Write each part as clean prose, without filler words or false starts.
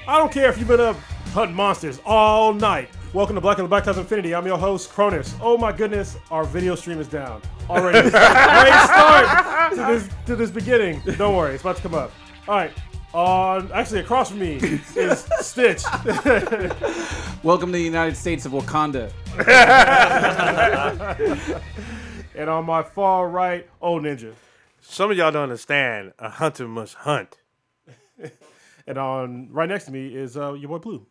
I don't care if you've been up hunting monsters all night. Welcome to Black and the Black Ties Infinity. I'm your host, Cronus. Oh my goodness, our video stream is down already. Great start to this beginning. Don't worry, it's about to come up. All right. Actually, across from me is Stitch. Welcome to the United States of Wakanda. And on my far right, Old Ninja. Some of y'all don't understand. A hunter must hunt. And on right next to me is your boy Blue.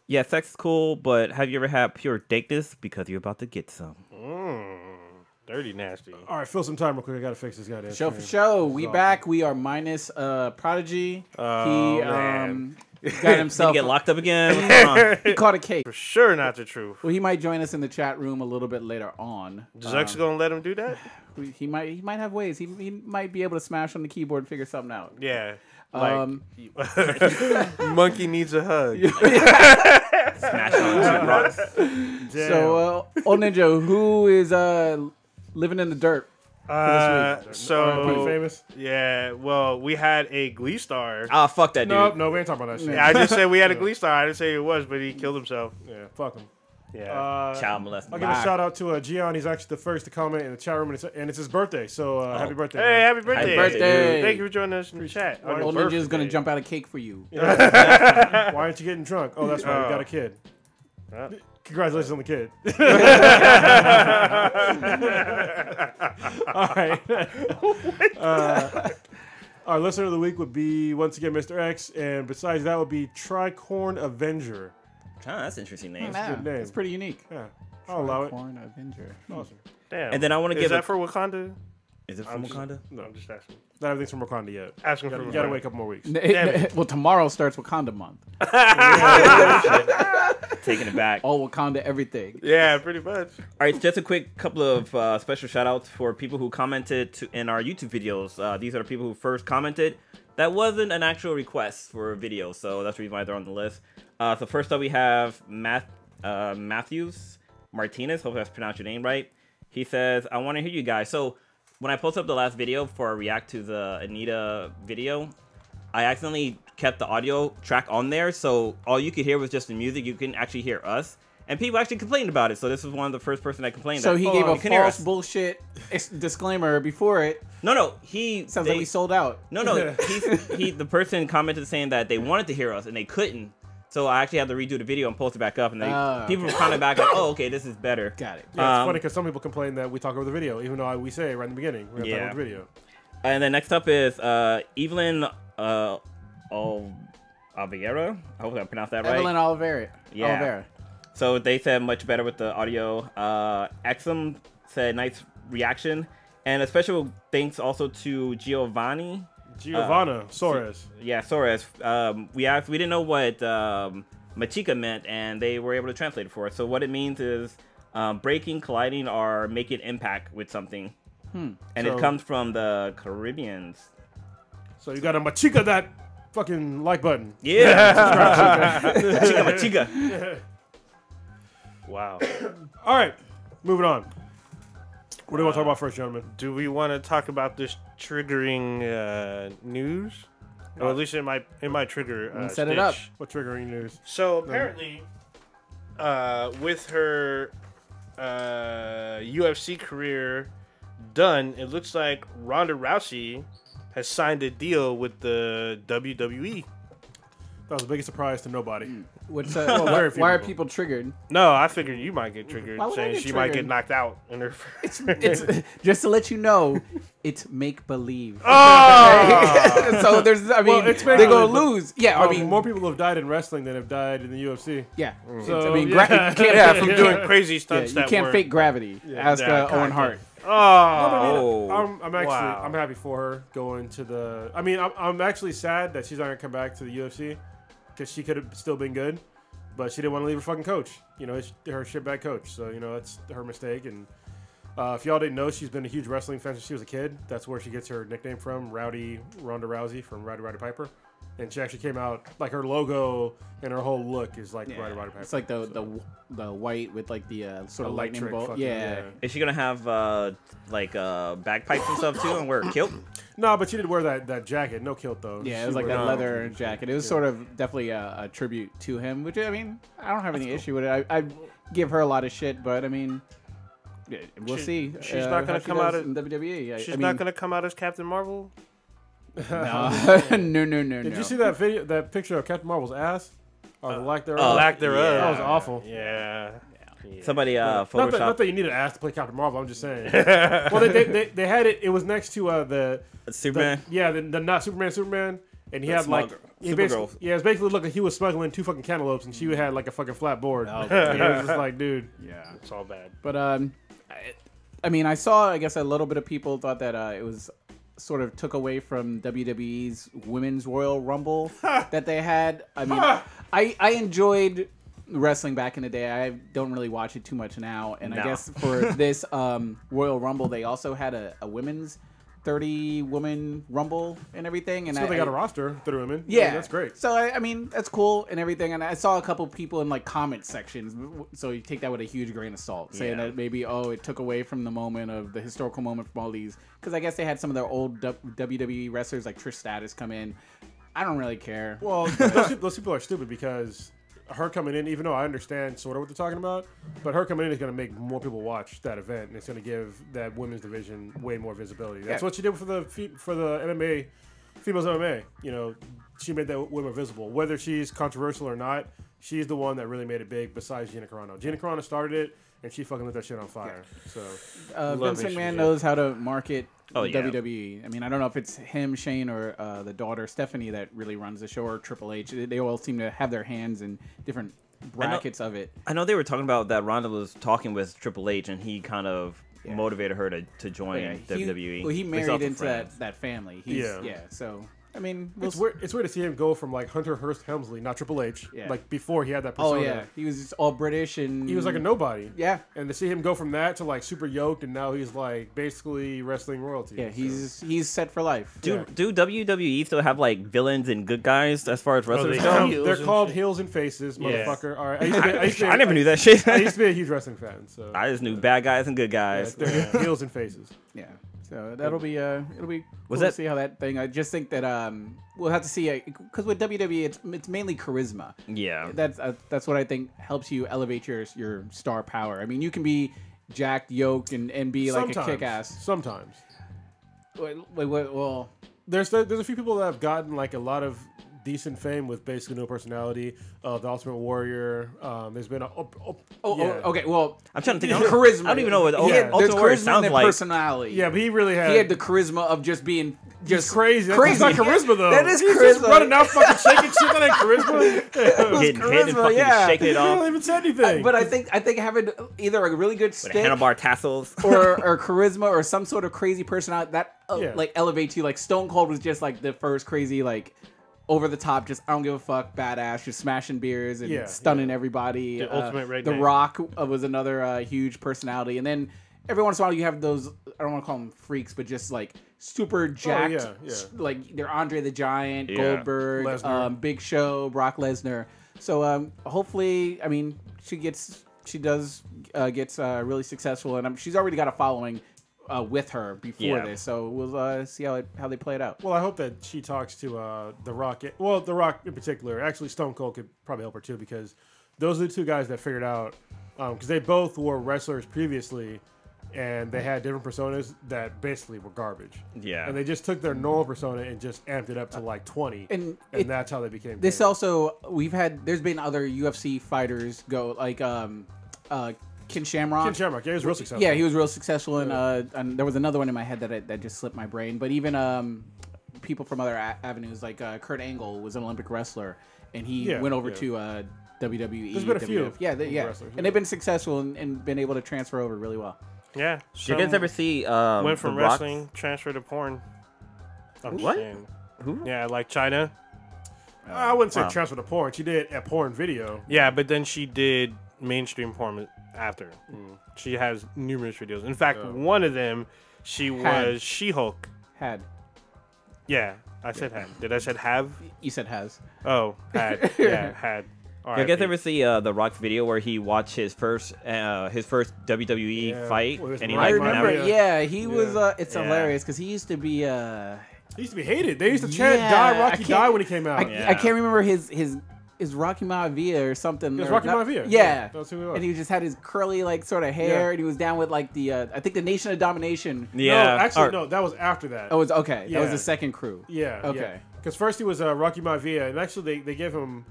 Yeah, sex is cool, but have you ever had pure dakeness? Because you're about to get some. Dirty nasty. All right, fill some time real quick. I gotta fix this goddamn Show stream. for show. We back. We are minus Prodigy. Man. He got himself. Did he get locked up again? What's going on? He caught a case. For sure not the truth. Well, he might join us in the chat room a little bit later on. Zuck's gonna let him do that? He might have ways. He might be able to smash on the keyboard and figure something out. Yeah. Like, monkey needs a hug. Smash on rocks. So, Old Ninja, who is living in the dirt? Pretty So famous. yeah, well, we had a Glee star. Ah, fuck that dude. No, we ain't talking about that shit. I just said we had a Glee star. I didn't say it was, but he killed himself. Yeah, fuck him. Yeah. Child molested. I'll give a shout out to Gian. He's actually the first to comment in the chat room, and it's his birthday. So happy birthday! Hey, man. happy birthday! Happy birthday. Thank you for joining us in the chat. on your Old Ninja is birthday. gonna jump out a cake for you. Why aren't you getting drunk? Oh, that's right. We got a kid. Well. Congratulations on the kid. All right. Our listener of the week would be once again Mr. X, and besides that would be Tricorn Avenger. That's an interesting name. Good name. It's pretty unique. Yeah, I'll allow it. Corn Avenger. Awesome. Damn. And then I want to Is give that for Wakanda? Is it from Wakanda? No, I'm just asking. Not everything's from Wakanda yet. Asking for You gotta Wakanda. wait a couple more weeks. Well, tomorrow starts Wakanda month. Taking it back. All Wakanda everything. Yeah, pretty much. All right, just a quick couple of special shout outs for people who commented in our YouTube videos. These are the people who first commented. That wasn't an actual request for a video, so that's the reason why they're on the list. So first up we have Matthews Martinez. Hope that's pronounced your name right. He says, I want to hear you guys. So when I posted up the last video for a react to the Anita video, I accidentally kept the audio track on there, so all you could hear was just the music. You couldn't actually hear us. And people actually complained about it, so this was one of the first person that complained. So that, he gave a you can hear false us. bullshit disclaimer before it. No, Sounds like we sold out. No, the person commented saying that they wanted to hear us and they couldn't. So I actually had to redo the video and post it back up, and people were commenting back like, "Oh, okay, this is better." Got it. Yeah, it's funny because some people complain that we talk over the video, even though we say right in the beginning we're gonna talk over the video. And then next up is Evelyn Oliveira. I hope I pronounced that right. Evelyn Oliveira. Yeah. Oliveira. So they said much better with the audio. Exum said nice reaction, and a special thanks also to Giovanna Soares. Yeah, Soares. We didn't know what Machika meant, and they were able to translate it for us. So what it means is breaking, colliding, or making impact with something. And it comes from the Caribbeans. So you got to machika that fucking like button. Yeah. Machika. Wow. All right, moving on. What do you want to talk about first, gentlemen? Do we want to talk about this triggering news? Or at least it might trigger Set it Stitch. up. What triggering news? So apparently, with her UFC career done, it looks like Ronda Rousey has signed a deal with the WWE. That was the biggest surprise to nobody. What's very few why are people. people triggered? No, I figured you might get triggered, Why would I saying get she might get triggered? knocked out in her. It's just to let you know, it's make believe. Oh! So there's, I mean, it's they're gonna make-believe, but- lose. Yeah, I mean, more people have died in wrestling than have died in the UFC. yeah. So, I mean, yeah. you can't, Yeah, from doing crazy yeah, stunts you that can't were- fake gravity. Ask Yeah, Owen Hart. Oh! I'm actually Wow. I'm happy for her going to the. I mean, I'm actually sad that she's not gonna come back to the UFC because she could have still been good, but she didn't want to leave her fucking coach. You know, it's her shitbag coach. So you know that's her mistake. And if y'all didn't know, she's been a huge wrestling fan since she was a kid. That's where she gets her nickname from, Ronda Rousey from Rowdy Roddy Piper. and she actually came out like her logo and her whole look is like Rider Piper. It's like the white with like the sort of lightning Electric bolt. fucking- Yeah. Is she gonna have like bagpipes and stuff too, and wear a kilt? No, but she did wear that jacket. No kilt though. Yeah, it She was like wore that that leather jacket. It was sort of definitely a tribute to him, which I mean, I don't have any issue with it. I give her a lot of shit, but I mean, we'll see. She's not gonna come out in WWE. She's not gonna come out as Captain Marvel. No, no. Did you see that video? That picture of Captain Marvel's ass? Or the lack thereof? Lack thereof. That was awful. Yeah. Somebody Not photoshopped. that you need an ass to play Captain Marvel. I'm just saying. Well, they had it. It was next to the Superman. the not Superman, and he had small like girl. he Supergirl. basically, yeah, it's basically looked like he was smuggling 2 fucking cantaloupes, and she had like a fucking flat board. And it was just like, dude, Yeah, It's all bad. but I mean, I saw. I guess a little bit of people thought that it was sort of took away from WWE's Women's Royal Rumble that they had. I mean, I enjoyed wrestling back in the day. I don't really watch it too much now, and I No. guess for this Royal Rumble, they also had a women's 30-woman Rumble and everything. And so they got a roster through women. yeah, I mean, that's great. So I mean, that's cool and everything. And I saw a couple people in like comment sections. So you take that with a huge grain of salt, saying Yeah. that maybe it took away from the moment of the historical moment from all these. Because I guess they had some of their old WWE wrestlers like Trish Stratus come in. I don't really care. Well, those people are stupid because her coming in, even though I understand sort of what they're talking about, but her coming in is going to make more people watch that event, and it's going to give that women's division way more visibility. That's what she did for the MMA, females MMA. You know, she made that women visible. Whether she's controversial or not, she's the one that really made it big. Besides Gina Carano, Gina Carano started it, and she fucking lit that shit on fire. So Vince McMahon knows how to market Oh, yeah. WWE. I mean, I don't know if it's him, Shane, or the daughter Stephanie that really runs the show, or Triple H. They all seem to have their hands in different brackets of it. I know they were talking about that Ronda was talking with Triple H, and he kind of motivated her to join WWE. He They still married have into friends. that family. He's, Yeah. So I mean, it's weird to see him go from like Hunter Hearst Helmsley, not Triple H, like before he had that persona. Oh yeah, he was just all British and He was like a nobody. Yeah. And to see him go from that to like super yoked, and now he's like basically wrestling royalty. Yeah, he's set for life. Do WWE still have like villains and good guys as far as wrestlers go? do. They're called heels and faces, motherfucker. All right, I never knew that shit. I used to be a huge wrestling fan, so I just knew bad guys and good guys. they're heels and faces. Yeah. So that'll be it'll be cool that- to see how that thing. I just think that we'll have to see because with WWE it's mainly charisma. Yeah. That's what I think helps you elevate your star power. I mean, you can be jacked, yoked, and be like a kick ass. Sometimes Well, there's a few people that have gotten like a lot of decent fame with basically no personality. The Ultimate Warrior. There's been okay. Well, I'm trying to think. charisma. I don't even know what there's Ultimate Warrior charisma sounds and like. personality. Yeah, but he really had. He had the charisma of just being just crazy. That's Crazy. not charisma though. That is He's just charisma. running out, fucking shaking shit. That ain't charisma. Getting hit and charisma, fucking yeah. shaking it He don't off even say anything. But I think having either a really good with stick handlebar tassels. or charisma or some sort of crazy personality that Yeah. like elevates you. Like Stone Cold was just like the first crazy like over the top, just I don't give a fuck, badass, just smashing beers and stunning everybody. The ultimate redneck. The Rock was another huge personality, and then every once in a while you have those I don't want to call them freaks, but just like super jacked, like they're Andre the Giant, Goldberg, Lesnar. Big Show, Brock Lesnar. So hopefully, I mean, she does gets really successful, and she's already got a following with her before this. So we'll see how they play it out. Well, I hope that she talks to The Rock. Well, The Rock in particular. Actually, Stone Cold could probably help her too, because those are the two guys that figured out, because they both were wrestlers previously, and they had different personas that basically were garbage. Yeah. And they just took their normal persona and just amped it up to like 20. And that's how they became This famous. also, there's been other UFC fighters go, like Ken Shamrock. Ken Shamrock, yeah, he was real successful. Yeah, he was real successful, and there was another one in my head that just slipped my brain. But even people from other avenues, like Kurt Angle was an Olympic wrestler, and he went over to WWE. There's been a few wrestlers, and they've been successful and been able to transfer over really well. Yeah. Did you guys ever see went from The Rock? wrestling transfer to porn? What? Who? Yeah, like China. I wouldn't say transfer to porn. She did a porn video. Yeah, but then she did mainstream porn after. She has numerous videos. In fact, one of them, she was She-Hulk. Yeah, I said had. Did I said have? You said has. Oh, had. Yeah, had. Did you guys ever see the Rock's video where he watched his first WWE fight with his and he I Like remember. Mafia. Yeah, he was. It's Yeah. hilarious because he used to be. He used to be hated. They used to chant Yeah, "Die I Rocky can't- Die" when he came out. I can't remember his Rocky Maivia or something. It was or Rocky not- Maivia. Yeah, That's who he was. and he just had his curly like sort of hair, Yeah. and he was down with like the I think the Nation of Domination. Yeah. No, actually, Or- no. That was after that. Oh, it was okay. That was Yeah. the second crew. Yeah. Okay. Because first he was Rocky Maivia, and actually they gave him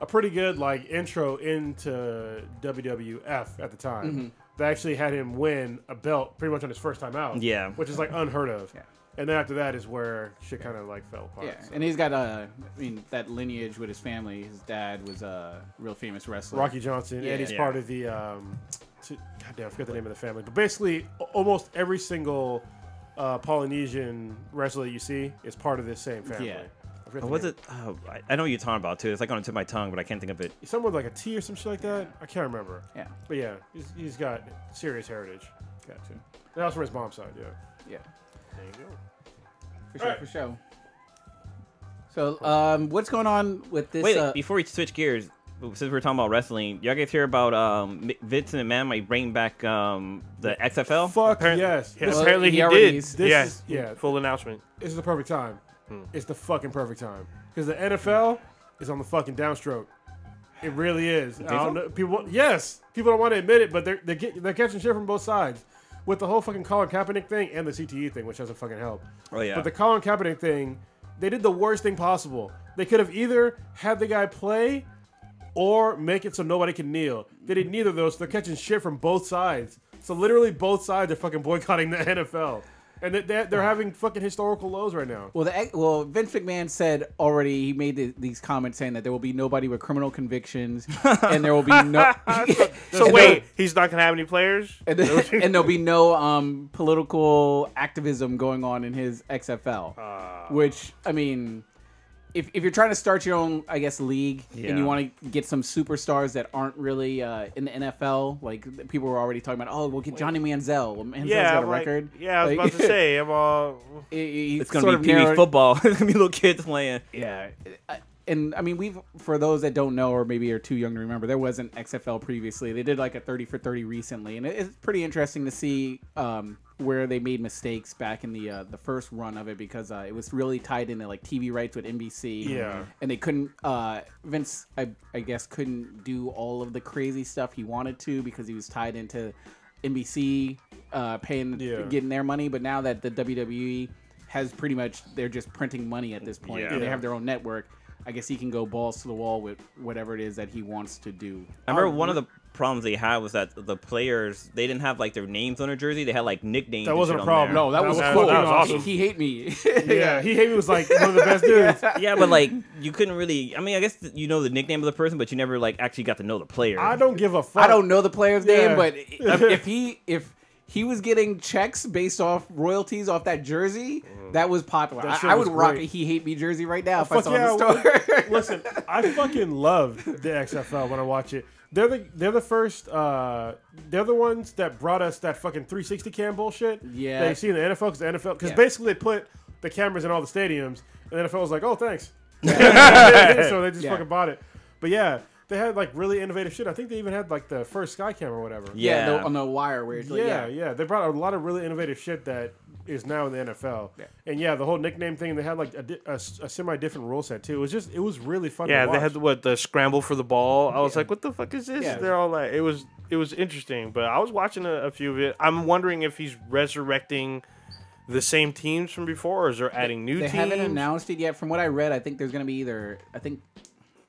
a pretty good like intro into WWF at the time. Mm-hmm. They actually had him win a belt pretty much on his first time out. Yeah. Which is like unheard of. Yeah. And then after that is where shit kind of like fell apart. Yeah, so. and he's got I mean that lineage with his family. His dad was a real famous wrestler. Rocky Johnson, Yeah. and he's Yeah. part of the goddamn, I forget the name of the family, but basically almost every single Polynesian wrestler you see is part of this same family. Yeah. I forget the Was name. it? Oh, I know what you're talking about too. It's like on the tip of my tongue, but I can't think of it. Someone with like a T or some shit like that? I can't remember. Yeah, But yeah, he's got serious heritage. gotcha. That was from his mom's side, yeah. Yeah, There you go. for sure, Alright. for sure. So, what's going on with this? Wait, before we switch gears, since we're talking about wrestling, y'all guys hear about Vince McMahon might bring back the XFL? Fuck Apparently- yes. Yeah, This, Well, apparently he he already did. is- this Yeah, is- yeah. full announcement. this is the perfect time. It's the fucking perfect time. Because the NFL is on the fucking downstroke. It really is. I don't know, people don't want to admit it, but they're catching shit from both sides. With the whole fucking Colin Kaepernick thing and the CTE thing, which doesn't fucking help. Oh yeah. But the Colin Kaepernick thing, they did the worst thing possible. They could have either had the guy play or make it so nobody can kneel. They did neither of those. So they're catching shit from both sides. So literally both sides are fucking boycotting the NFL. And they're having fucking historical lows right now. Well, Vince McMahon said already. He made these comments saying that there will be nobody with criminal convictions, and there will be no. So wait, he's not gonna have any players? and there'll be no political activism going on in his XFL. Which I mean, if you're trying to start your own, I guess, league, and Yeah. you want to get some superstars that aren't really in the NFL, like people were already talking about, oh, we'll get Johnny Manziel. Well, Manziel's Yeah, got a I'm like- record. Yeah, I was Like- about to say. I'm all. It's gonna be PB football. It's gonna be little kids playing. Yeah, and I mean, for those that don't know or maybe are too young to remember, there was an XFL previously. They did like a 30 for 30 recently, and it's pretty interesting to see where they made mistakes back in the first run of it because it was really tied into like TV rights with NBC. Yeah. and they couldn't. Vince, I guess, couldn't do all of the crazy stuff he wanted to because he was tied into NBC paying getting their money. But now that the WWE has pretty much, they're just printing money at this point. Yeah. And they have their own network. I guess he can go balls to the wall with whatever it is that he wants to do. I remember one of the problems they had was that the players, they didn't have like their names on their jersey. They had like nicknames. That and wasn't shit a on problem. there. No, that was That cool. was awesome. He hate me. Yeah, he hate me was like one of the best dudes. Yeah, but like you couldn't really. I mean, I guess you know the nickname of the person, but you never like actually got to know the player. I don't give a fuck. I don't know the player's Yeah. name, but if he was getting checks based off royalties off that jersey, that was popular. That shit I would was rock great. a He Hate Me jersey right now if I Fuck saw yeah, the store. Listen, I fucking love the XFL when I watch it. They're the first. They're the ones that brought us that fucking 360 cam bullshit. Yeah. That you see in the NFL because Yeah. basically they put the cameras in all the stadiums, and the NFL was like, oh thanks. So they just Yeah. fucking bought it. But yeah, they had like really innovative shit. I think they even had like the first sky cam or whatever. Yeah. on the wire where it's like, Yeah. They brought a lot of really innovative shit that is now in the NFL. Yeah. And yeah, the whole nickname thing, they had like a semi-different rule set too. It was really fun Yeah, to watch. they had the scramble for the ball. I was like, what the fuck is this? Yeah. They're all like, it was interesting. But I was watching a few of it. I'm wondering if he's resurrecting the same teams from before, or is they're adding new They teams? haven't announced it yet. From what I read, I think there's going to be either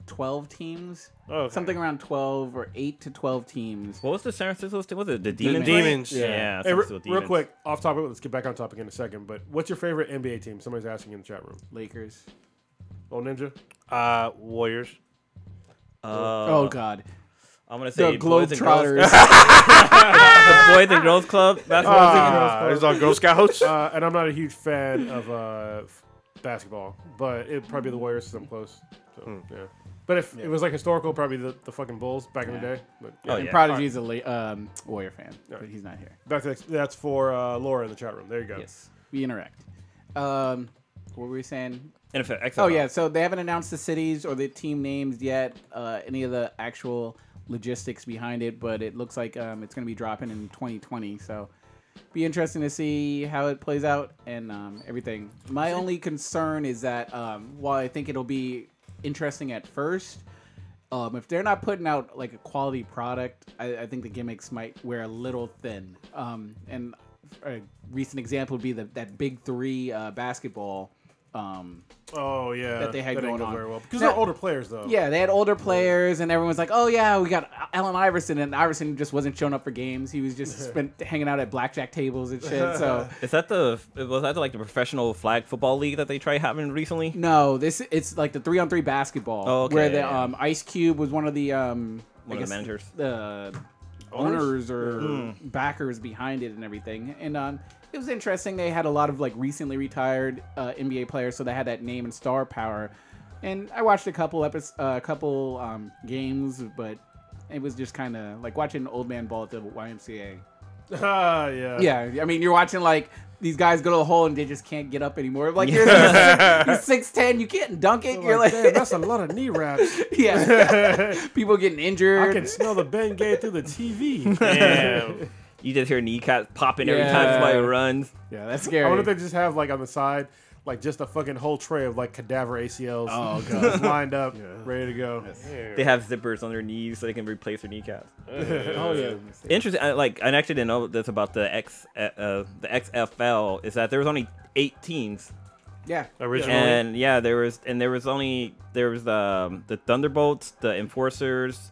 12 teams, Okay. something around 12 or 8 to 12 teams. What was the San Francisco team? Was it the Demons? Demons. Yeah. Hey, San real Francisco Demons. quick, off topic. Let's get back on topic in a second. But what's your favorite NBA team? Somebody's asking in the chat room. Lakers. Old Ninja. Warriors. Oh God, I'm gonna say the Boys and Girls- Globetrotters. the Boys and Girls Club basketball team. He's on Girl Scouts. And I'm not a huge fan of basketball, but it'd probably be the Warriors because I'm close. So, yeah. But if it was like historical, probably the fucking Bulls back in the day. But, Oh, And yeah. Prodigy's a Warrior fan, but he's not here. that's for Laura in the chat room. There you go. Yes, we interact. what were we saying? NFL, XFL. Oh yeah, so they haven't announced the cities or the team names yet, any of the actual logistics behind it, but it looks like it's going to be dropping in 2020. So be interesting to see how it plays out and everything. My only concern is that while I think it'll be interesting at first, if they're not putting out like a quality product, I think the gimmicks might wear a little thin. And a recent example would be that Big Three basketball. Oh yeah, that they had didn't going go on. very well because Now- they're older players though. Yeah, they had older players, and everyone's like, "Oh yeah, we got Allen Iverson," and Iverson just wasn't showing up for games. He was just hanging out at blackjack tables and shit. So Was that the like the professional flag football league that they tried having recently? no, it's like the 3-on-3 basketball, Oh, okay, where the yeah. Ice Cube was one of the One of the managers. the owners or backers behind it and everything. And it was interesting. They had a lot of like recently retired NBA players, so they had that name and star power. And I watched a couple games, but it was just kind of like watching old man ball at the YMCA. Yeah. Yeah, I mean, you're watching like these guys go to the hole and they just can't get up anymore. Like you're 6'10", you can't dunk it. You're like, damn, that's a lot of knee wraps. yeah, people getting injured. I can smell the Bengay through the TV. Damn. You just hear kneecaps popping every Yeah. time somebody runs. Yeah, that's I scary. wonder if they just have like on the side, like just a fucking whole tray of like cadaver ACLs. Oh, God. just lined up, ready to go. They have zippers on their knees so they can replace their kneecaps. Oh yeah. Interesting. I actually didn't know this about the XFL. Is that there was only 8 teams, Yeah. Originally. and there was the Thunderbolts, the Enforcers,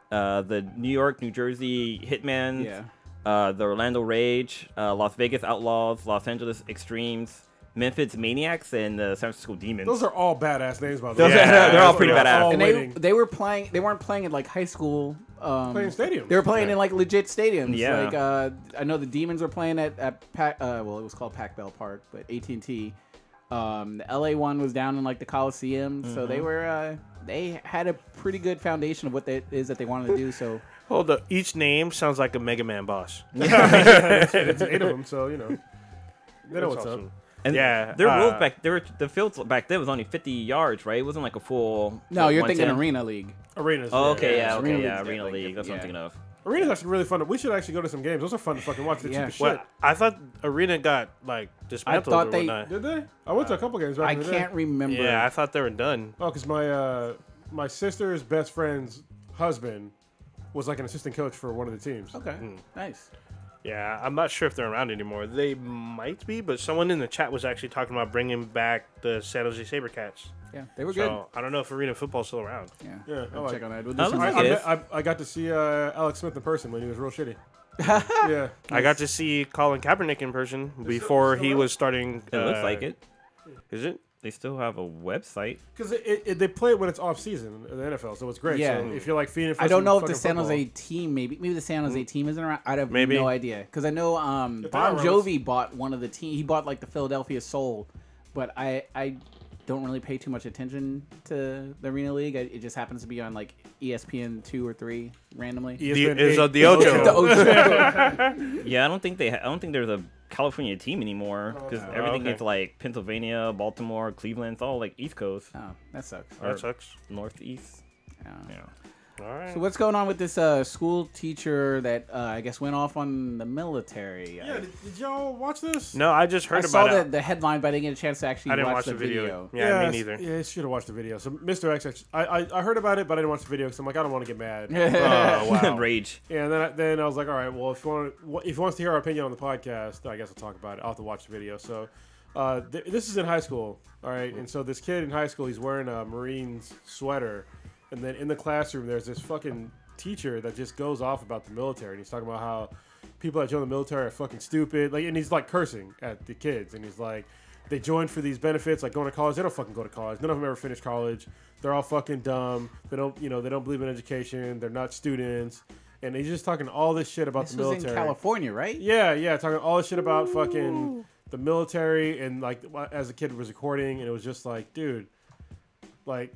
the New York, New Jersey Hitmen, Yeah. the Orlando Rage, Las Vegas Outlaws, Los Angeles Extremes, Memphis Maniacs, and the San Francisco Demons. Those are all badass names, by the Those way. are- they're all pretty They're badass. all And winning. they were playing. They weren't playing at like high school. Playing stadiums. They were playing in like legit stadiums. Yeah. Like I know the Demons were playing at well, it was called Pac Bell Park, but AT&T. The LA one was down in like the Coliseum, so they were they had a pretty good foundation of what that is that they wanted to do. So Hold up. Each name sounds like a Mega Man boss. It's 8 of them, so you know. They know what's That's up. awesome. And Yeah, their rules back there. The fields back then was only 50 yards, right? It wasn't like a full. no, you're thinking 110. Arena League. Arenas. Oh, okay, yeah. yeah, Arena okay, yeah, League's Arena definitely League. That's what I'm different, thinking of. Arena's actually really fun. We should actually go to some games. Those are fun to fucking watch. They're Yeah. cheap as shit. Well, I thought Arena got like dismantled thought or they- whatnot. Did they? I went to a couple games back I in the day. can't remember. Yeah, I thought they were done. Oh, because my sister's best friend's husband was like an assistant coach for one of the teams. Okay, nice. Yeah, I'm not sure if they're around anymore. They might be, but someone in the chat was actually talking about bringing back the San Jose SaberCats. Yeah, they were good. So I don't know if Arena football's still around. Yeah, Yeah, I I'll like check on that. We'll I do was some- like- I, It is. I got to see Alex Smith in person when he was real shitty. Yeah. I got to see Colin Kaepernick in person before he was starting. It looks like it. Is it? They still have a website. Because they play it when it's off season in the NFL, so it's great. Yeah. So if you're like feeding for I don't some know if the fucking San football- Jose team, maybe the San Jose team isn't around. I have Maybe. no idea because I know they're Bon around, Jovi bought one of the team. He bought like the Philadelphia Soul, but I don't really pay too much attention to the Arena League. It just happens to be on like ESPN 2 or 3 randomly. ESPN Is 8. the Ocho. The Ocho. Yeah, I don't think I don't think there's a California team anymore because everything okay. is like Pennsylvania, Baltimore, Cleveland. It's all like East Coast, Oh, that sucks. That sucks. Northeast. Yeah. Yeah. All right. So what's going on with this school teacher that I guess went off on the military? Yeah, did y'all watch this? No, I just I heard saw about it. the headline, but I didn't get a chance to actually I didn't watch watch the video. Yeah, Yes, me neither. Yeah, I should have watched the video. So Mr. X, I heard about it, but I didn't watch the video because I'm like, I don't want to get mad. Oh, wow. Rage. Yeah, and then I was like, all right, well, if he wants to hear our opinion on the podcast, I guess I'll talk about it. I'll have to watch the video. So this is in high school, all right? And so this kid in high school, he's wearing a Marines sweater. And then in the classroom, there's this fucking teacher that just goes off about the military. And he's talking about how people that join the military are fucking stupid. Like, and he's like cursing at the kids. And he's like, they join for these benefits, like going to college. They don't fucking go to college. None of them ever finish college. They're all fucking dumb. They don't believe in education. They're not students. And he's just talking all this shit about This the was military. in California, right? Yeah, talking all this shit about fucking the military. And like, as a kid was recording, and it was just like, dude, like,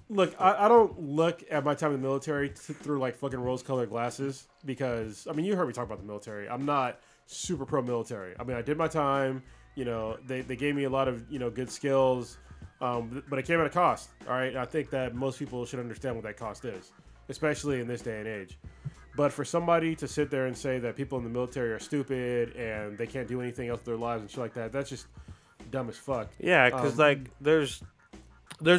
look, I don't look at my time in the military through like fucking rose-colored glasses because, I mean, you heard me talk about the military. I'm not super pro-military. I mean, I did my time. You know, they gave me a lot of good skills, but it came at a cost. All right, and I think that most people should understand what that cost is, especially in this day and age. But for somebody to sit there and say that people in the military are stupid and they can't do anything else with their lives and shit like that, that's just dumb as fuck. Yeah, because like there's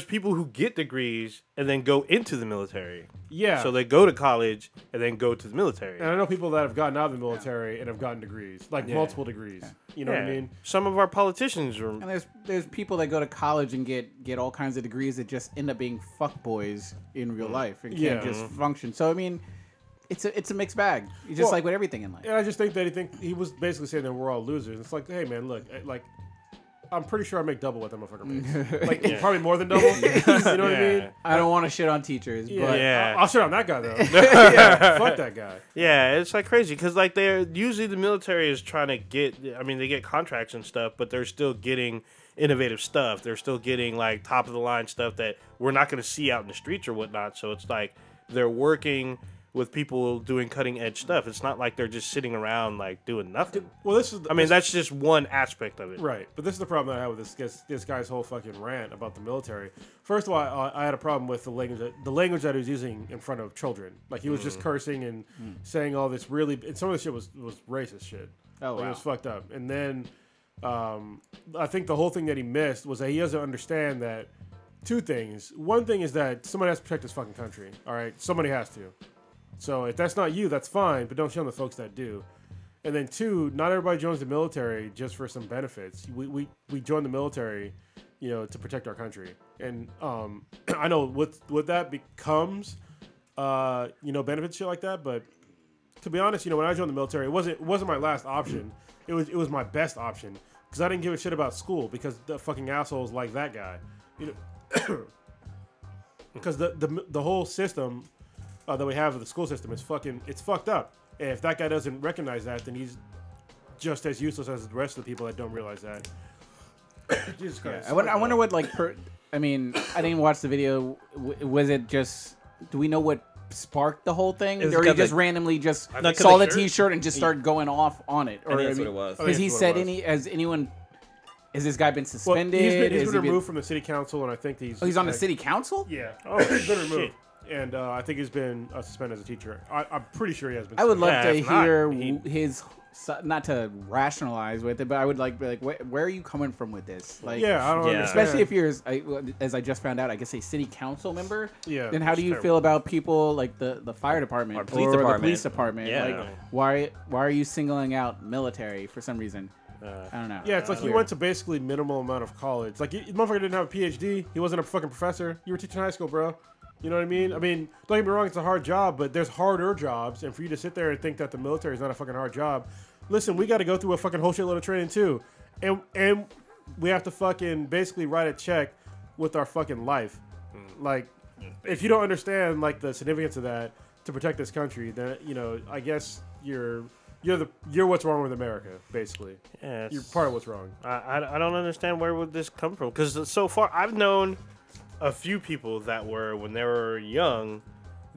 people who get degrees and then go into the military. Yeah. So they go to college and then go to the military. And I know people that have gotten out of the military and have gotten degrees, like Yeah. multiple degrees. You know what I mean? Some of our politicians are. And there's people that go to college and get all kinds of degrees that just end up being fuckboys in real life and can't just function. So I mean, it's a mixed bag. It's just like with everything in life. And I just think that he was basically saying that we're all losers. It's like, hey man, look, like I'm pretty sure I make double what that motherfucker makes. Like probably more than double. You know what I mean? I don't want to shit on teachers, but I'll shit on that guy though. Fuck that guy. Yeah, it's like crazy because like they're usually the military is trying to get. I mean, they get contracts and stuff, but they're still getting innovative stuff. They're still getting like top of the line stuff that we're not going to see out in the streets or whatnot. So it's like they're working with people doing cutting edge stuff. It's not like they're just sitting around like doing nothing. Well, this is. I mean, that's just one aspect of it. Right, but this is the problem that I have with this guy's whole fucking rant about the military. First of all, I had a problem with the language that he was using in front of children. Like he was just cursing and saying all this really, and some of the shit was racist shit. Oh, like, wow. It was fucked up. And then I think the whole thing that he missed was that he doesn't understand that two things. One thing is that somebody has to protect this fucking country. All right, somebody has to. So if that's not you, that's fine, but don't shit on the folks that do. And then two, not everybody joins the military just for some benefits. We join the military, to protect our country. And I know what that becomes, benefits shit like that. But to be honest, when I joined the military, it wasn't my last option. It was my best option because I didn't give a shit about school because the fucking assholes like that guy, because the whole system that we have of the school system is it's fucked up. And if that guy doesn't recognize that, then he's just as useless as the rest of the people that don't realize that. Jesus Christ. I wonder what I mean, I didn't watch the video. Was it just? Do we know what sparked the whole thing, or he just randomly just saw the T-shirt and just started going off on it? Or I think that's what it was. Has he said Has anyone? Has this guy been suspended? Well, he's been removed from the city council, and I think he's on the city council. Yeah. Oh, he's been removed. And I think he's been suspended as a teacher. I'm pretty sure he has been. I would love to hear his, not to rationalize with it, but I would be like, where are you coming from with this? Like, I don't understand. Especially if you're, as I just found out, I guess a city council member. Yeah. Then how do you feel about people like the fire department or the police department? Yeah. Like, why are you singling out military for some reason? I don't know. Yeah, it's like he went to basically minimal amount of college. Like, the motherfucker didn't have a PhD. He wasn't a fucking professor. You were teaching high school, bro. You know what I mean? I mean, don't get me wrong, it's a hard job, but there's harder jobs. And for you to sit there and think that the military is not a fucking hard job, listen, we got to go through a fucking whole shitload of training too. And we have to fucking basically write a check with our fucking life. Like, if you don't understand, like, the significance of that to protect this country, then, I guess you're what's wrong with America, basically. Yeah, you're part of what's wrong. I don't understand where would this come from, because so far I've known a few people that were, when they were young,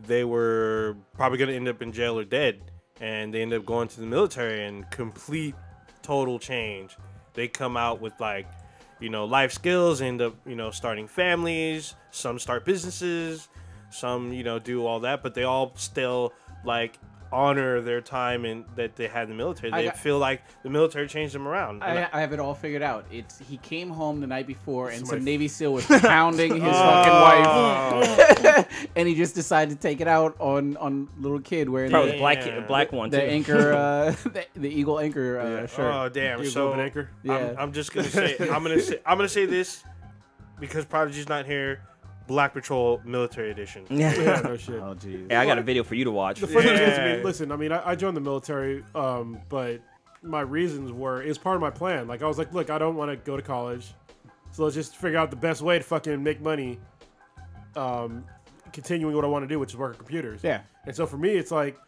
they were probably going to end up in jail or dead, and they end up going to the military and complete total change. They come out with life skills, end up starting families. Some start businesses, some do all that, but they all still honor their time that they had in the military. They feel like the military changed them around. I have it all figured out. He came home the night before and some Navy SEAL was pounding his fucking wife, and he just decided to take it out on little kid wearing the black one too. The anchor, the eagle anchor shirt. Oh damn! So an anchor. Yeah. I'm just gonna say I'm gonna say this because Prodigy's not here. Black Patrol Military Edition. Yeah, no shit. Oh jeez. Yeah, I got a video for you to watch. The funny thing is, listen, I mean, I joined the military, but my reasons were, it was part of my plan. Like, I was like, look, I don't want to go to college, so let's just figure out the best way to fucking make money, continuing what I want to do, which is work on computers. Yeah. And so for me, it's like,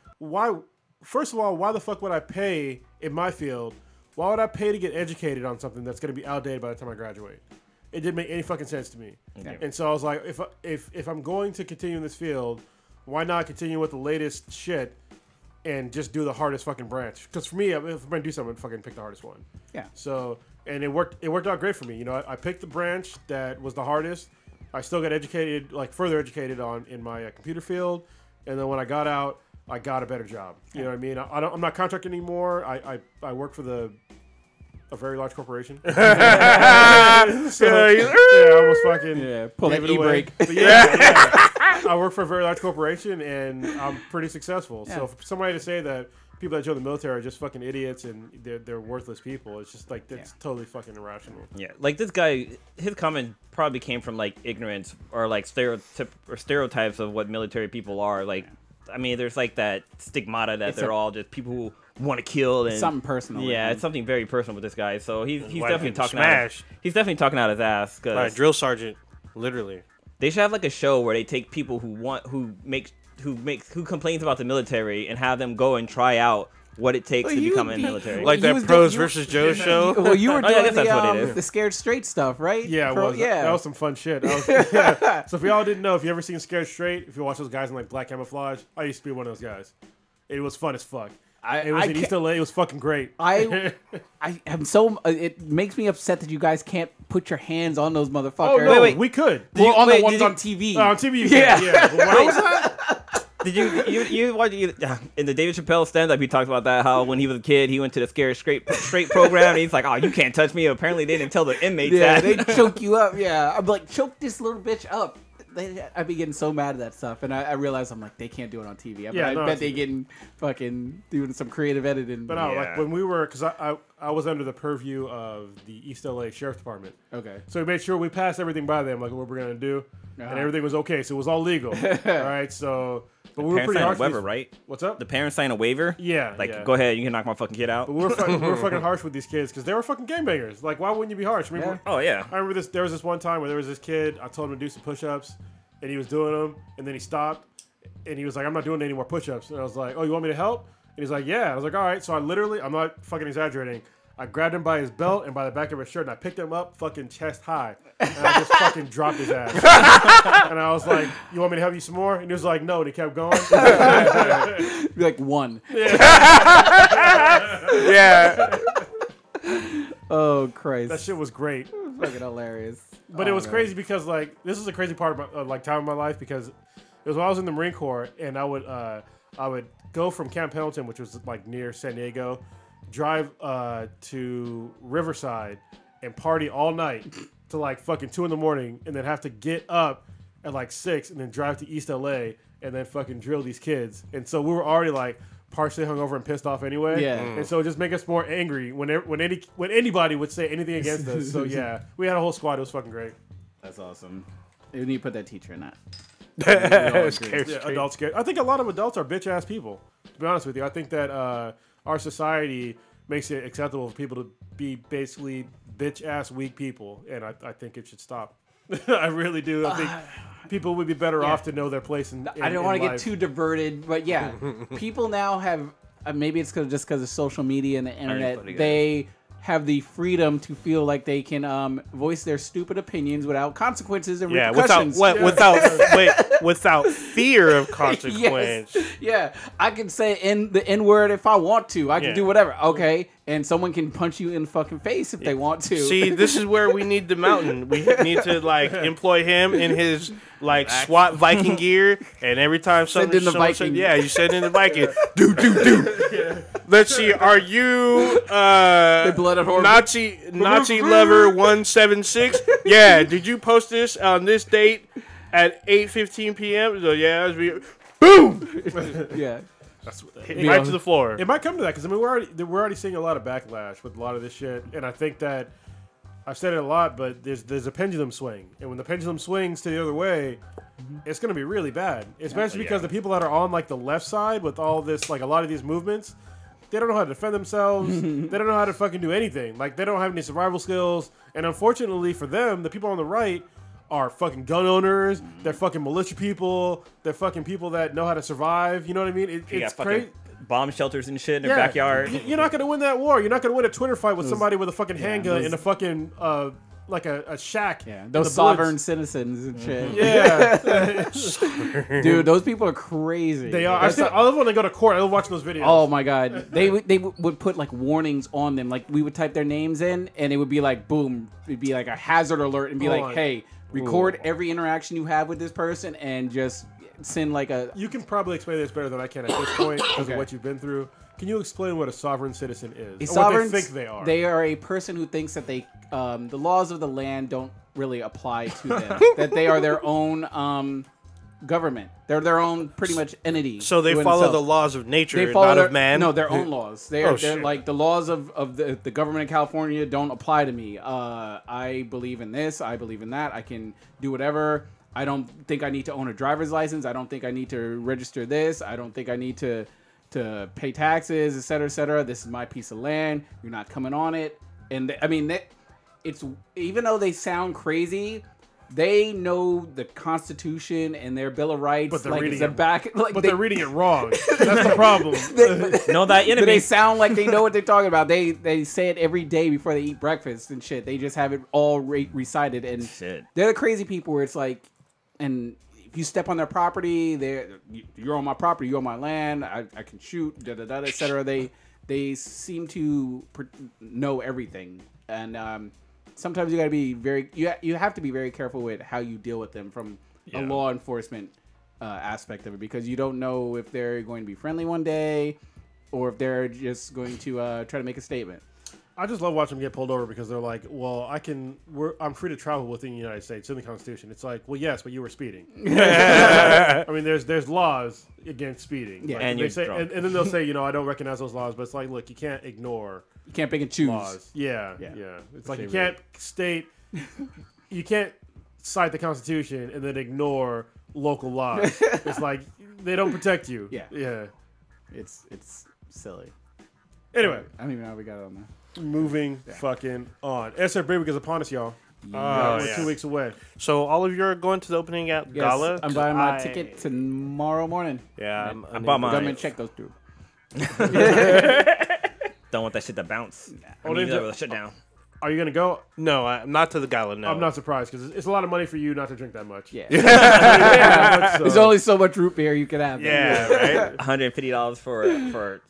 first of all, why the fuck would I pay in my field? Why would I pay to get educated on something that's going to be outdated by the time I graduate? It didn't make any fucking sense to me. Okay. And so I was like, if I'm going to continue in this field, why not continue with the latest shit and just do the hardest fucking branch? Because for me, if I'm going to do something, I'd fucking pick the hardest one. Yeah. So, and it worked out great for me. You know, I picked the branch that was the hardest. I still got educated, like further educated in my computer field, and then when I got out, I got a better job. You know what I mean? I'm not contracted anymore. I work for a very large corporation. So, I almost fucking pull that e-brake. I work for a very large corporation, and I'm pretty successful. Yeah. So for somebody to say that people that join the military are just fucking idiots and they're worthless people, it's just like that's totally fucking irrational. Yeah, like this guy, his comment probably came from like ignorance or like stereotypes of what military people are. Like, I mean, there's like that stigmata that they're all just people who want to kill and something personal. Yeah, it's something very personal with this guy. So he's definitely talking he's definitely talking out his ass. Right, drill sergeant, literally. They should have like a show where they take people who complains about the military and have them go and try out what it takes to become in the militry. Like that Pros versus Joe show. Well, you were doing the Scared Straight stuff, right? Yeah, that was some fun shit. So if y'all didn't know, if you ever seen Scared Straight, if you watch those guys in like black camouflage, I used to be one of those guys. It was fun as fuck. It was in East LA. It was fucking great. I am so. It makes me upset that you guys can't put your hands on those motherfuckers. Oh no, wait, we could. Well, on the ones on TV. On TV, you can. Yeah. But what was that? Did you watch in the David Chappelle stand-up? He talked about that, how when he was a kid, he went to the Scared Straight program, and he's like, "Oh, you can't touch me." Apparently, they didn't tell the inmates that. They choke you up. Yeah, I'm like, choke this little bitch up. I'd be getting so mad at that stuff, and I realize I'm like, they can't do it on TV. I bet they getting fucking doing some creative editing. But no, like when we were, because I was under the purview of the East LA Sheriff's Department. Okay. So we made sure we passed everything by them, like what we're gonna do, and everything was okay. So it was all legal. All right. So, but we were pretty harsh. Waiver, right? What's up? The parents signed a waiver. Yeah. Like, go ahead, you can knock my fucking kid out. But we were fucking harsh with these kids because they were fucking gangbangers. Like, why wouldn't you be harsh? Oh yeah. I remember this. There was this one time where there was this kid. I told him to do some push-ups. And he was doing them, and then he stopped, and he was like, "I'm not doing any more push-ups." And I was like, "Oh, you want me to help?" And he's like, "Yeah." I was like, "All right." So I literally, I'm not fucking exaggerating, I grabbed him by his belt and by the back of his shirt, and I picked him up fucking chest high, and I just fucking dropped his ass. And I was like, "You want me to help you some more?" And he was like, "No," and he kept going. Be like, one. Yeah. Oh, Christ. That shit was great. Fucking hilarious. But it was crazy because, like, this is a crazy part of my, time of my life because it was when I was in the Marine Corps, and I would go from Camp Pendleton, which was like near San Diego, drive to Riverside and party all night to like fucking 2 a.m, and then have to get up at like 6 and then drive to East LA and then fucking drill these kids. And so we were already like partially hungover and pissed off anyway. Yeah. And so it just make us more angry when anybody would say anything against us. So yeah, we had a whole squad. It was fucking great. That's awesome. You need to put that teacher in that. Adults scared. I think a lot of adults are bitch ass people. To be honest with you, I think that our society makes it acceptable for people to be basically bitch ass weak people, and I think it should stop. I really do. I think people would be better off to know their place in I don't want to life. get too diverted, but yeah, people now have. Maybe it's just because of social media and the internet. They have the freedom to feel like they can voice their stupid opinions without consequences and repercussions. Without fear of consequence. Yes. Yeah, I can say the N word if I want to. I can do whatever. Okay, and someone can punch you in the fucking face if they want to. See, this is where we need the mountain. We need to like employ him in his like SWAT Viking gear, and every time something you send in the Viking. Do. Let's see. Are you Nazi lover 176? Yeah. Did you post this on this date at 8:15 p.m.? So yeah, boom. Yeah. Hit me right to the floor. It might come to that because I mean we're already seeing a lot of backlash with a lot of this shit, and I think that I've said it a lot, but there's a pendulum swing, and when the pendulum swings to the other way, it's going to be really bad. Especially because the people that are on like the left side with all this, like a lot of these movements, they don't know how to defend themselves. They don't know how to fucking do anything. Like they don't have any survival skills, and unfortunately for them, the people on the right are fucking gun owners. They're fucking militia people. They're fucking people that know how to survive. You know what I mean? It's crazy. Bomb shelters and shit in their backyard. You're not gonna win that war. You're not gonna win a Twitter fight with somebody with a fucking handgun in a fucking like a shack. Yeah, in those the sovereign woods. citizens and shit. Yeah, Dude, those people are crazy. they are. That's I love when they go to court. I love watching those videos. Oh my god, they would put like warnings on them. Like we would type their names in, and it would be like boom, it'd be like a hazard alert, and be Hold like, on. hey, record every interaction you have with this person, and just send like a. You can probably explain this better than I can at this point because Okay. of what you've been through. Can you explain what a sovereign citizen is? A Or sovereign, what they think they are? They are a person who thinks that the laws of the land don't really apply to them. That they are their own government. They're their own pretty much entity. So they to follow themselves. the laws of nature, They follow not of man. No, their own laws. They're shit. like the laws of the government of California don't apply to me. I believe in this. I believe in that. I can do whatever. I don't think I need to own a driver's license. I don't think I need to register this. I don't think I need to pay taxes, et cetera, et cetera. This is my piece of land. You're not coming on it. And it's even though they sound crazy, they know the Constitution and their Bill of Rights. But they're like reading it's a it- back. Like but they're reading it wrong. That's the problem. Know that They enemy. sound like they know what they're talking about. They say it every day before they eat breakfast and shit. They just have it all recited, and Shit. they're the crazy people where it's like, and if you step on their property, you're on my property, you're on my land. I can shoot, da da da, etc. They seem to know everything, and sometimes you got to be you have to be very careful with how you deal with them from a law enforcement aspect of it, because you don't know if they're going to be friendly one day or if they're just going to try to make a statement. I just love watching them get pulled over because they're like, well, I'm free to travel within the United States in the Constitution. It's like, well, yes, but you were speeding. I mean, there's laws against speeding. Yeah. Like, And they you're say, drunk. and then they'll say, I don't recognize those laws, but it's like, look, you can't ignore You can't pick and choose. laws. Yeah. Yeah. It's like you Same can't cite the Constitution and then ignore local laws. It's like they don't protect you. Yeah. Yeah. It's silly. Anyway, I don't even know how we got on there. moving fucking on. SR Break Week is upon us, y'all. Oh, We're yeah. 2 weeks away. So all of you are going to the opening Yes, gala? I'm buying my ticket tomorrow morning. Yeah, I bought mine. Government check goes through. Don't want that shit to bounce. I Oh, mean, they that do- will shut down. Are you gonna go? No, I'm not to the gala. No, I'm not surprised because it's a lot of money for you not to drink that much. Yeah. Yeah. There's only so much root beer you can have. Yeah, right. $150 for a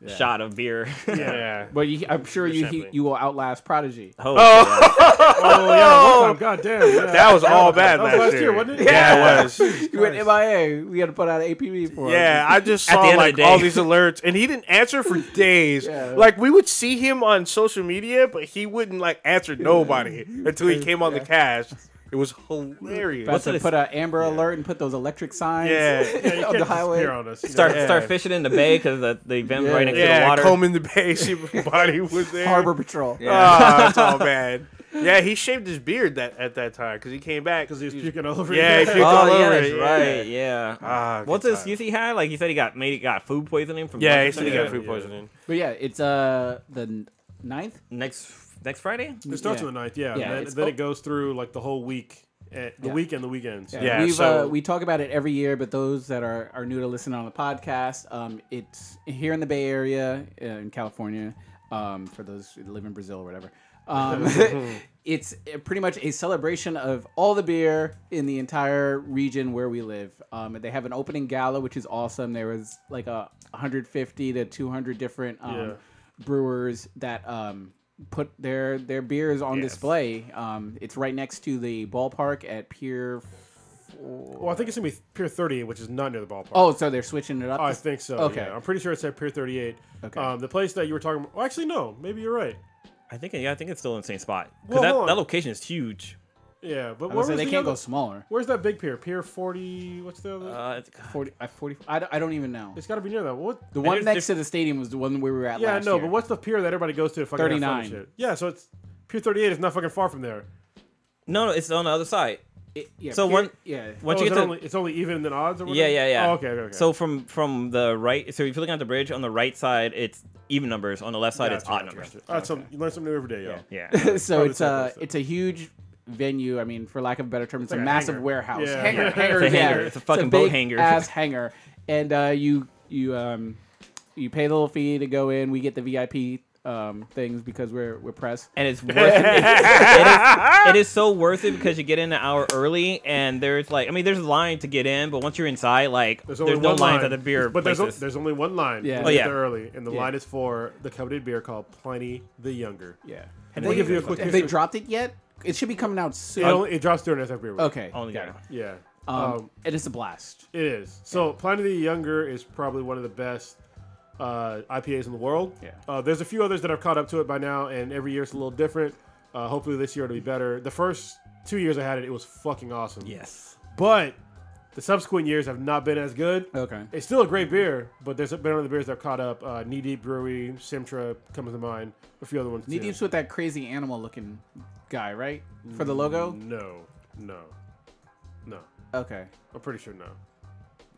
shot of beer. Yeah. But I'm sure Simply. you will outlast Prodigy. Oh, Oh yeah, one time. God damn. Yeah. That was all bad That was last year. year, wasn't it? Yeah, it was. You went MIA. We had to put out an APB for him. Yeah, I just At the saw end of like the day. all these alerts, and he didn't answer for days. Yeah. Like we would see him on social media, but he wouldn't like answer nobody until he came on the cast. It was hilarious. About to this? put an Amber Alert and put those electric signs Yeah. Yeah, you on can't the just highway. disappear on us. start fishing in the bay because the event's right next to the Yeah, water. combing the bay, see if body was there. Harbor Patrol. Oh, that's all bad. Yeah, he shaved his beard at that time because he came back because he was puking all over. Yeah, you. he puked all Oh yeah, over that's it. right. Yeah. Ah, What's good this time. excuse he had? Like he said, he got food poisoning from. Yeah, he lunch or said he got something? food poisoning. But yeah, it's the 9th. Next Friday. It starts Yeah. on the 9th, yeah. Yeah, Then, it's then it goes through like the whole week, the week and the weekends. Yeah, We've, so- we talk about it every year, but those that are new to listening on the podcast, it's here in the Bay Area in California. For those who live in Brazil or whatever, it's pretty much a celebration of all the beer in the entire region where we live. They have an opening gala, which is awesome. There was like 150 to 200 different brewers that put their beers on display. It's right next to the ballpark at Pier 4. Well, I think it's gonna be Pier 38, which is not near the ballpark. Oh, so they're switching it up? I think so. Okay. Yeah. I'm pretty sure it's at Pier 38. Okay. The place that you were talking about. Well, actually, no. Maybe you're right. I think it's still in the same spot because Well, hold on. that location is huge. Yeah, but I where was was say they the can't other- go smaller. Where's that big pier? Pier 40. What's the other? 40. I don't even know. It's got to be near that. What? The one there's next to the stadium was the one we were at Yeah, last no, year. but what's the pier that everybody goes to? Fucking have fun and 39. shit? Yeah, so it's Pier 38 is not fucking far from there. No, it's on the other side. So Pier- one- yeah. Once Oh, you is get it to it's only even than odds or yeah, whatever? yeah, yeah. Oh, okay. So from the right, so if you're looking at the bridge on the right side, it's even numbers. On the left side, it's Gotcha, odd gotcha, numbers. gotcha. All right, so you learn something new every day, yo. Yeah. So Probably it's the a same place. it's a huge venue. I mean, for lack of a better term, it's like a a massive hangar. warehouse. Yeah. Hangar, It's hangar, a hangar. yeah. It's a fucking boat big hangar. ass hangar, and you pay the little fee to go in. We get the VIP things because we're pressed. And it's worth it. It is so worth it because you get in an hour early, and there's like, I mean, there's a line to get in, but once you're inside, like, there's no lines at the beer but places. there's only one line. Yeah. To Oh, get yeah. there early, and the line is for the coveted beer called Pliny the Younger. Yeah. And we'll give you a quick Have they history. dropped it yet? It should be coming out soon. It drops during SF Beer Week. Okay. Only got got it. it. Yeah. It is a blast. It is. So Pliny the Younger is probably one of the best IPAs in the world. Yeah. There's a few others that have caught up to it by now, and every year it's a little different. Hopefully this year it'll be better. The first 2 years I had it, it was fucking awesome. Yes. But the subsequent years have not been as good. Okay. It's still a great beer, but there's been other beers that have caught up. Knee Deep Brewery, Simtra comes to mind. A few other ones Knee too. Deep's with that crazy animal looking guy, right? For the logo? No. Okay. I'm pretty sure no.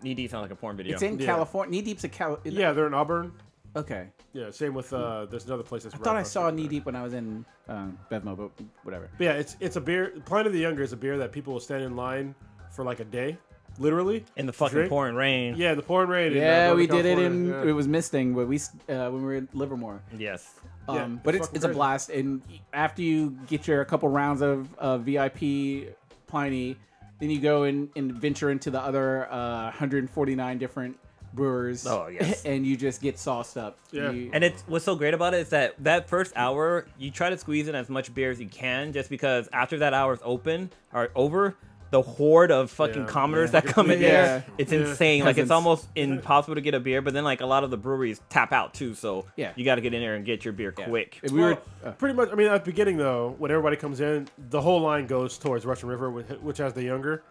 Knee Deep sounds like a porn video. It's in Yeah. California. Knee Deep's a Yeah, they're in Auburn. Okay. Yeah, same with there's another place that's I thought I saw Knee Deep when I was in Bevmo, but whatever. But yeah, it's a beer. Pliny the Younger is a beer that people will stand in line for like a day, literally. In the fucking Drink? pouring rain. Yeah, the pouring rain. Yeah, in, we did it in. California. It was misting, but we when we were in Livermore. Yes. Yeah, But it's it's fucking a blast, and after you get your couple rounds of VIP Pliny, then you go and venture into the other 149 different brewers. Oh, yes. And you just get sauced up. Yeah. And it's what's so great about it is that first hour, you try to squeeze in as much beer as you can, just because after that hour is over, the horde of fucking Yeah. commoners that come in Yeah. there, it's insane. Like, it's Peasants. almost impossible to get a beer, but then, like, a lot of the breweries tap out, too, so Yeah. you got to get in there and get your beer quick. And we were. Pretty much. I mean, at the beginning though, when everybody comes in, the whole line goes towards Russian River, which has the Younger,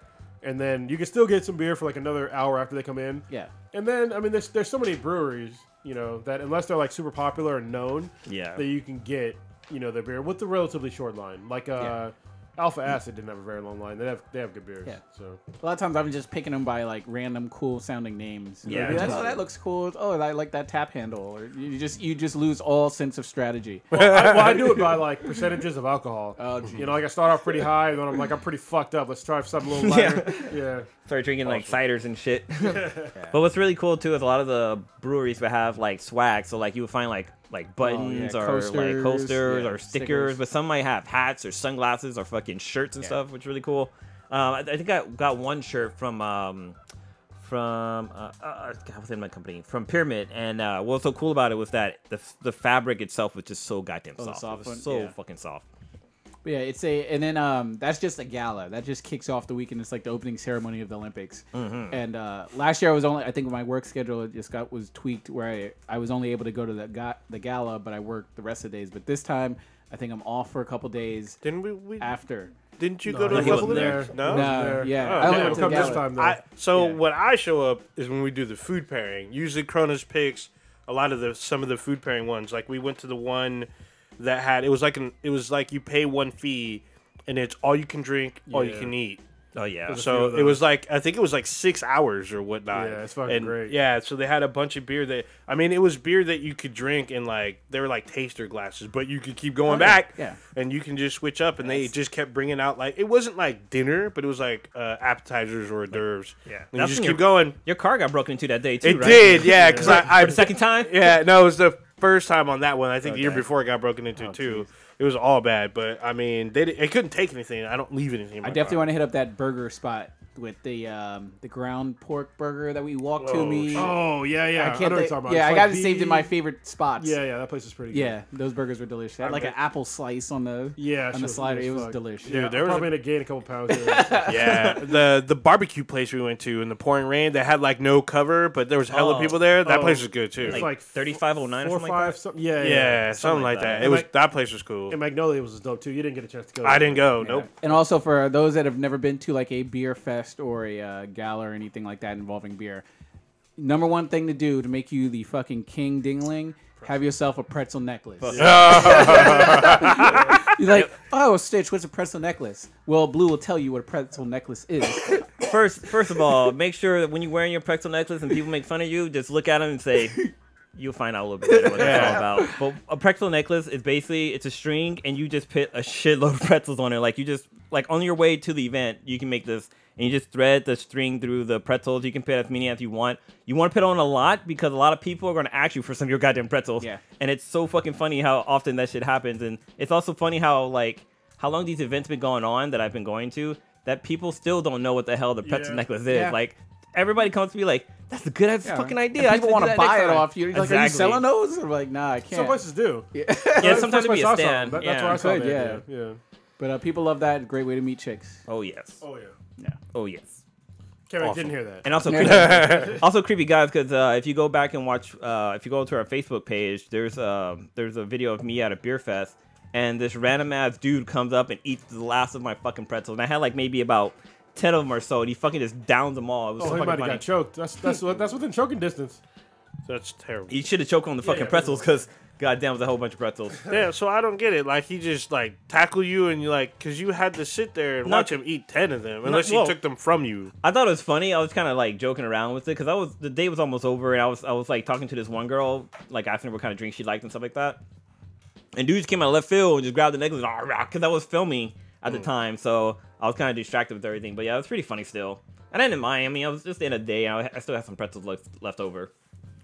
and then you can still get some beer for like another hour after they come in. Yeah. And then I mean, there's so many breweries, you know, that unless they're like super popular and known, Yeah. that you can get, you know, their beer with the relatively short line. Like Alpha Acid didn't have a very long line. They have good beers. Yeah. So A lot of times I'm just picking them by like random cool sounding names. Yeah, Like, just- oh, that looks cool. Oh, I like that tap handle. Or you just lose all sense of strategy. I do it by like percentages of alcohol. Oh, geez. You know, like I start off pretty high, and then I'm like, I'm pretty fucked up. Let's try something a little lighter. Yeah. Start drinking like ciders and shit. But what's really cool too is a lot of the breweries will have like swag. So like you would find like buttons or like coasters yeah, or stickers, stickers. but some might have hats or sunglasses or fucking shirts and stuff, which is really cool. I think I got one shirt from what's in my company from Pyramid, and what's so cool about it was that the fabric itself was just so goddamn the soft. soft It was one? so Yeah. fucking soft. But yeah, and then that's just a gala. That just kicks off the weekend. It's like the opening ceremony of the Olympics. And last year I think my work schedule was tweaked where I was only able to go to the gala, but I worked the rest of the days. But this time I think I'm off for a couple days Didn't we after. Didn't you No, go to a he couple wasn't of there. these? No. No, yeah. Oh, I only okay. went to the Come this gala. time though. So Yeah. when I show up is when we do the food pairing. Usually Cronus picks a lot of some of the food pairing ones. Like we went to the one that had it was like you pay one fee and it's all you can drink, all you Yeah. can eat. Oh yeah. There's a few So of it was those. like I think it was like 6 hours or whatnot. Yeah, it's fucking and great. Yeah, so they had a bunch of beer that it was beer that you could drink in like they were like taster glasses, but you could keep going back. Yeah. And you can just switch up, and they just kept bringing out like it wasn't like dinner, but it was like appetizers or hors d'oeuvres. Yeah. and you That's just when keep going. Your car got broken into that day too, It right? did, yeah, because I For the second time. yeah, no, it was the first time on that one. I think the year Okay. before it got broken into too. It was all bad, but I mean, it couldn't take anything. I don't leave anything. In my I definitely car. want to hit up that burger spot with the ground pork burger that we walked to. Oh yeah, yeah. I I can't. know what you're talking about. Yeah, It's I like got it saved in my favorite spots. Yeah, yeah. That place is pretty good. Yeah, those burgers were delicious. They had like an apple slice on the Yeah, on the sure, slider. good It as was fuck. delicious. Yeah, there there was probably gonna gain a couple pounds. Here. Yeah, the barbecue place we went to in the pouring rain that had like no cover, but there was hella Oh. people there. That Oh. place was good too. It's like 3509 or 4 something 5 like that? something. Yeah, yeah, something like that. It And was like- that place was cool. And Magnolia was dope too. You didn't get a chance to go. I didn't go. Yeah. Nope. And also for those that have never been to like a beer fest or a gala or anything like that involving beer, number one thing to do to make you the fucking king dingling, have yourself a pretzel necklace. You're like, oh, Stitch, what's a pretzel necklace? Well, Blue will tell you what a pretzel necklace is. First of all, make sure that when you're wearing your pretzel necklace and people make fun of you, just look at them and say, you'll find out a little bit later what it's all about. But a pretzel necklace is basically, it's a string and you just put a shitload of pretzels on it. Like you just like on your way to the event, you can make this, and you just thread the string through the pretzels. You can put as many as you want. You want to put on a lot because a lot of people are going to ask you for some of your goddamn pretzels. Yeah. And it's so fucking funny how often that shit happens. And it's also funny how long these events been going on that I've been going to, that people still don't know what the hell the pretzel necklace is. Yeah. Like, everybody comes to me like, that's a good ass fucking idea. And I people should want do to that next buy it time. off you. Like, Exactly. are you selling those? I'm like, nah, I can't. Some places do. Yeah. Yeah, sometimes That's it'd be where I a saw stand. some. That's where I saw Good, that. Yeah. But people love that. Great way to meet chicks. Oh, yes. Oh yeah. Yeah. Oh, yes. Kevin didn't hear that. And also, also creepy guys, because if you go back and watch, if you go to our Facebook page, there's a video of me at a beer fest, and this random ass dude comes up and eats the last of my fucking pretzels, and I had like maybe about 10 of them or so, and he fucking just downs them all. It was so He fucking might have funny. got choked. That's within choking distance. That's terrible. He should have choked on the fucking pretzels, because goddamn, it was a whole bunch of pretzels. Yeah, so I don't get it. Like, he just, like, tackle you and you like, because you had to sit there and watch him eat 10 of them, unless he took them from you. I thought it was funny. I was kind of like joking around with it, because the day was almost over, and I was like talking to this one girl, like asking her what kind of drink she liked and stuff like that. And dudes came out of left field and just grabbed the necklace, because I was filming at the time, so I was kind of distracted with everything. But yeah, it was pretty funny still. And I didn't mind. I mean, I was just the end of the day, and I still had some pretzels left over.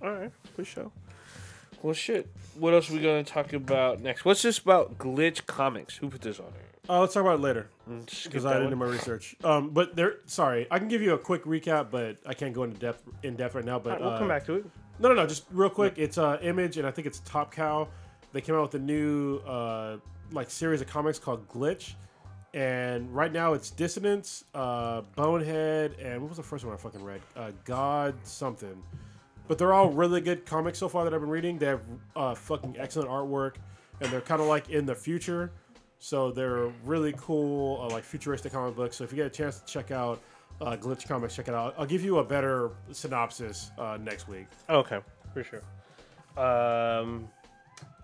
All right, for sure. Well, shit. What else are we going to talk about next? What's this about Glitch Comics? Who put this on there? Let's talk about it later Skip because that I didn't do one. my research. But sorry, I can give you a quick recap, but I can't go into depth right now. But We'll come back to it. No, just real quick. It's Image, and I think it's Top Cow. They came out with a new like series of comics called Glitch, and right now it's Dissonance, Bonehead, and what was the first one I fucking read? God something. But they're all really good comics so far that I've been reading. They have fucking excellent artwork, and they're kind of like in the future. So they're really cool, like futuristic comic books. So if you get a chance to check out Glitch Comics, check it out. I'll give you a better synopsis next week. Okay, for sure.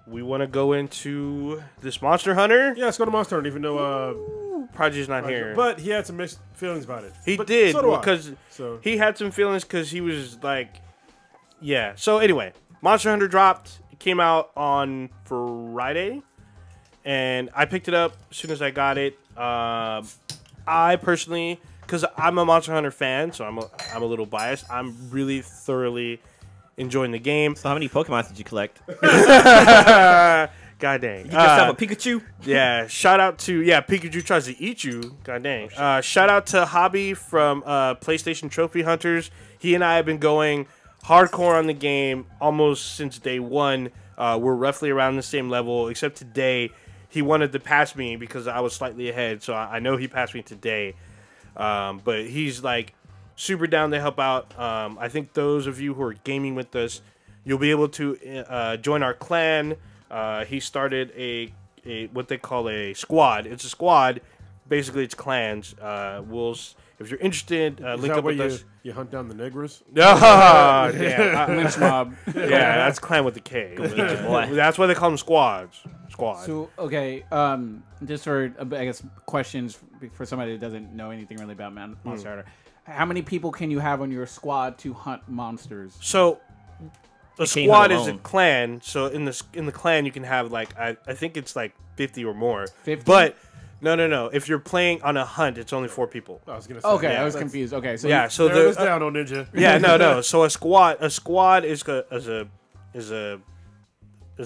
We want to go into this Monster Hunter. Yeah, let's go to Monster Hunter, even though Prodigy's not here. but he had some mixed feelings about it. He But did, so do I. because So he had some feelings because he was like, yeah. So anyway, Monster Hunter dropped. It came out on Friday, and I picked it up as soon as I got it. I personally, because I'm a Monster Hunter fan, so I'm a little biased. I'm really thoroughly enjoying the game. So how many Pokemon did you collect? God dang. You just have a Pikachu? Yeah, shout out to Pikachu tries to eat you. God dang. Shout out to Hobby from PlayStation Trophy Hunters. He and I have been going hardcore on the game almost since day one. We're roughly around the same level, except today he wanted to pass me because I was slightly ahead. So I know he passed me today. But he's like super down to help out. I think those of you who are gaming with us, you'll be able to join our clan. He started a what they call a squad. It's a squad. Basically, it's clans. If you're interested, is link that up where with us. you hunt down the Negras? Oh, damn. Lynch mob. Yeah, that's clan with the K. boy. That's why they call them squads. Squad. So okay, just for I guess questions for somebody that doesn't know anything really about Monster Hunter. How many people can you have on your squad to hunt monsters? So a can't squad hunt is a alone. clan. So in the clan you can have like I think it's like 50 or more. 50? But no. If you're playing on a hunt, it's only 4 people. I was gonna say. Okay, Yeah, I was that's- confused. Okay, so Yeah. So Narrow this the down on Ninja. yeah no. So a squad is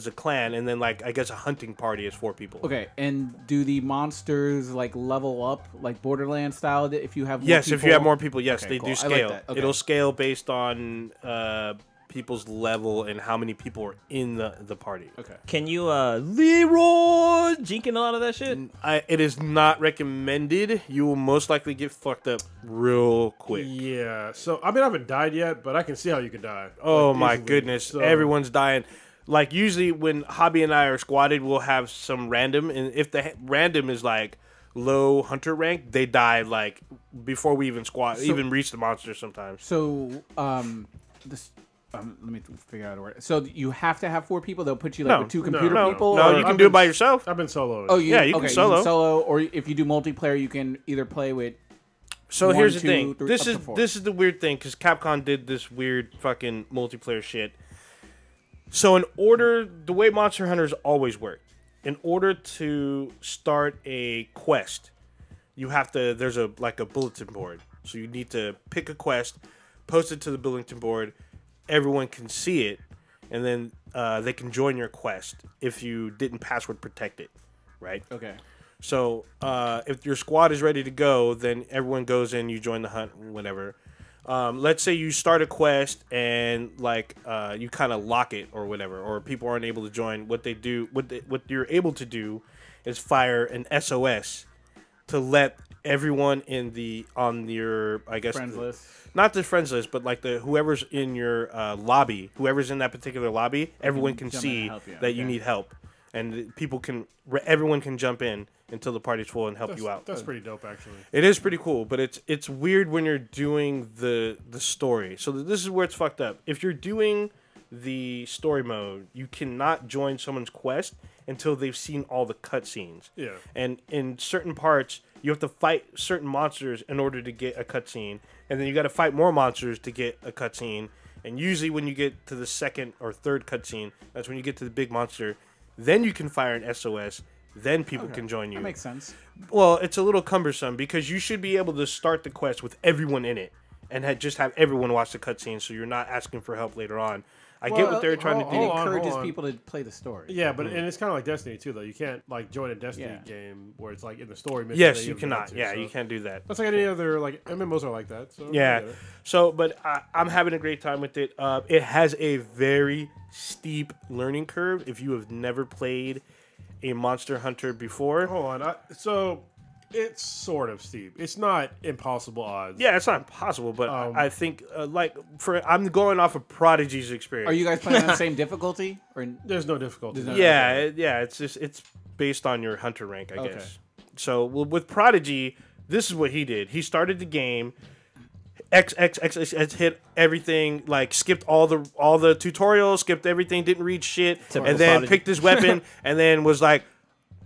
a clan, and then like I guess a hunting party is 4 people. okay, and do the monsters like level up like Borderlands style? If you have more Yes, people? if you have more people, yes, Okay, they cool. do I like scale. that. Okay. It'll scale based on people's level and how many people are in the party. Okay. Can you Leroy jinking a lot of that shit? It is not recommended. You will most likely get fucked up real quick. Yeah. So I mean, I haven't died yet, but I can see how you could die. Oh Like, my easily. goodness, So- everyone's dying. Like usually when Hobby and I are squatted, we'll have some random, and if the random is like low hunter rank, they die like before we even even reach the monster sometimes. So this. Let me figure out a word. So you have to have 4 people. They'll put you like No, with 2 computer no, people. No, or- you can do it by yourself. I've been soloing. Oh, Yeah, you can okay, solo. or if you do multiplayer, you can either play with. So 1, here's the 2, thing. 3, This up to is 4. this is the weird thing because Capcom did this weird fucking multiplayer shit. So the way Monster Hunters always work, in order to start a quest, you have to. There's a bulletin board, so you need to pick a quest, post it to the bulletin board. Everyone can see it, and then they can join your quest if you didn't password protect it, right? Okay. So if your squad is ready to go, then everyone goes in, you join the hunt, whatever. Let's say you start a quest and you kind of lock it or whatever, or people aren't able to join. What you're able to do is fire an SOS to let everyone on your Friends list. not the friends list, but like whoever's in your lobby, whoever's in that particular lobby, everyone can see that you need help, and everyone can jump in until the party's full and help you out. That's pretty dope, actually. It is pretty cool, but it's weird when you're doing the story. So this is where it's fucked up. If you're doing the story mode, you cannot join someone's quest until they've seen all the cutscenes. Yeah. And in certain parts, you have to fight certain monsters in order to get a cutscene, and then you got to fight more monsters to get a cutscene. And usually, when you get to the second or third cutscene, that's when you get to the big monster. Then you can fire an SOS. Then people can join you. That makes sense. Well, it's a little cumbersome because you should be able to start the quest with everyone in it and just have everyone watch the cutscene, so you're not asking for help later on. I get what they're trying to do. It encourages people to play the story. Yeah, but and it's kind of like Destiny too, though. You can't join a Destiny game where it's like in the story mission. Yes, you cannot. You can't do that. That's like any other MMOs are like that. So yeah. So, but I'm having a great time with it. It has a very steep learning curve if you have never played a Monster Hunter before. Hold on. So it's sort of steep. It's not impossible odds. Yeah, it's not impossible, but I think I'm going off of Prodigy's experience. Are you guys playing on the same difficulty? Or there's no difficulty. It's based on your hunter rank, I guess. So with Prodigy, this is what he did. He started the game, X hit everything, skipped all the tutorials, skipped everything, didn't read shit, and then Prodigy picked his weapon, and then was like,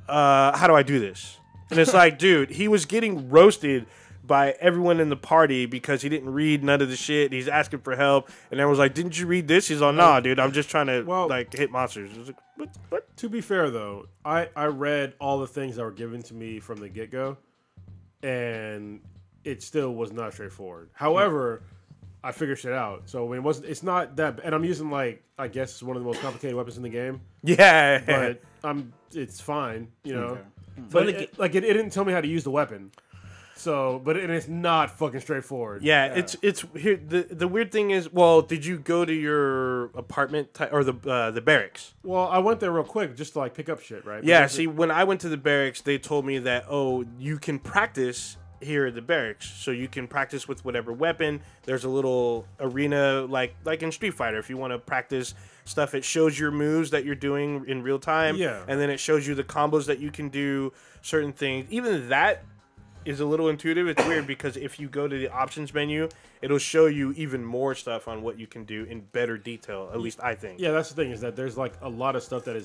how do I do this? And it's like, dude, he was getting roasted by everyone in the party because he didn't read none of the shit. He's asking for help, and everyone was like, "Didn't you read this?" He's like, "Nah, dude, I'm just trying to hit monsters." I was like, what? To be fair, though, I read all the things that were given to me from the get go, and it still was not straightforward. However, I figured shit out. So it's not that, and I'm using I guess it's one of the most complicated weapons in the game. Yeah, but it's fine, you know. Okay. But it didn't tell me how to use the weapon. So, but it's not fucking straightforward. Yeah, it's here. The weird thing is, well, did you go to your apartment or the barracks? Well, I went there real quick just to pick up shit, right? Yeah. See, when I went to the barracks, they told me that you can practice here at the barracks, so you can practice with whatever weapon. There's a little arena like in Street Fighter. If you want to practice stuff, it shows your moves that you're doing in real time. Yeah. And then it shows you the combos that you can do, certain things. Even that is a little intuitive. It's weird because if you go to the options menu, it'll show you even more stuff on what you can do in better detail. At least I think. Yeah, that's the thing, is that there's a lot of stuff that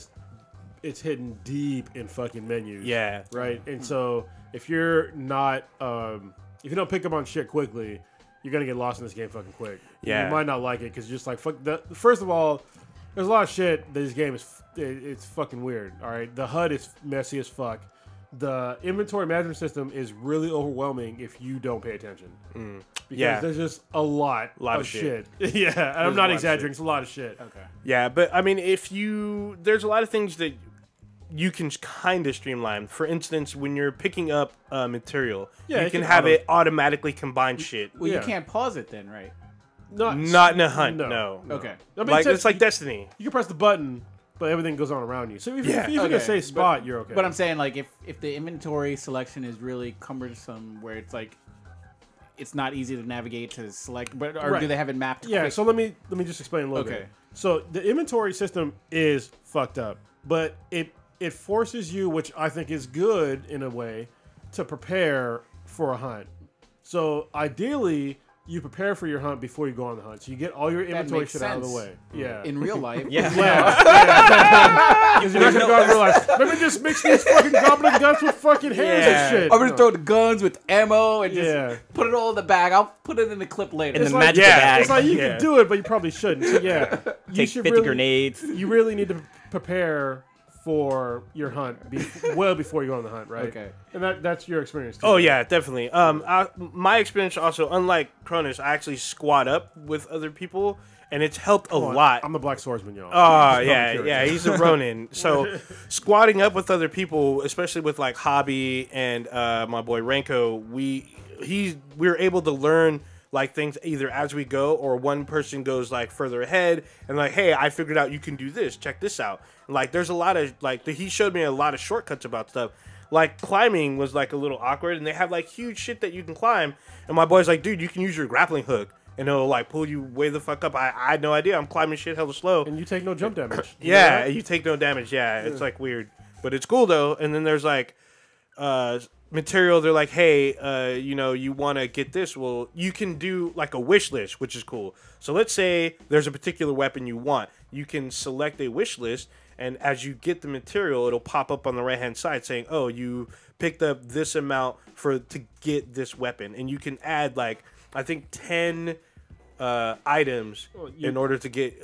it's hidden deep in fucking menus. Yeah. Right. And so if you're not if you don't pick up on shit quickly, you're gonna get lost in this game fucking quick. Yeah. You might not like it because you're just like fuck. First of all, there's a lot of shit. This game it's fucking weird. All right, the HUD is messy as fuck. The inventory management system is really overwhelming if you don't pay attention. Because there's just a lot of shit. Yeah, and I'm not exaggerating. It's a lot of shit. Okay. Yeah, but I mean, there's a lot of things that you can kind of streamline. For instance, when you're picking up material, you can have it automatically combine shit. Well, you can't pause it then, right? Not in a hunt. No. Okay. I mean, it's like Destiny. You can press the button, but everything goes on around you. So if you can say spot, you're okay. But I'm saying, if the inventory selection is really cumbersome, where it's it's not easy to navigate to select, or do they have it mapped? Yeah. quick? So let me just explain a little bit. So the inventory system is fucked up, but it forces you, which I think is good in a way, to prepare for a hunt. So ideally, you prepare for your hunt before you go on the hunt. So you get all your inventory shit out of the way. Yeah. In real life. Because you're not going to go out and realize, let me just mix these fucking goblin guns with fucking hands and shit. I'm going to throw the guns with ammo and just put it all in the bag. I'll put it in the clip later. In the magic bag. It's like you can do it, but you probably shouldn't. So you take should 50 grenades. You really need to prepare for your hunt well before you go on the hunt, right? Okay. And that's your experience too. Oh right? yeah, definitely. My experience also, unlike Cronus, I actually squat up with other people, and it's helped a lot. I'm the Black Swordsman, y'all. Oh Just yeah, curious. yeah, he's a Ronin. So squatting up with other people, especially with like Hobby and my boy Renko, we were able to learn like things either as we go, or one person goes like further ahead and like, hey, I figured out you can do this. Check this out. And, like, there's a lot of like he showed me a lot of shortcuts about stuff. Like climbing was like a little awkward, and they have like huge shit that you can climb. And my boy's like, dude, you can use your grappling hook, and it'll like pull you way the fuck up. I had no idea. I'm climbing shit hella slow. And you take no jump damage. Yeah, you take no damage. Yeah, it's like weird, but it's cool though. And then there's like material. They're like, hey, you want to get this? Well, you can do like a wish list, which is cool. So let's say there's a particular weapon you want. You can select a wish list, and as you get the material, it'll pop up on the right hand side saying, oh, you picked up this amount to get this weapon, and you can add like I think 10 items in order to get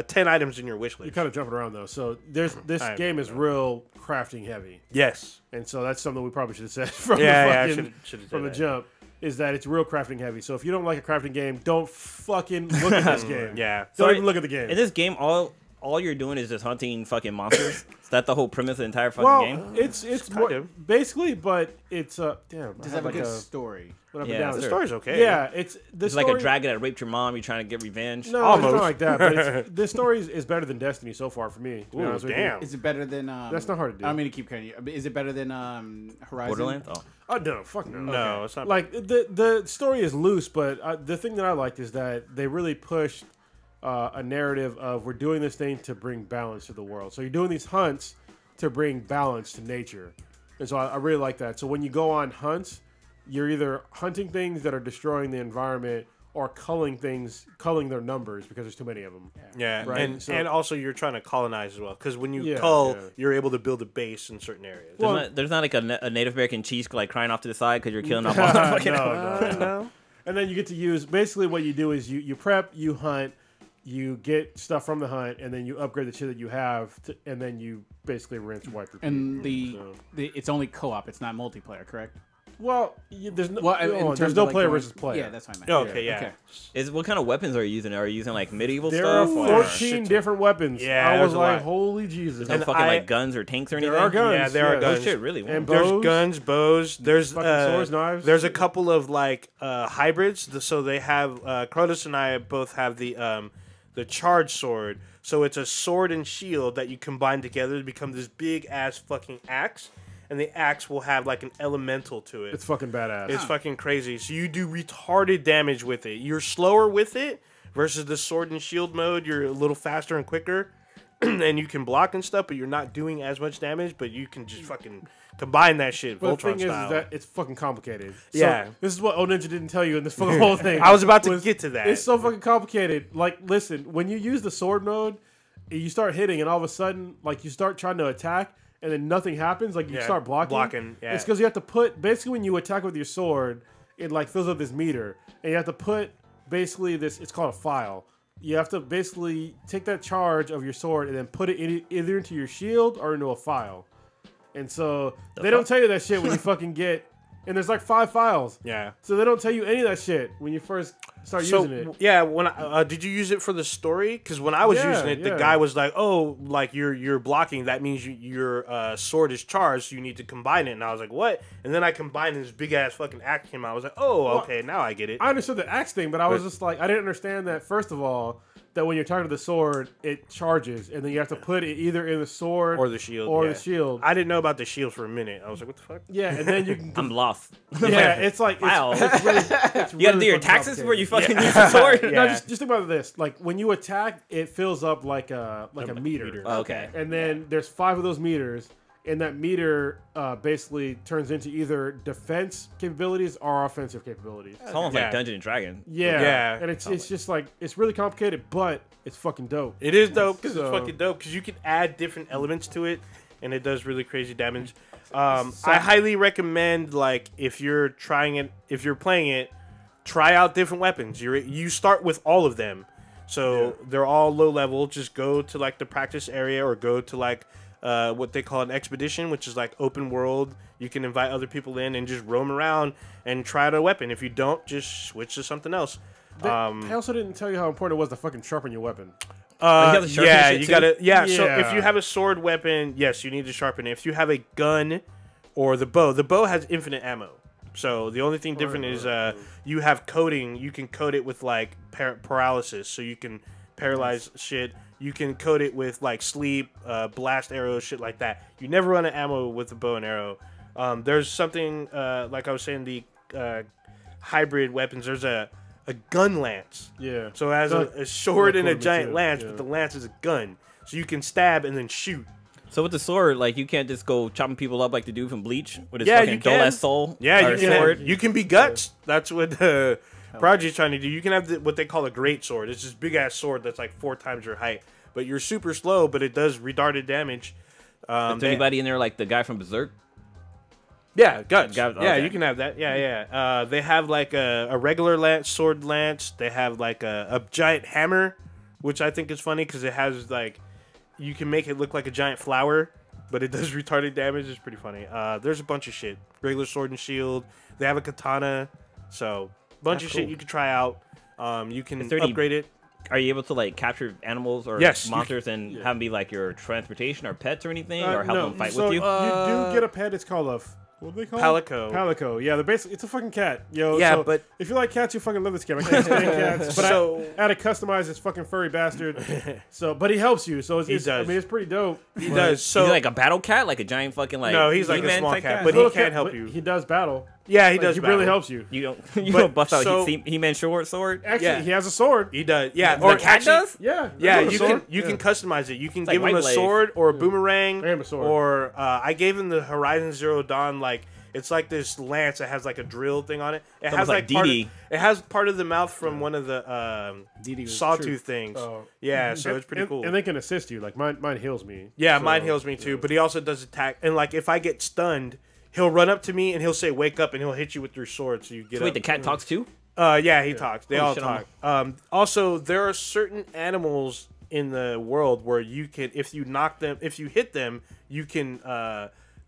10 items in your wish list. You're kind of jumping around though. So this game is real crafting heavy. Yes. And so that's something we probably should have said from the jump. Is that it's real crafting heavy. So if you don't like a crafting game, don't fucking look at this game. Yeah. Don't even look at the game. In this game, all you're doing is just hunting fucking monsters. Is that the whole premise of the entire fucking game? It's more, basically, but it's damn. Does it have a good story? Yeah, The story's okay. Yeah, it's like a dragon that raped your mom. You're trying to get revenge. No, almost. it's not like that. But this story is better than Destiny so far for me. To be Ooh, honest with damn. you. Is it better than? That's not hard to do. I don't mean to keep cutting you. Is it better than Horizon? Borderlands? Oh. Oh no, fuck no. No, Okay. it's not. Like the story is loose, but the thing that I liked is that they really pushed a narrative of we're doing this thing to bring balance to the world. So you're doing these hunts to bring balance to nature, and so I really like that. So when you go on hunts, you're either hunting things that are destroying the environment or culling their numbers because there's too many of them. Yeah, Right, and also you're trying to colonize as well, because when you Yeah, cull, yeah. you're able to build a base in certain areas. There's not like a Native American chief like crying off to the side because you're killing off all the fucking. No. And then you get to use basically what you do is you prep, you hunt, you get stuff from the hunt, and then you upgrade the shit that you have, and then you basically rinse, wipe, repeat. And it's only co-op. It's not multiplayer, correct? Well, there's no, in there's terms no of, like, player going- versus player. Yeah, that's what I meant. Oh, okay, yeah. Okay. What kind of weapons are you using? Are you using like medieval There are stuff? Or 14 different weapons. Yeah, I was there's a like, lot. holy Jesus. no And fucking I- like guns or tanks or anything? There are guns. Yeah, there are yes. guns. Oh shit, really? And There's bows. guns, bows. There's Fucking swords, knives. There's a couple of like hybrids. So they have Kronos and I both have the charged sword. So it's a sword and shield that you combine together to become this big ass fucking axe. And the axe will have like an elemental to it. It's fucking badass. It's fucking crazy. So you do retarded damage with it. You're slower with it versus the sword and shield mode. You're a little faster and quicker. And you can block and stuff, but you're not doing as much damage. But you can just fucking combine that shit, But the Voltron thing style. is that it's fucking complicated. Yeah. So, this is what O Ninja didn't tell you in this fucking whole thing. I was about to get to that. It's so fucking complicated. Like, listen, when you use the sword mode, you start hitting, and all of a sudden, like, you start trying to attack, and then nothing happens. Like, you Yeah, start blocking. yeah. It's because you have to put, basically, when you attack with your sword, it, like, fills up this meter, and you have to put, basically, it's called a file. You have to basically take that charge of your sword and then put it either into your shield or into a file. And so they don't tell you that shit when you fucking get, and there's like 5 files. Yeah. So they don't tell you any of that shit when you first start using it. Yeah, when did you use it for the story? Because when I was Yeah, using it, the yeah. guy was like, "Oh, like you're blocking. That means your sword is charged. So you need to combine it." And I was like, "What?" And then I combined, and this big ass fucking axe came out. I was like, "Oh, okay, now I get it." I understood the axe thing, but I was just like, I didn't understand that, first of all, that when you're talking to the sword, it charges, and then you have to put it either in the sword Or the shield. Or yeah. the shield. I didn't know about the shield for a minute. I was like, "What the fuck?" Yeah, and then you can. I'm lost. Yeah, it's like. Wow. It's really, it's You gotta really do your fucking taxes before you complicated. fucking use the sword. Yeah. No, just think about this. Like, when you attack, it fills up like a meter. Oh, okay. And then there's 5 of those meters, and that meter basically turns into either defense capabilities or offensive capabilities. It's almost Yeah. like Dungeon and Dragon. Yeah. Yeah. And it's just like, it's really complicated, but it's fucking dope. It is dope because So- it's fucking dope because you can add different elements to it, and it does really crazy damage. I highly recommend, like, if you're playing it, try out different weapons. You start with all of them. So they're all low level. Just go to like the practice area or go to like what they call an expedition, which is like open world. You can invite other people in and just roam around and try out a weapon. If you don't, just switch to something else. They also didn't tell you how important it was to fucking sharpen your weapon. Yeah, you gotta. Yeah, so Yeah. if you have a sword weapon, yes, you need to sharpen it. If you have a gun or the bow has infinite ammo. So the only thing different is you have coating. You can coat it with like paralysis, so you can paralyze shit. You can coat it with like sleep, blast arrows, shit like that. You never run an ammo with the bow and arrow. There's something like I was saying, the hybrid weapons. There's a gun lance. Yeah. So it has a sword and a giant lance, but the lance is a gun. So you can stab and then shoot. So with the sword, like you can't just go chopping people up like the dude from Bleach with his Yeah, fucking you can. dull-ass soul. Yeah, or you can. sword. You can be guts. That's what Prodigy's trying to do. You can have what they call a great sword. It's this big ass sword that's like 4 times your height, but you're super slow. But it does retarded damage. Is there anybody in there like the guy from Berserk? Yeah, guts. Guts, Yeah, okay. you can have that. Yeah. They have like a regular sword lance. They have like a giant hammer, which I think is funny because it has like you can make it look like a giant flower, but it does retarded damage. It's pretty funny. There's a bunch of shit. Regular sword and shield. They have a katana. So bunch of shit you can try out. You can upgrade it. Are you able to like capture animals or monsters and have them be like your transportation or pets or anything, or help them fight with you? You do get a pet. It's called a what do they call it? Palico. Palico. Yeah, they're basically it's a fucking cat. Yo. Yeah, so but if you like cats, you fucking love this game. I can't stand cats, but So- I had to customize this fucking furry bastard. So, but he helps you. So it's, I mean, it's pretty dope. He does. So Is he like a battle cat, like a giant fucking like? No, he's like a He-Man small type cat, but he Little can't cat, help but you. He does battle. Yeah, he Like, does. He really battle. helps you. You But- don't bust out so- He-Man sword. Actually, Yeah. he has a sword. He does. Yeah, The or cat actually, does? Yeah. Yeah, a you sword. can customize it. You can like give him White a Blade. sword or a boomerang, And a sword. or I gave him the Horizon Zero Dawn. Like it's like this lance that has like a drill thing on it. It has almost like part of, DD. it has part of the mouth from one of the DD was sawtooth true. things. Oh. Yeah, so it's pretty and, cool. And they can assist you. Like mine heals me. Yeah, So, mine heals me too, but he also does attack. And like if I get stunned, he'll run up to me and he'll say "wake up" and he'll hit you with your sword, so you get So wait, up. the cat talks too? Yeah, he talks. They all shit, talk. Also, there are certain animals in the world where you can, if you hit them, you can.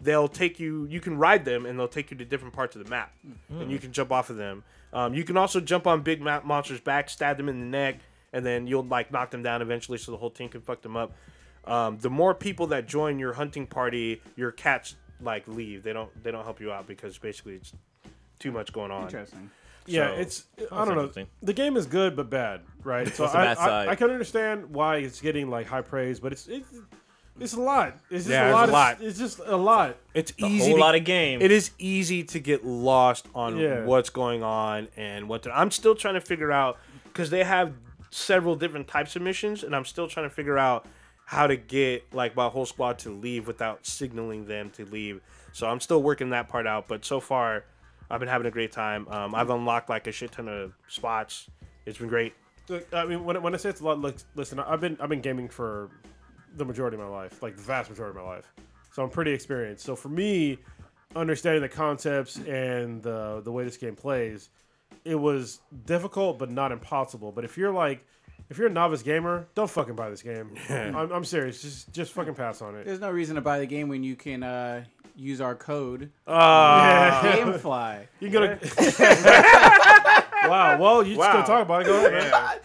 They'll take you. You can ride them, and they'll take you to different parts of the map, and you can jump off of them. You can also jump on big monsters' back, stab them in the neck, and then you'll like knock them down eventually, so the whole team can fuck them up. The more people that join your hunting party, your cats like leave. They don't help you out because basically it's too much going on. Interesting. Yeah, So- it's I don't know. interesting. The game is good but bad, right? So What's the bad side? I can understand why it's getting like high praise, but it's a lot. It's just Yeah, a it's lot. a lot. It's just a lot. It's A easy. whole to- lot of game. It is easy to get lost on Yeah. what's going on and what I'm still trying to figure out because they have several different types of missions, and I'm still trying to figure out how to get like my whole squad to leave without signaling them to leave. So I'm still working that part out, but so far I've been having a great time. I've unlocked like a shit ton of spots. It's been great. Look, I mean, when I say it's a lot, look, listen, I've been gaming for the majority of my life, like the vast majority of my life. So I'm pretty experienced. So for me, understanding the concepts and the way this game plays, it was difficult but not impossible. But if you're a novice gamer, don't fucking buy this game. I'm serious. Just fucking pass on it. There's no reason to buy the game when you can use our code Yeah. GameFly. You can go to. Wow. Well, you just Wow. gonna talk about it. Go ahead. Man.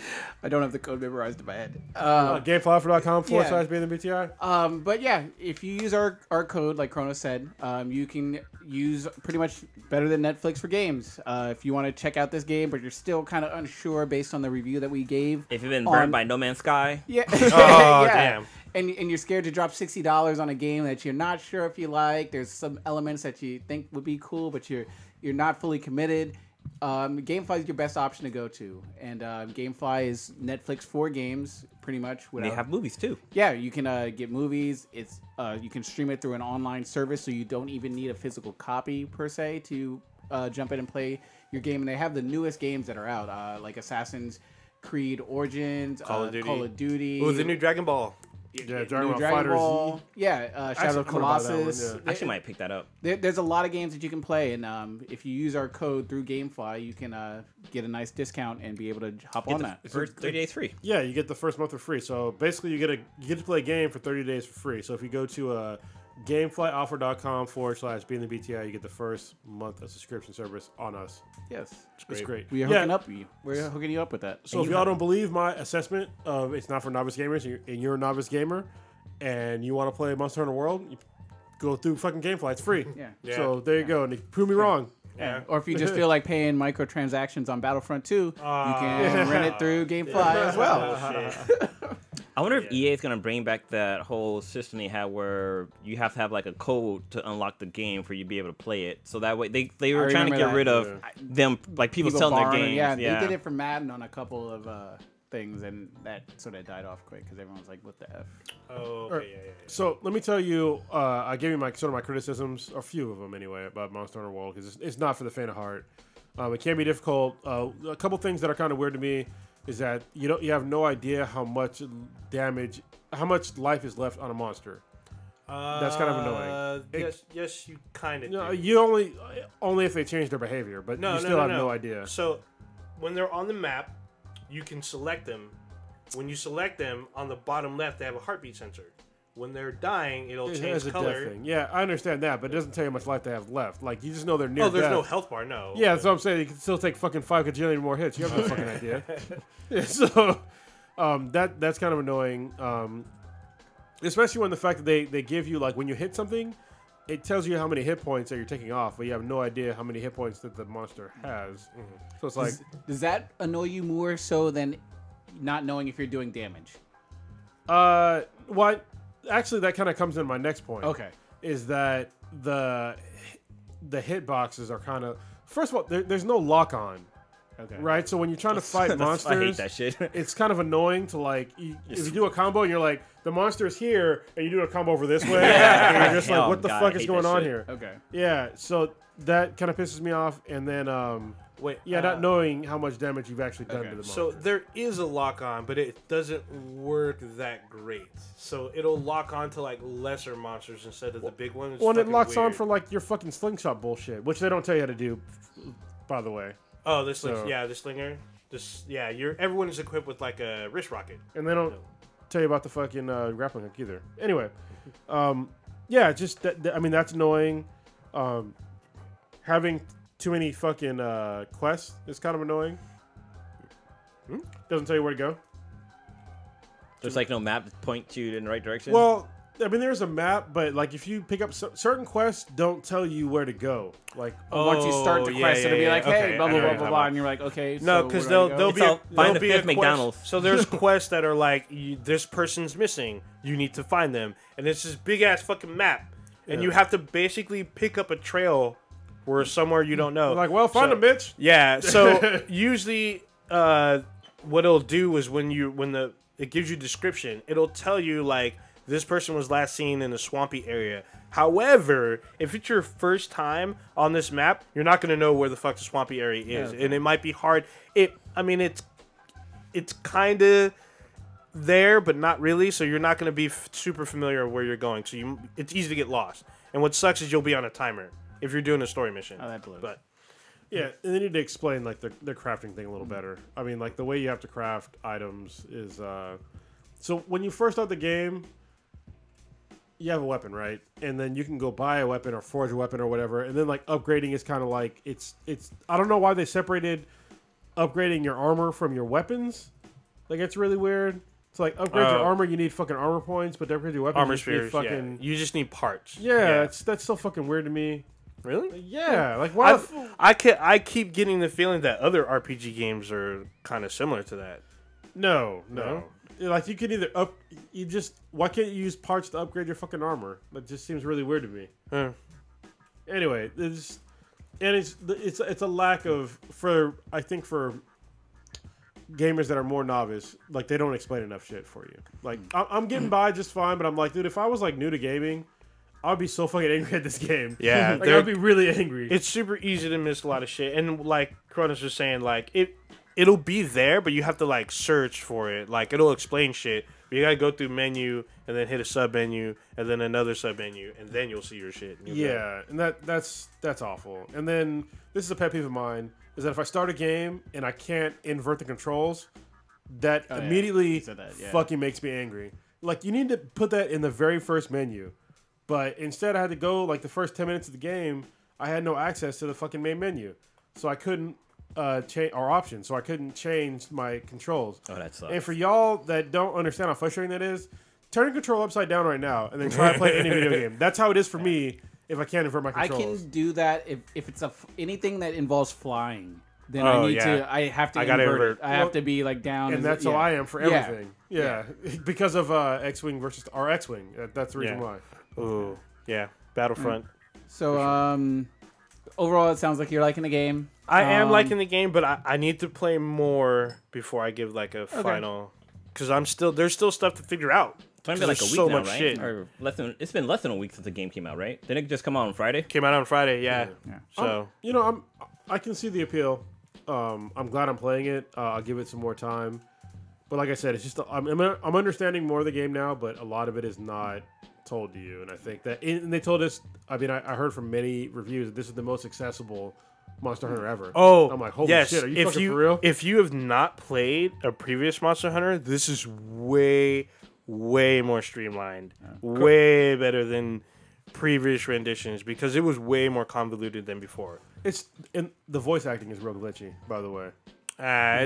I don't have the code memorized in my head. GameFlyOffer.com/BTI. But yeah, if you use our code, like Chrono said, you can use pretty much better than Netflix for games. If you want to check out this game, but you're still kind of unsure based on the review that we gave. If you've been burned by No Man's Sky, Yeah. Oh, Yeah. damn. And you're scared to drop $60 on a game that you're not sure if you like. There's some elements that you think would be cool, but you're not fully committed. GameFly is your best option to go to, and GameFly is Netflix for games, pretty much. they have movies too. Yeah, you can get movies. It's you can stream it through an online service, so you don't even need a physical copy per se to jump in and play your game. And they have the newest games that are out, like Assassin's Creed Origins, Call of Duty. Call of Duty. Oh, the new Dragon Ball. Yeah, Dragon Ball Dragon Fighters. Ball. Yeah, Shadow of I'm gonna buy that one, Colossus. yeah. I actually might pick that up. There's a lot of games that you can play, and if you use our code through GameFly, you can get a nice discount and be able to hop on that. First 30 days free. Yeah, you get the first month for free. So basically, you get to play a game for 30 days for free. So if you go to gameflyoffer.com/BeInTheBTI, you get the first month of subscription service on us. Yes, It's great. we are hooking up you. We're hooking you up with that. So if y'all don't believe my assessment of it's not for novice gamers, and you're a novice gamer, and you want to play Monster Hunter World, you go through fucking GameFly. It's free. Yeah. So there you go. And prove me wrong. Yeah. Or if you just feel like paying microtransactions on Battlefront 2, you can rent it through GameFly as well. I wonder if EA is gonna bring back that whole system they had where you have to have like a code to unlock the game for you to be able to play it. So that way they were trying to get rid of them, like people selling their borrowing, games. Yeah, they did it for Madden on a couple of things, and that sort of died off quick because everyone was like, "What the f?" Oh, okay, yeah. So let me tell you, I gave you my criticisms, a few of them anyway, about Monster Hunter World because it's not for the faint of heart. It can be difficult. A couple things that are kind of weird to me is that you have no idea how much life is left on a monster. That's kind of annoying. Yes, you kind of. No, do. you only if they change their behavior, but you still have no idea. So when they're on the map, you can select them. When you select them, on the bottom left, they have a heartbeat sensor. When they're dying, it'll change a color. death thing. Yeah, I understand that, but it doesn't tell you how much life they have left. Like, you just know they're near Oh, there's death. no health bar, no. Yeah, that's what I'm saying. You can still take fucking 5 gajillion more hits. You have no fucking idea. Yeah, so that's kind of annoying. Especially when the fact that they give you, like, when you hit something, it tells you how many hit points that you're taking off, but you have no idea how many hit points that the monster has. So it's like... Does that annoy you more so than not knowing if you're doing damage? Well, actually, that kind of comes in my next point. Okay. Is that the hit boxes are kind of... First of all, there's no lock-on. Okay. Right? So when you're trying to fight monsters... I hate that shit. It's kind of annoying to, like... if you do a combo and you're like, the monster's here, and you do a combo over this way, and you're just like, what the fuck is going on here? Okay. Yeah, so that kind of pisses me off, and then... not knowing how much damage you've actually done to the monster. So there is a lock on, but it doesn't work that great. So it'll lock on to like lesser monsters instead of the big ones. Well, it locks on for like your fucking slingshot bullshit, which they don't tell you how to do, by the way. Oh, the slinger. Everyone is equipped with like a wrist rocket. And they don't tell you about the fucking grappling hook either. Anyway, just I mean that's annoying. Having too many fucking quests is kind of annoying. Doesn't tell you where to go. There's like no map to point you in the right direction. Well, I mean, there's a map, but like if you pick up certain quests, don't tell you where to go. Like once you start the quest, it'll be like, hey, blah blah blah blah blah, and you're like, okay. No, because there'll be a fifth quest. McDonald's. So there's quests that are like, this person's missing. You need to find them, and it's this big ass fucking map, and you have to basically pick up a trail. Or somewhere you don't know. Like, well, find them, bitch. Yeah. So usually, what it'll do is when it gives you description, it'll tell you like this person was last seen in a swampy area. However, if it's your first time on this map, you're not gonna know where the fuck the swampy area is, and it might be hard. It's kind of there, but not really. So you're not gonna be super familiar with where you're going. So it's easy to get lost. And what sucks is you'll be on a timer. If you're doing a story mission. Oh, that blows. But yeah, and they need to explain like the crafting thing a little better. I mean, like the way you have to craft items is so when you first start the game, you have a weapon, right? And then you can go buy a weapon or forge a weapon or whatever, and then like upgrading is kind of like it's I don't know why they separated upgrading your armor from your weapons. Like it's really weird. It's like upgrade your armor, you need fucking armor points, but to upgrade your weapons, armor you spheres, fucking you just need parts. Yeah, that's still fucking weird to me. Really? Yeah, like why? I keep getting the feeling that other RPG games are kind of similar to that. No. Like you could either why can't you use parts to upgrade your fucking armor? That just seems really weird to me. Anyway, it's a lack of I think for gamers that are more novice, like they don't explain enough shit for you. Like I'm getting by just fine, but I'm like, dude, if I was like new to gaming, I'd be so fucking angry at this game. Yeah, like I'd be really angry. It's super easy to miss a lot of shit, and like Cronus was saying, like it'll be there, but you have to like search for it. Like it'll explain shit. But you gotta go through menu and then hit a sub menu and then another sub menu and then you'll see your shit. Yeah, and that's awful. And then this is a pet peeve of mine is that if I start a game and I can't invert the controls, that immediately fucking makes me angry. Like you need to put that in the very first menu, but instead I had to go like the first 10 minutes of the game. I had no access to the fucking main menu, so I couldn't change our options. So I couldn't change my controls. Oh, that sucks. And for y'all that don't understand how frustrating that is, turn your control upside down right now and then try to play any video game. That's how it is for me if I can't invert my I controls. can do that if it's anything that involves flying. Then Oh, I have to I gotta invert it. invert. I have to be like down. And that's how I am for Yeah. everything. Yeah. Because of X-Wing versus our X-Wing. That's the reason why. Ooh, yeah. Battlefront. So, overall, it sounds like you're liking the game. I am liking the game, but I need to play more before I give like a final. Because there's still stuff to figure out. It's only been like a There's week so now, much right? shit. Or it's been less than a week since the game came out, right? Didn't it just come out on Friday? Came out on Friday, yeah. So I can see the appeal. I'm glad I'm playing it. I'll give it some more time. But like I said, it's just I'm understanding more of the game now, but a lot of it is not told to you. And I think that and they told us. I mean, I heard from many reviews that this is the most accessible Monster Hunter ever. Oh, I'm like, holy yes. shit! Are you fucking for real? If you have not played a previous Monster Hunter, this is way more streamlined, way better than previous renditions because it was way more convoluted than before. And the voice acting is real glitchy, by the way.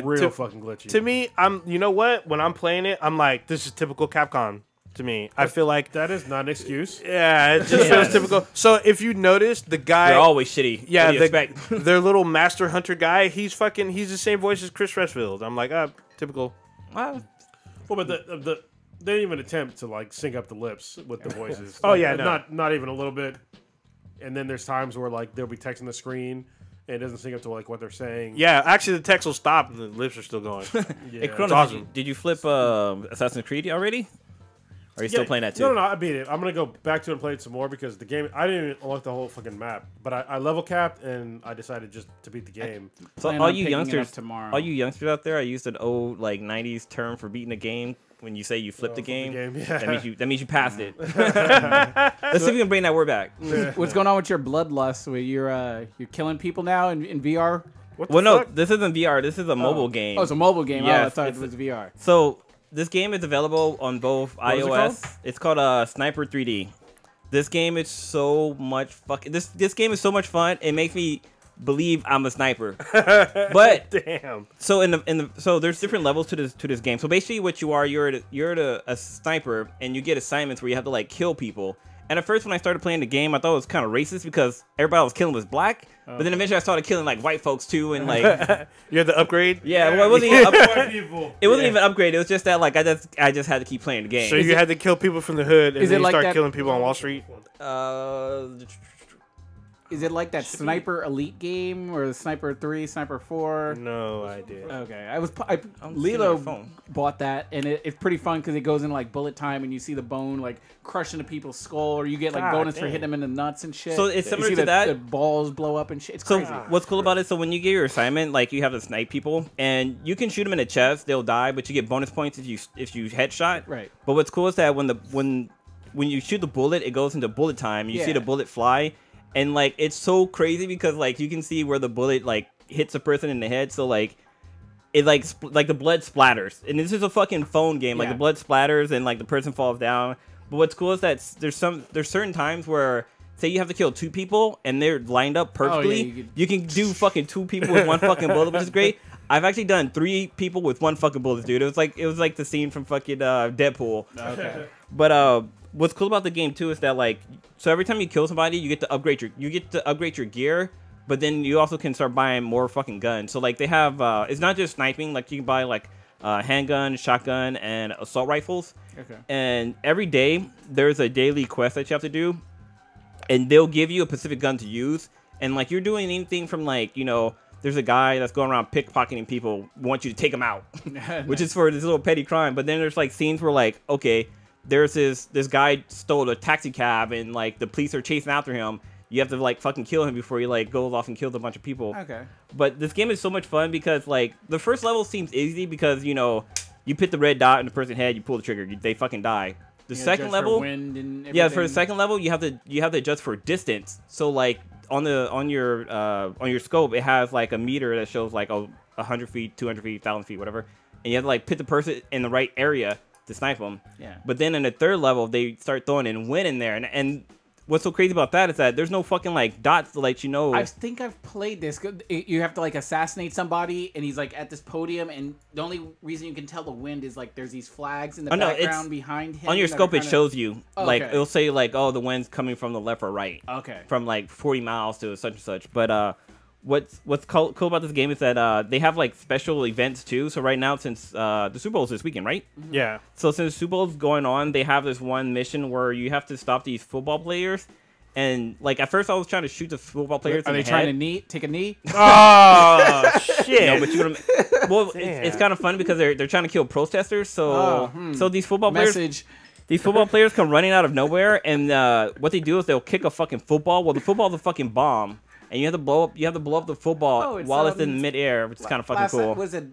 Real Fucking glitchy. To me, you know what? When I'm playing it, I'm like, this is typical Capcom. To me, I feel like that is not an excuse. yeah, it just feels typical. So if you notice, the guy They're always shitty. Yeah, What do you expect? their little Master Hunter guy, he's the same voice as Chris Redfield. I'm like, typical. Well, but they didn't even attempt to like sync up the lips with the voices. Oh, Like, yeah, no. not even a little bit. And then there's times where like there'll be text on the screen and it doesn't sync up to like what they're saying. Yeah, actually, the text will stop and the lips are still going. Yeah. Hey, Chronos, awesome. did you flip Assassin's Creed already? Or are you still playing that too? No, I beat it. I'm gonna go back to it and play it some more because the game. I didn't even unlock the whole fucking map, but I level capped and I decided just to beat the game. So Plan all on you picking it up youngsters, tomorrow. all you youngsters out there, I used an old like '90s term for beating a game. When you say you flipped the game, yeah. that means you passed it. Let's see if we can bring that word back. What's going on with your bloodlust? Where you're killing people now in VR? What No, fuck? this isn't VR. This is a mobile game. Oh, it's a mobile game. Yes, I thought it it's- was VR. So this game is available on both is it iOS. It's called Sniper 3D. This game is so much fucking. This game is so much fun. It makes me believe I'm a sniper. But Damn. so so there's different levels to this game. So basically, what you are, you're a sniper, and you get assignments where you have to like kill people. And at first, when I started playing the game, I thought it was kind of racist because everybody I was killing was black. But then eventually, I started killing like white folks too, and like You had the upgrade? yeah, well, it wasn't even people. it wasn't even upgraded. It was just that like I just had to keep playing the game. So you had to kill people from the hood and is then it you like start that- killing people on Wall Street? Is it like that Sniper Elite game or the Sniper 3, Sniper 4? No idea. Okay, I'm seeing it on your Lilo phone. bought that, and it's pretty fun because it goes in like bullet time, and you see the bone like crushing a people's skull, or you get like God bonus for damn. hitting them in the nuts and shit. So it's You similar see to that? The balls blow up and shit. It's So crazy. what's cool about it? So when you get your assignment, like you have to snipe people, and you can shoot them in the chest, they'll die, but you get bonus points if you headshot. Right. But what's cool is that when you shoot the bullet, it goes into bullet time. You see Yeah. the bullet fly, and like it's so crazy because like you can see where the bullet like hits a person in the head. So like it like the blood splatters, and this is a fucking phone game. Like Yeah. the blood splatters and like the person falls down. But what's cool is that there's certain times where say you have to kill 2 people and they're lined up perfectly. You can do fucking 2 people with 1 fucking bullet, which is great. I've actually done 3 people with 1 fucking bullet, dude. It was like the scene from fucking Deadpool. Okay. But what's cool about the game too is that like so every time you kill somebody, you get to upgrade your gear. But then you also can start buying more fucking guns. So like they have it's not just sniping. Like you can buy like handgun, shotgun, and assault rifles. Okay. And every day there's a daily quest that you have to do, and they'll give you a specific gun to use. And like you're doing anything from like there's a guy that's going around pickpocketing people, want you to take him out, which is for this little petty crime. But then there's like scenes where like okay, there's this guy stole a taxi cab and like the police are chasing after him. You have to like fucking kill him before he like goes off and kills a bunch of people. Okay. But this game is so much fun because like the first level seems easy because You put the red dot in the person's head, you pull the trigger, they fucking die. The second level, wind and yeah, for the second level, you have to adjust for distance. So like on your scope, it has like a meter that shows like 100 feet, 200 feet, 1,000 feet, whatever, and you have to like put the person in the right area to snipe them. Yeah. But then in the third level, they start throwing in wind in there, and what's so crazy about that is that there's no fucking like dots to let you know. I think I've played this. You have to like assassinate somebody, and he's like at this podium, and the only reason you can tell the wind is like there's these flags in the background behind him. On your scope, it shows you like okay. it'll say like, oh, the wind's coming from the left or right. Okay. From like 40 miles to such and such. But what's cool about this game is that they have like special events too. So right now, since the Super Bowl's this weekend, right? Yeah. So since Super Bowl's going on, they have this one mission where you have to stop these football players. And like at first, I was trying to shoot the football players. Are they trying to take a knee? Oh shit! No, but you know, well, it's kind of fun because they're trying to kill protesters. So so these football players. These football players come running out of nowhere, and what they do is they'll kick a fucking football. Well, the football's a fucking bomb, and you have to blow up the football while it's in midair, which is kind of fucking cool. Was it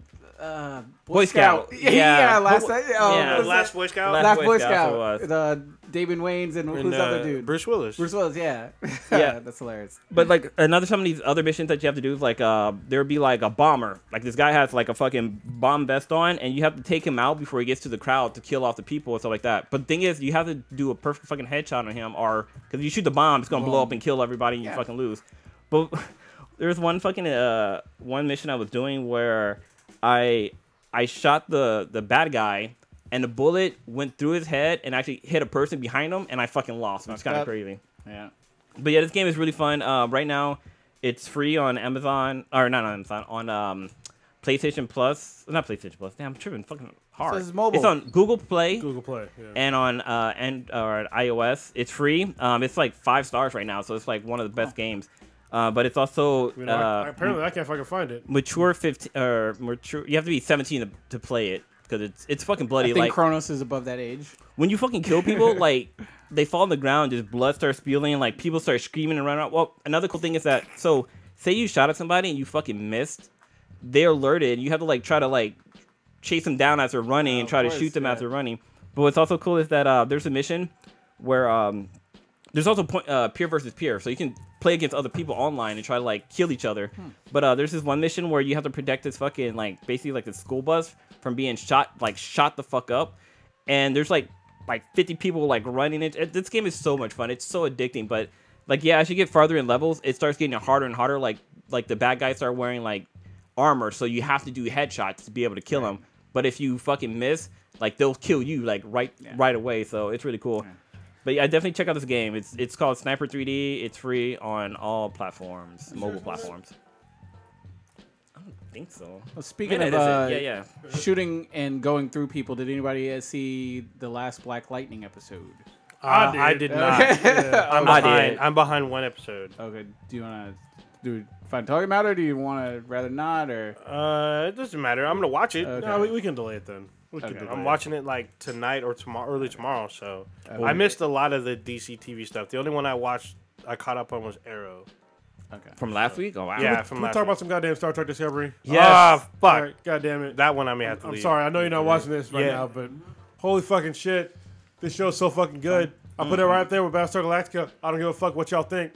Boy Scout? Yeah, last Last Boy Scout. Last Boy Scout. The David Wayne's and who's the other dude? Bruce Willis. Bruce Willis, yeah. Yeah. That's hilarious. But like some of these other missions that you have to do is like there'll be like a bomber. Like this guy has like a fucking bomb vest on, and you have to take him out before he gets to the crowd to kill off the people and stuff like that. But the thing is, you have to do a perfect fucking headshot on him, or because if you shoot the bomb, it's gonna blow up and kill everybody, and you fucking lose. But there's one fucking one mission I was doing where I shot the bad guy, and the bullet went through his head and actually hit a person behind him, and I fucking lost. It's kind of crazy. Yeah. But yeah, this game is really fun. Right now, it's free on Amazon, or not on Amazon, on PlayStation Plus. Not PlayStation Plus. Damn, I'm tripping fucking hard. So it's mobile. It's on Google Play. Yeah. And on iOS. It's free. It's like 5 stars right now, so it's like one of the best games. But it's also apparently I can't fucking find it. Mature 15 or mature. You have to be 17 to play it because it's fucking bloody. I think like Kronos is above that age. when you fucking kill people, like they fall on the ground, just blood starts spewing, like people start screaming and running out. Well, another cool thing is that say you shot at somebody and you fucking missed, they're alerted. You have to like try to like chase them down as they're running and try to shoot them as they're running. But what's also cool is that there's a mission where there's also peer versus peer, so you can play against other people online and try to like kill each other. But there's this one mission where you have to protect this fucking like basically like a school bus from being shot the fuck up, and there's like 50 people like running it. This game is so much fun. It's so addicting. But like yeah, as you get farther in levels, it starts getting harder and harder. Like the bad guys start wearing like armor, so you have to do headshots to be able to kill them. But if you fucking miss, like they'll kill you like right away. So it's really cool. But yeah, definitely check out this game. It's called Sniper 3D. It's free on all platforms, mobile platforms. I don't think so. Well, speaking of shooting and going through people, did anybody see the last Black Lightning episode? I did not. Okay. I'm behind one episode. Okay. Do you want to find talking about it, or do you want to rather not? Or it doesn't matter. I'm gonna watch it. Okay. No, we can delay it then. I'm watching it like tonight or tomorrow, early tomorrow. So I missed a lot of the DC TV stuff. The only one I caught up on was Arrow. Okay. From last week? Oh wow. Yeah, Can we talk about some goddamn Star Trek Discovery? Yes. Ah, fuck. All right, God damn it. That one I may have to I'm leave. sorry. I know you're not watching this right now, but holy fucking shit. This show's so fucking good. I put it right up there with Battlestar Galactica. I don't give a fuck what y'all think.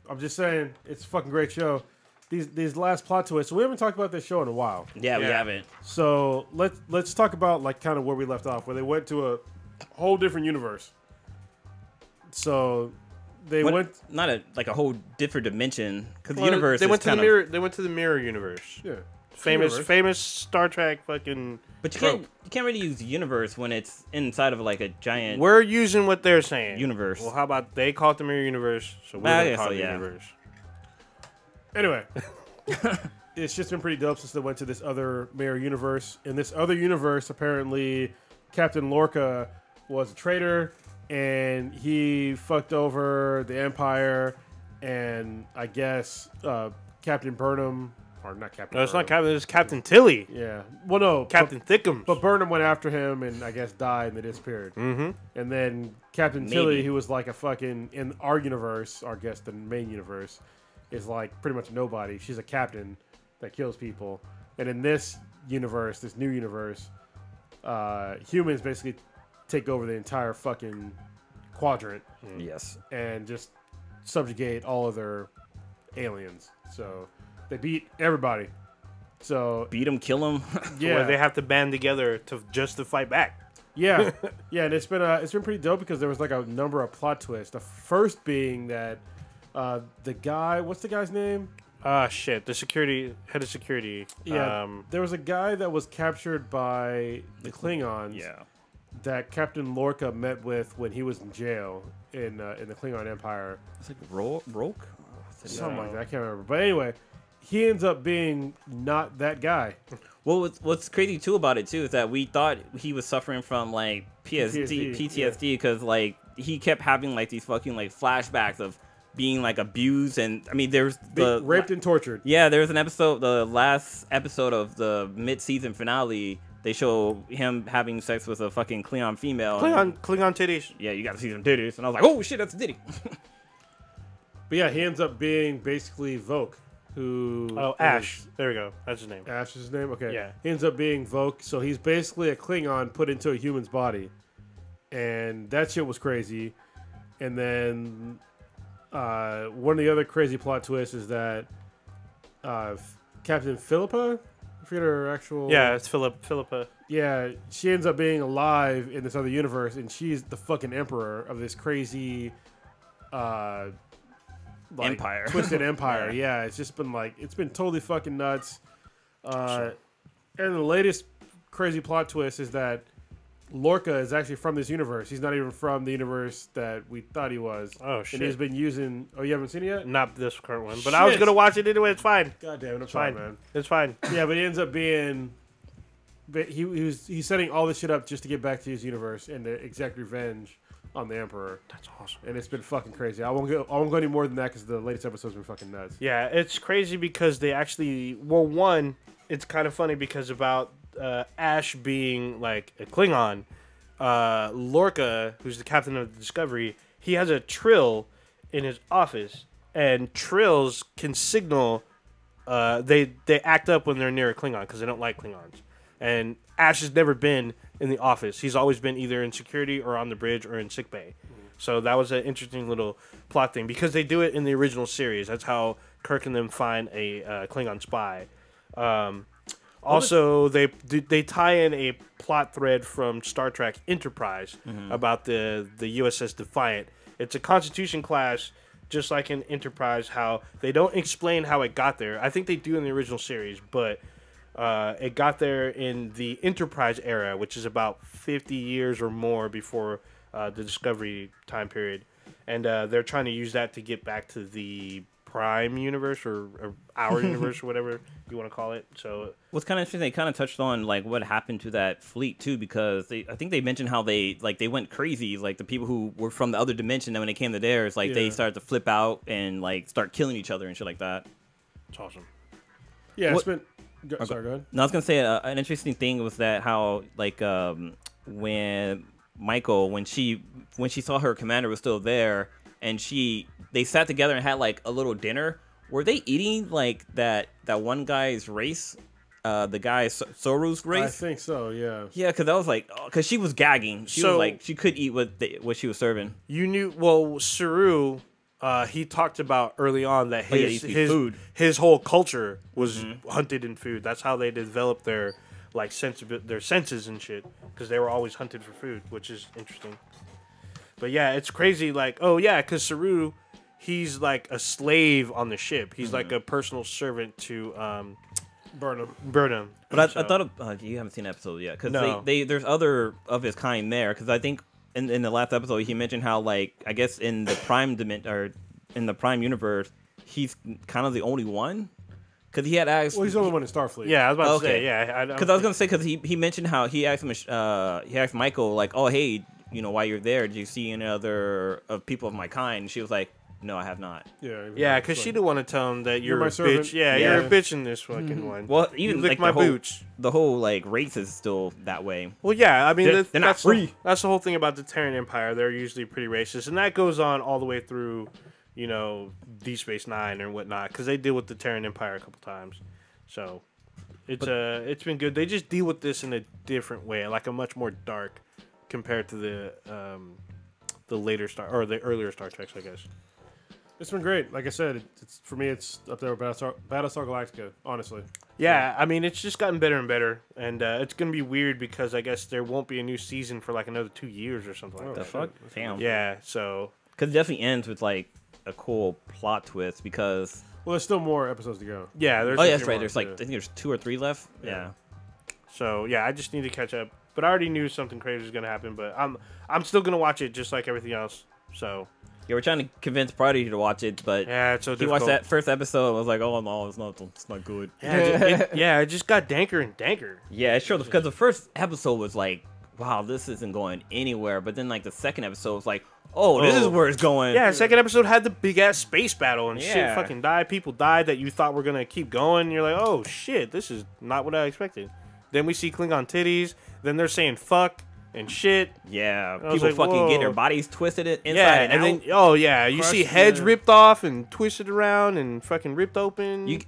I'm just saying, it's a fucking great show. These last plot twists. So we haven't talked about this show in a while. Yeah, we haven't. So let's talk about like kind of where we left off, where they went to a whole different universe. So they went not a whole different dimension because the universe. They is went to the kind mirror. They went to the mirror universe. Yeah. Famous Star Trek fucking. But you can't really use universe when it's inside of like a giant. We're using what they're saying. Universe. Well, how about they call it the mirror universe? So we're gonna call it the universe. Anyway, it's just been pretty dope since they went to this other mirror universe. In this other universe, apparently, Captain Lorca was a traitor, and he fucked over the Empire, and I guess Captain Burnham, or not Captain. No, it's Burnham. not Captain. It's Captain Tilly. Yeah. Well, no, Captain Thickums. But Burnham went after him, and I guess died, and they disappeared. Mm-hmm. And then Captain Tilly, who was like a fucking in our universe, or I guess the main universe, is like pretty much nobody. She's a captain that kills people. And in this universe, this new universe, humans basically take over the entire fucking quadrant Yes. and just subjugate all of their aliens. So they beat everybody. So Beat him, kill him. yeah, Where they have to band together to fight back. yeah, yeah, and it's been pretty dope because there was like a number of plot twists. The first being that the guy, what's the guy's name? Shit. The head of security. Yeah, there was a guy that was captured by the Klingons. Yeah. That Captain Lorca met with when he was in jail in the Klingon Empire. It's like Roke? Something like that. I can't remember. But anyway, he ends up being not that guy. Well, what's crazy too about it too is that we thought he was suffering from like PTSD because like he kept having like these fucking like flashbacks of being like abused, and I mean there's Being raped and tortured. Yeah, there was an episode, the last episode of the mid-season finale. They show him having sex with a fucking Klingon female. Klingon titties. Yeah, you got to see some titties, and I was like, oh shit, that's a titty. But yeah, he ends up being basically Voke, who... Oh, Ash. There we go. That's his name. Ash is his name? Okay. Yeah. He ends up being Voke, so he's basically a Klingon put into a human's body. And that shit was crazy. And then one of the other crazy plot twists is that Captain Philippa, I forget her actual... Yeah, it's Philippa. Yeah, she ends up being alive in this other universe, and she's the fucking emperor of this crazy... Empire. Twisted empire. Yeah, it's just been like, it's been totally fucking nuts. And the latest crazy plot twist is that Lorca is actually from this universe. He's not even from the universe that we thought he was. Oh, shit. And he's been using... Oh, you haven't seen it yet? Not this current one. But I was Shit. going to watch it anyway. It's fine. God damn it, I'm It's sorry, fine. man. It's fine. Yeah, but he ends up being... But he's setting all this shit up just to get back to his universe and to exact revenge on the Emperor. That's awesome. And it's been fucking crazy. I won't go any more than that because the latest episode's been fucking nuts. Yeah, it's crazy because they actually... Well, one, it's kind of funny because about Ash being like a Klingon, Lorca, who's the captain of the Discovery, he has a trill in his office, and trills can signal... They act up when they're near a Klingon because they don't like Klingons. And Ash has never been in the office. He's always been either in security or on the bridge or in sickbay. So that was an interesting little plot thing because they do it in the original series. That's how Kirk and them find a Klingon spy. Also, they tie in a plot thread from Star Trek Enterprise about the USS Defiant. It's a Constitution class, just like in Enterprise. How they don't explain how it got there. I think they do in the original series, but it got there in the Enterprise era, which is about 50 years or more before the Discovery time period. And they're trying to use that to get back to the Prime universe or our universe or whatever you want to call it. So What's kind of interesting, they kind of touched on like what happened to that fleet too, because I think they mentioned how they went crazy, like the people who were from the other dimension, and when they came to theirs, like they started to flip out and like start killing each other and shit like that. it's awesome. Yeah, What- it's been... Sorry, go ahead. No, I was gonna say an interesting thing was that how like when Michael when she saw her commander was still there and they sat together and had like a little dinner. Were they eating like that one guy's race, the guy Soru's race? I think so, yeah. Yeah, because I was like, because she was gagging. She was like, she could eat what she was serving. You knew, well, Saru, he talked about early on that his whole culture was hunted in food. That's how they developed their like their senses and shit, because they were always hunted for food, which is interesting. But yeah, it's crazy. Like, oh yeah, because Saru, he's like a slave on the ship. He's like a personal servant to Burnham. But I thought you haven't seen the episode yet, because there's other of his kind there. Because I think in the last episode he mentioned how like I guess in the Prime dimension or in the Prime universe he's kind of the only one. Because he had asked. Well, he's the only one in Starfleet. Yeah, I was about to say. Yeah, because I was gonna say because he mentioned how he asked Michael like, oh hey, you know, while you're there, did you see any other people of my kind? And she was like, no, I have not. Yeah, because she didn't want to tell him that you're my a servant. bitch. Yeah, you're a bitch in this fucking one. Well, even you lick like my boots. The whole like race is still that way. Well, yeah, I mean They're not free. That's the whole thing about the Terran Empire. They're usually pretty racist, and that goes on all the way through, you know, Deep Space Nine and whatnot, because they deal with the Terran Empire a couple times. So It's been good. They just deal with this in a different way, like a much more dark compared to the later or the earlier Star Treks, I guess. It's been great. Like I said, it's for me, it's up there with Battlestar Galactica, honestly. Yeah, I mean, it's just gotten better and better, and it's gonna be weird because I guess there won't be a new season for like another 2 years or something like Oh, that. The fuck? Damn. Yeah, so Because it definitely ends with like a cool plot twist because. Well, there's still more episodes to go. yeah, there's Oh, a yeah, that's few right. more. There's like I think there's 2 or 3 left. Yeah. So yeah, I just need to catch up. But I already knew something crazy was gonna happen. But I'm still gonna watch it just like everything else. So Yeah, we're trying to convince Prodigy to watch it, but yeah, it's so he difficult. watched that first episode and was like, "Oh no, it's not good." Yeah, it just got danker and danker. Yeah, it sure because the first episode was like, "Wow, this isn't going anywhere," but then like the second episode was like, "Oh, this is where it's going." Yeah, second episode had the big ass space battle and shit Yeah. fucking died. People died that you thought were gonna keep going. You're like, oh shit, this is not what I expected. Then we see Klingon titties. Then they're saying fuck and shit. Yeah, was people like, fucking get their whoa. bodies twisted inside Yeah, and and out. then oh yeah, you see Crushed, heads yeah. ripped off and twisted around and fucking ripped open. You,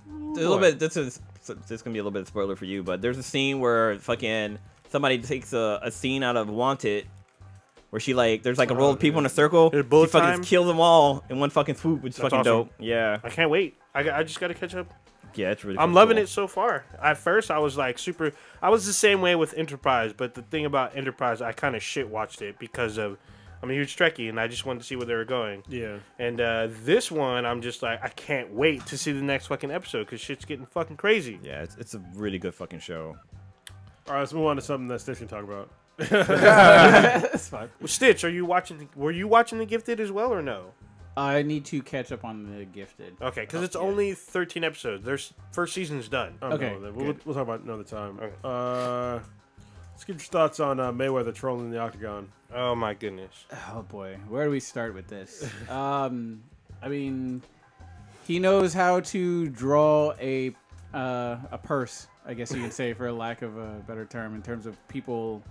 a little bit. This is gonna be a little bit of spoiler for you, but there's a scene where fucking somebody takes a scene out of Wanted, where she like there's like a row of people in a circle. There's She bullet fucking time? kills them all in one fucking swoop, which is That's fucking awesome. dope. Yeah, I can't wait. I just gotta catch up. yeah, it's really. I'm fucking loving cool. it so far. At first, I was like super. I was the same way with Enterprise, but the thing about Enterprise, I kind of shit watched it because of I'm a huge Trekkie, and I just wanted to see where they were going. Yeah. And this one, I'm just like, I can't wait to see the next fucking episode because shit's getting fucking crazy. Yeah, it's a really good fucking show. All right, let's move on to something that Stitch can talk about. That's fine. Well, Stitch, are you watching? Were you watching The Gifted as well, or no? I need to catch up on The Gifted. Okay, because it's yeah. only 13 episodes. There's first season's done. Oh, Okay, no, good. we'll talk about it another time. Okay. Let's get your thoughts on Mayweather trolling the Octagon. Oh my goodness. Oh boy, where do we start with this? I mean, he knows how to draw a purse, I guess you could say, for lack of a better term, in terms of people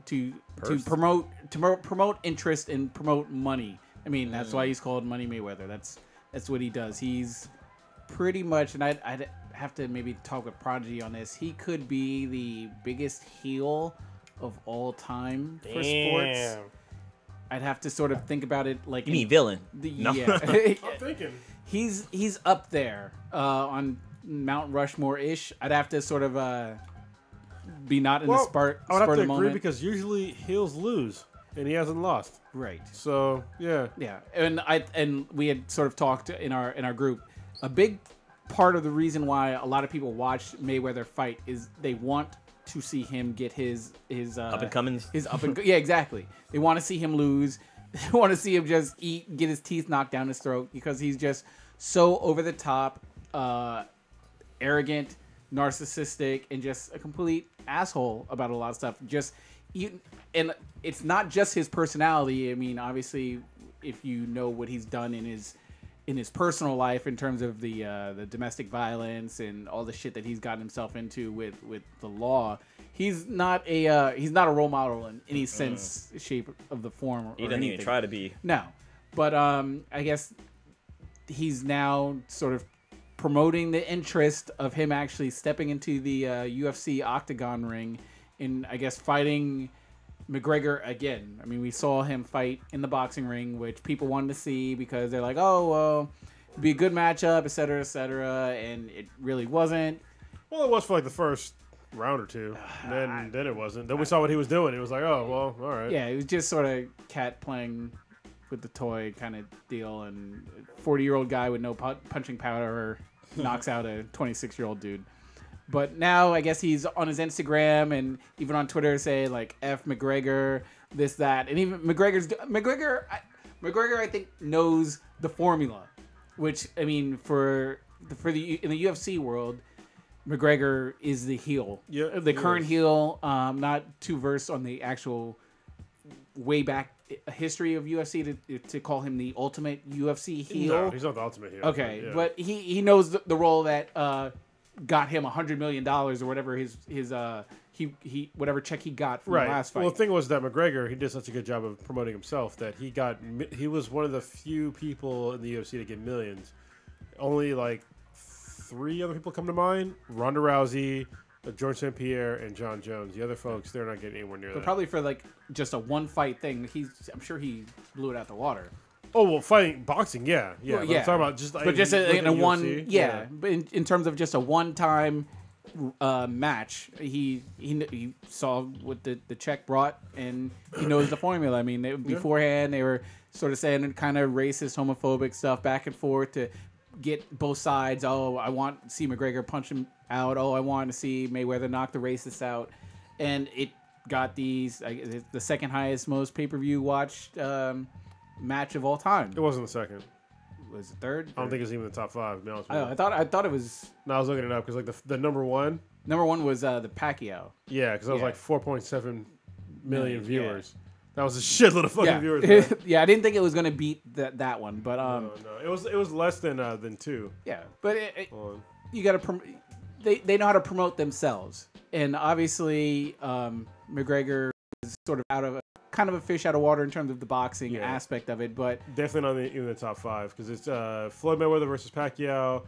to Purse? promote interest and promote money. I mean, that's why he's called Money Mayweather. That's what he does. He's pretty much, and I'd have to maybe talk with Prodigy on this. He could be the biggest heel of all time for sports. Damn. I'd have to sort of think about it like You mean villain? No. yeah. I'm thinking. he's up there on Mount Rushmore ish. I'd have to sort of be not in the Well, spurt I would have of to the agree moment. because usually heels lose, and he hasn't lost. Right. So yeah, Yeah, and we had sort of talked in our group. A big part of the reason why a lot of people watch Mayweather fight is they want to see him get his Up and comings. his up and yeah, exactly. They want to see him lose. They want to see him just get his teeth knocked down his throat because he's just so over the top, arrogant, narcissistic, and just a complete asshole about a lot of stuff. And it's not just his personality. I mean, obviously, if you know what he's done in his personal life in terms of the domestic violence and all the shit that he's gotten himself into with the law, he's not a role model in any sense, shape of the form. Or He doesn't even anything. try to be. No, but I guess he's now sort of promoting the interest of him actually stepping into the UFC octagon ring and I guess fighting McGregor again. I mean, we saw him fight in the boxing ring, which people wanted to see because they're like, oh, well, it'd be a good matchup, et cetera, and it really wasn't. well, it was for like the first round or two. Then it wasn't. Then we saw what he was doing. It was like, oh well, all right. Yeah, it was just sort of cat playing with the toy kind of deal, and 40-year-old guy with no punching power knocks out a 26-year-old dude. But now I guess he's on his Instagram and even on Twitter say like F McGregor, this, that. And even McGregor I think knows the formula, which I mean in the UFC world, McGregor is the heel. Yeah, The he current is. heel, not too versed on the actual way back history of UFC to call him the ultimate UFC heel. No, he's not the ultimate heel. Okay, yeah. but he knows the role that got him $100 million or whatever his whatever check he got from right. the last fight. Well, the thing was that McGregor, he did such a good job of promoting himself that he was one of the few people in the UFC to get millions. Only like three other people come to mind: Ronda Rousey, George St. Pierre, and John Jones. The other folks, they're not getting anywhere near But that. probably for like just a one fight thing, I'm sure he blew it out the water. Oh well, fighting boxing, yeah. Well, But yeah. I'm talking about just like But just in a one, UFC, yeah. But in terms of just a one-time match, he saw what the check brought, and he knows the formula. I mean, beforehand they were sort of saying kind of racist, homophobic stuff back and forth to get both sides. Oh, I want to see McGregor punch him out. Oh, I want to see Mayweather knock the racists out, and it got the second highest most pay-per-view watched match of all time. It wasn't the second. Was it third? I don't think it's even the top five. To be honest with you. I thought it was No, I was looking it up because like the number one. number one was the Pacquiao. Yeah, because that was Yeah. like 4.7 million Yeah. viewers. That was a shitload of fucking Yeah, viewers. Man. yeah. I didn't think it was gonna beat that one, but No, it was less than two. yeah. But Hold on. you got to they know how to promote themselves, and obviously McGregor is sort of kind of a fish out of water in terms of the boxing aspect of it, but Definitely not even the top five because it's Floyd Mayweather versus Pacquiao,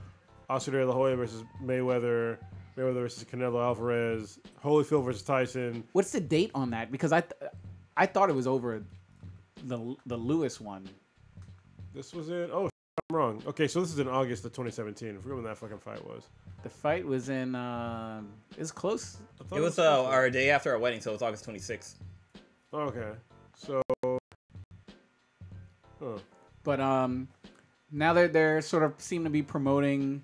Oscar De La Hoya versus Mayweather, Mayweather versus Canelo Alvarez, Holyfield versus Tyson. what's the date on that? Because I thought it was over the Lewis one. This was it. Oh, I'm wrong. Okay, so this is in August of 2017. I forget when that fucking fight was. The fight was in it's close. I thought It was closer. our day after our wedding, so it's August 26th. Okay, so. Huh. But now they're sort of seem to be promoting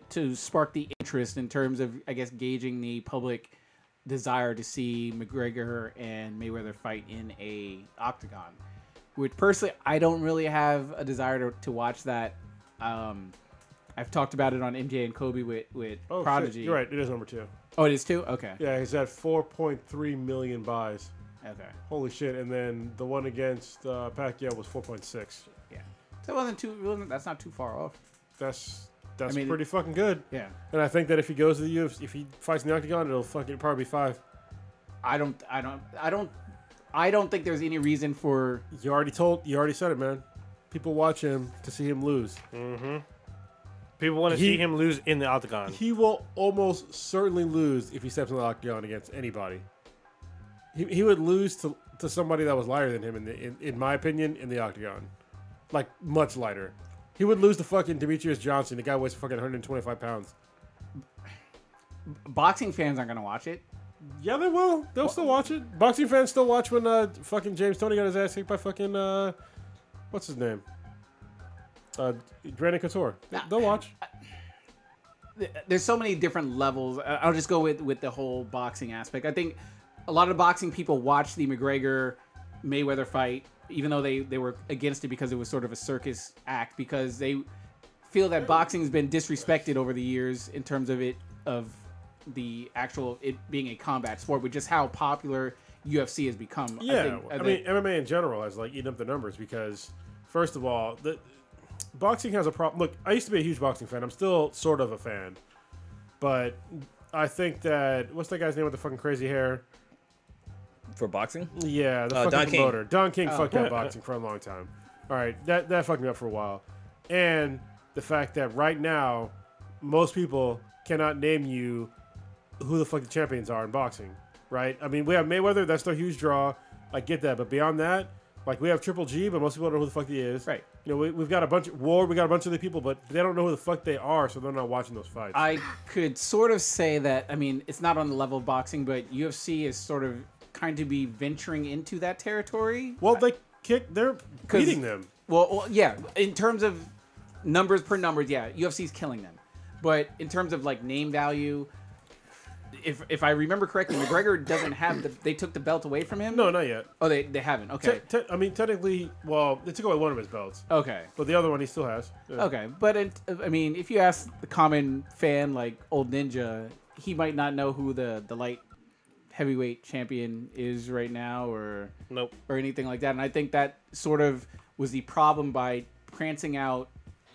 to spark the interest in terms of, I guess, gauging the public desire to see McGregor and Mayweather fight in a octagon. Which personally, I don't really have a desire to watch that. I've talked about it on MJ and Kobe with Oh, Prodigy. shit. You're right. It is number two. Oh, it is too? Okay. Yeah, he's at 4.3 million buys. Okay. Holy shit! And then the one against Pacquiao was 4.6. Yeah. So that's not too far off. That's I mean, pretty fucking good. Yeah. And I think that if he goes to the UFC, if he fights in the octagon, it'll probably be 5. I don't think there's any reason for. You already said it, man. People watch him to see him lose. People want to see him lose in the octagon. He will almost certainly lose if he steps in the octagon against anybody. He would lose to somebody that was lighter than him in my opinion in the octagon, like much lighter. He would lose to fucking Demetrius Johnson. The guy weighs fucking 125 pounds. Boxing fans aren't gonna watch it. Yeah, they will. They'll still watch it. Boxing fans still watch when fucking James Toney got his ass kicked by fucking what's his name? Brandon Couture. They'll watch. There's so many different levels. I'll just go with the whole boxing aspect. I think a lot of boxing people watch the McGregor Mayweather fight, even though they were against it because it was sort of a circus act, because they feel that boxing's been disrespected over the years in terms of the actual it being a combat sport, with just how popular UFC has become. Yeah, I mean MMA in general has like eaten up the numbers because, first of all, the boxing has a problem. Look, I used to be a huge boxing fan. I'm still sort of a fan, but I think that what's that guy's name with the fucking crazy hair? For boxing? Yeah, the Don fucking King. promoter. Don King fucked up boxing for a long time. All right, that fucked me up for a while, and the fact that right now most people cannot name you who the fuck the champions are in boxing, right? I mean, we have Mayweather, that's their huge draw. I get that, but beyond that, like we have Triple G, but most people don't know who the fuck he is. Right. You know, we've got a bunch of we got a bunch of the people, but they don't know who the fuck they are, so they're not watching those fights. I could sort of say that. I mean, it's not on the level of boxing, but UFC is sort of kind of be venturing into that territory. Well, they're beating them. Well, yeah. In terms of numbers per numbers, yeah, UFC's killing them. But in terms of like name value, if I remember correctly, McGregor doesn't have they took the belt away from him. No, not yet. Oh, they haven't. Okay. I mean, technically, well, they took away one of his belts, Okay. but the other one he still has. Yeah. Okay. But I mean, if you ask the common fan like Old Ninja, he might not know who the light heavyweight champion is right now, or Nope. or anything like that. And I think that sort of was the problem by prancing out,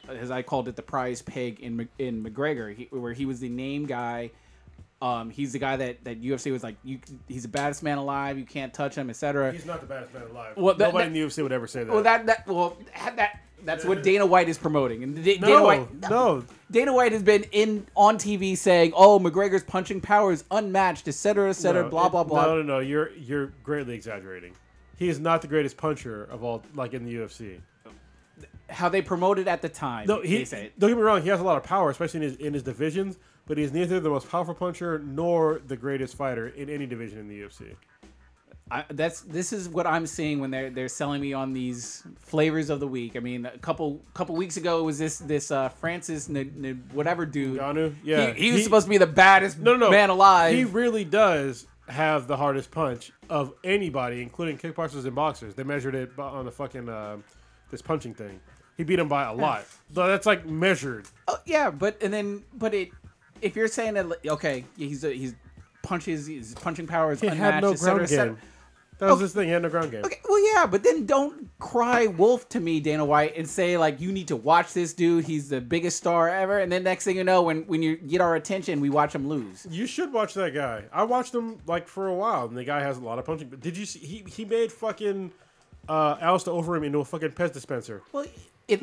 as I called it, the prize pig in McGregor, where he was the name guy. He's the guy that UFC was like, he's the baddest man alive. You can't touch him, etc. He's not the baddest man alive. Well, Nobody in the UFC would ever say that. Well, that That's what Dana White is promoting. And No. Dana White has been on TV saying, "Oh, McGregor's punching power is unmatched, etc., etc., blah blah blah." No. You're greatly exaggerating. He is not the greatest puncher of all, like in the UFC. How they promoted at the time. No, they say it. Don't get me wrong. He has a lot of power, especially in his divisions. But he's neither the most powerful puncher nor the greatest fighter in any division in the UFC. This is what I'm seeing when they're selling me on these flavors of the week. I mean, a couple weeks ago it was this Francis whatever dude. Ngannou? Yeah, he was supposed to be the baddest man alive. He really does have the hardest punch of anybody, including kickboxers and boxers. They measured it on the fucking this punching thing. He beat him by a lot. So that's like measured. Oh yeah, if you're saying that, okay, his punching power is unmatched, had no et cetera, ground et cetera. game. That was his thing. He had no ground game. Okay, well, yeah, but then don't cry wolf to me, Dana White, and say, like, you need to watch this dude. He's the biggest star ever. And then next thing you know, when you get our attention, we watch him lose. You should watch that guy. I watched him, like, for a while, and the guy has a lot of punching. But did you see? He made fucking Alistair Overeem into a fucking Pez dispenser. Well,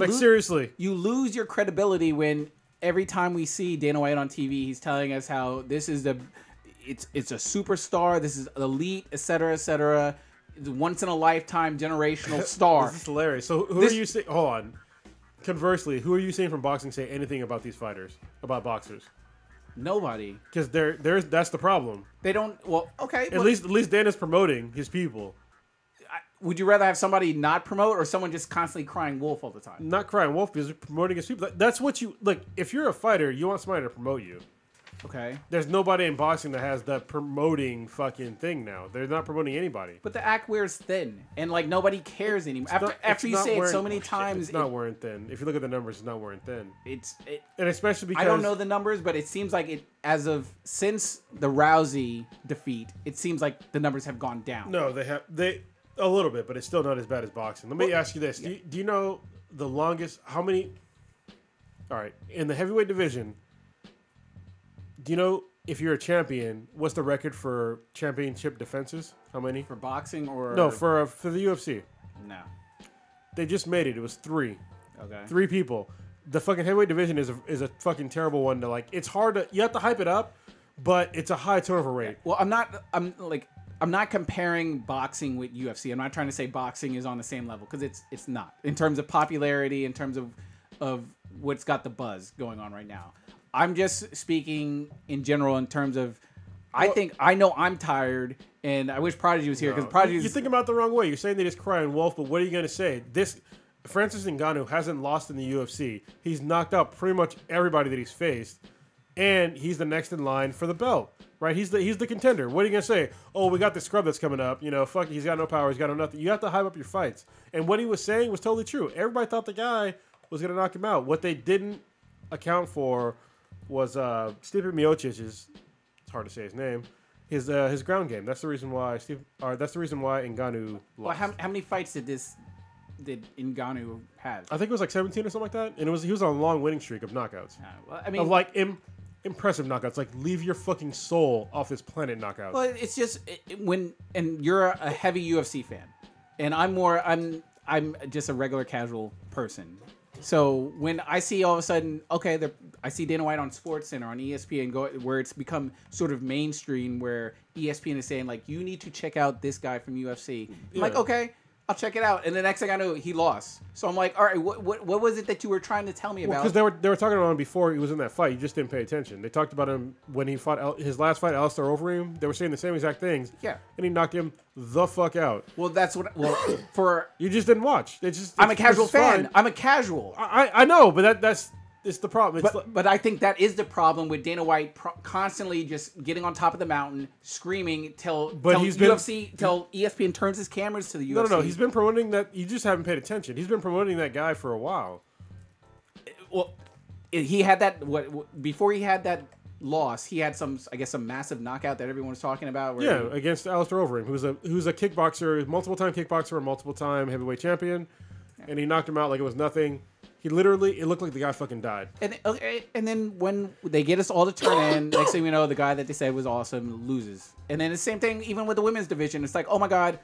seriously. You lose your credibility when every time we see Dana White on TV, he's telling us how this is it's a superstar, this is elite, etc., etc. Once in a lifetime generational star. This is hilarious. So who are you saying? Hold on. Conversely, who are you saying from boxing say anything about these fighters, about boxers? Nobody. Because that's the problem. They don't. Well, okay. At least Dana's promoting his people. Would you rather have somebody not promote or someone just constantly crying wolf all the time? Not crying wolf, because promoting his people. That's what you like. If you're a fighter, you want somebody to promote you. Okay. There's nobody in boxing that has that promoting fucking thing now. They're not promoting anybody. But the act wears thin, and like nobody cares anymore. After you say it so many times, it's not wearing thin. If you look at the numbers, it's not wearing thin. And especially because I don't know the numbers, but it seems like since the Rousey defeat, it seems like the numbers have gone down. No, they a little bit, but it's still not as bad as boxing. Let me ask you this: do you know the longest? How many? All right, in the heavyweight division. Do you know if you're a champion, what's the record for championship defenses? How many? For boxing or no, for the UFC. No. They just made it. It was 3. Okay. 3 people. The fucking heavyweight division is a fucking terrible one to like. It's hard to you have to hype it up, but it's a high turnover rate. Well, I'm not comparing boxing with UFC. I'm not trying to say boxing is on the same level because it's not in terms of popularity, in terms of what's got the buzz going on right now. I'm just speaking in general in terms of, I know I'm tired, and I wish Prodigy was here because Prodigy. You're thinking about it the wrong way. You're saying they just crying wolf, but what are you going to say? Francis Ngannou hasn't lost in the UFC. He's knocked out pretty much everybody that he's faced, and he's the next in line for the belt. Right? He's the contender. What are you going to say? Oh, we got the scrub that's coming up. You know, fuck, he's got no power. He's got no nothing. You have to hype up your fights. And what he was saying was totally true. Everybody thought the guy was going to knock him out. What they didn't account for was Stipe Miocic's, it's hard to say his name, his ground game. That's the reason why Ngannou lost. Well, how many fights did Ngannou have? I think it was like 17 or something like that, and he was on a long winning streak of knockouts. Well, I mean, of like impressive knockouts, like leave your fucking soul off this planet knockouts. Well, it's just and you're a heavy UFC fan, and I'm just a regular casual person. So when I see all of a sudden, okay, I see Dana White on SportsCenter on ESPN where it's become sort of mainstream, where ESPN is saying like, you need to check out this guy from UFC. I'm like, okay, I'll check it out. And the next thing I know, he lost. So I'm like, all right, what was it that you were trying to tell me about? Because they were talking about him before he was in that fight. You just didn't pay attention. They talked about him when he fought his last fight, Alistair Overeem. They were saying the same exact things. Yeah. And he knocked him the fuck out. Well, that's what. Well, for you just didn't watch. I'm a casual fan. I'm a casual. I know, but that's the problem. But I think that is the problem with Dana White constantly just getting on top of the mountain, screaming till ESPN turns his cameras to the UFC. No. He's been promoting that. You just haven't paid attention. He's been promoting that guy for a while. Well, he had that. Before he had that loss, he had some massive knockout that everyone was talking about. Against Alistair Overeem, who's a kickboxer, multiple-time kickboxer, and multiple-time heavyweight champion, and he knocked him out like it was nothing. It looked like the guy fucking died. And then when they get us all to turn in, next thing we know, the guy that they said was awesome loses. And then the same thing even with the women's division. It's like, oh my God,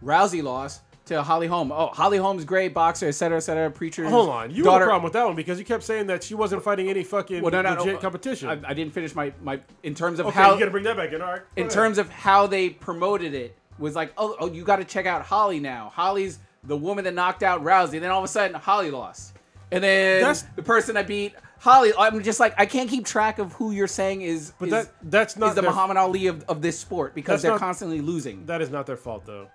Rousey lost. to Holly Holm. Oh, Holly Holm's great boxer, et cetera, Preacher's Hold on, you had a daughter. problem with that one because you kept saying that she wasn't fighting any fucking legit competition. I didn't finish my in terms of Okay, how you gotta bring that back in. All right. in terms of how they promoted it was like, oh, you got to check out Holly now. Holly's the woman that knocked out Rousey. Then all of a sudden, Holly lost, and then the person that beat Holly. I'm just like, I can't keep track of who you're saying is. But that's not the Muhammad Ali of this sport because they're constantly losing. That is not their fault though.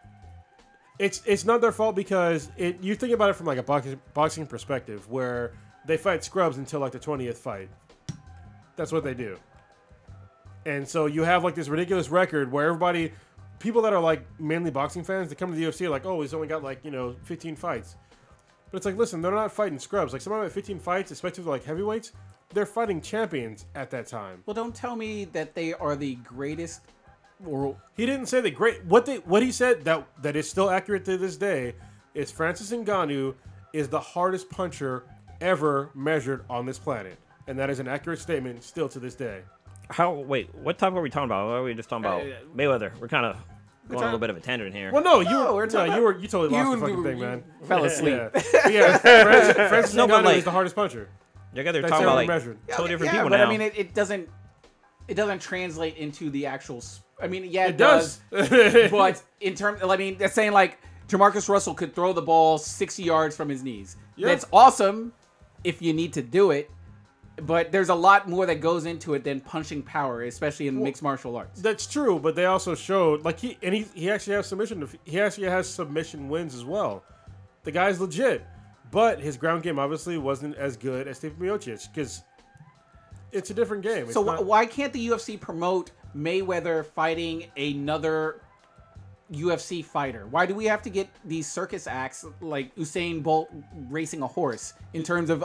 It's not their fault because you think about it from like a boxing perspective where they fight scrubs until like the 20th fight. That's what they do. And so you have like this ridiculous record where people that are like mainly boxing fans, they come to the UFC like, oh, he's only got like, 15 fights. But it's like, listen, they're not fighting scrubs. Like some of them at 15 fights, especially like heavyweights, they're fighting champions at that time. Well, don't tell me that they are the greatest. He didn't say the great. What he said that is still accurate to this day is Francis Ngannou is the hardest puncher ever measured on this planet, and that is an accurate statement still to this day. Wait, what topic are we talking about? Or are we just talking about Mayweather? We're kind of going on a little bit of a tangent here. Well, no, you totally lost the fucking thing, man. Fell asleep. Yeah, Francis Ngannou is the hardest puncher. You guys are talking about like totally different people but now. I mean, it doesn't translate into the actual. I mean, yeah, it does. But in terms, I mean, that's saying like Jamarcus Russell could throw the ball 60 yards from his knees. Yeah. That's awesome if you need to do it. But there's a lot more that goes into it than punching power, especially in mixed martial arts. That's true, but they also showed like he actually has submission wins as well. The guy's legit, but his ground game obviously wasn't as good as Stipe Miocic because it's a different game. So why can't the UFC promote Mayweather fighting another UFC fighter? Why do we have to get these circus acts like Usain Bolt racing a horse in terms of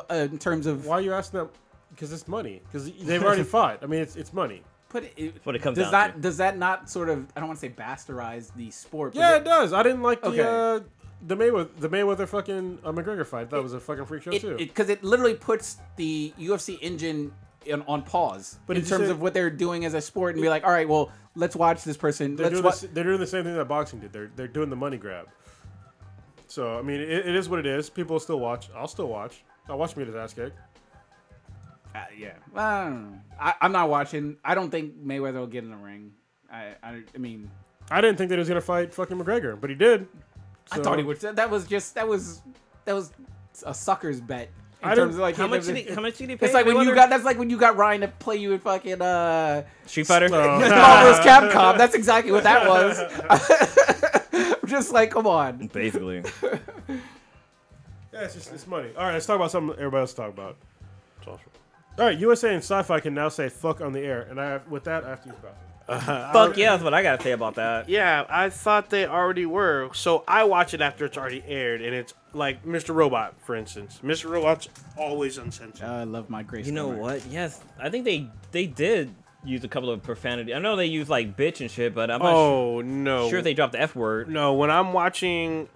why are you asking that? Because it's money. Because they've already fought. I mean, it's money. But what it comes down to. Does that not sort of, I don't want to say bastardize the sport? But Yeah, it does. I didn't like the Mayweather fucking McGregor fight. That was a fucking freak show too. Because it literally puts the UFC engine on pause in terms of what they're doing as a sport and be like, all right, well, let's watch this person. They're doing the same thing that boxing did. They're doing the money grab. So I mean, it is what it is. People will still watch. I'll still watch. I'll watch me get his ass kicked. Yeah, I don't know. I'm not watching. I don't think Mayweather will get in the ring. I mean, I didn't think that he was gonna fight fucking McGregor, but he did. So. I thought he would. That was a sucker's bet. In terms of like how much did he pay? It's like when you got. That's like when you got Ryan to play you in fucking Street Fighter. Marvel vs. Capcom. That's exactly what that was. I'm just like, come on. Basically. Yeah, it's money. All right, let's talk about something everybody else talk about. All right, USA and Sci-Fi can now say "fuck" on the air, and I have to use bathroom. Fuck yeah, that's what I gotta say about that. Yeah, I thought they already were. So I watch it after it's already aired, and it's like Mr. Robot, for instance. Mr. Robot's always uncensored. I love my Grace. You know what? Yes, I think they did use a couple of profanity. I know they use like bitch and shit, but I'm not sure they dropped the F word. No, when I'm watching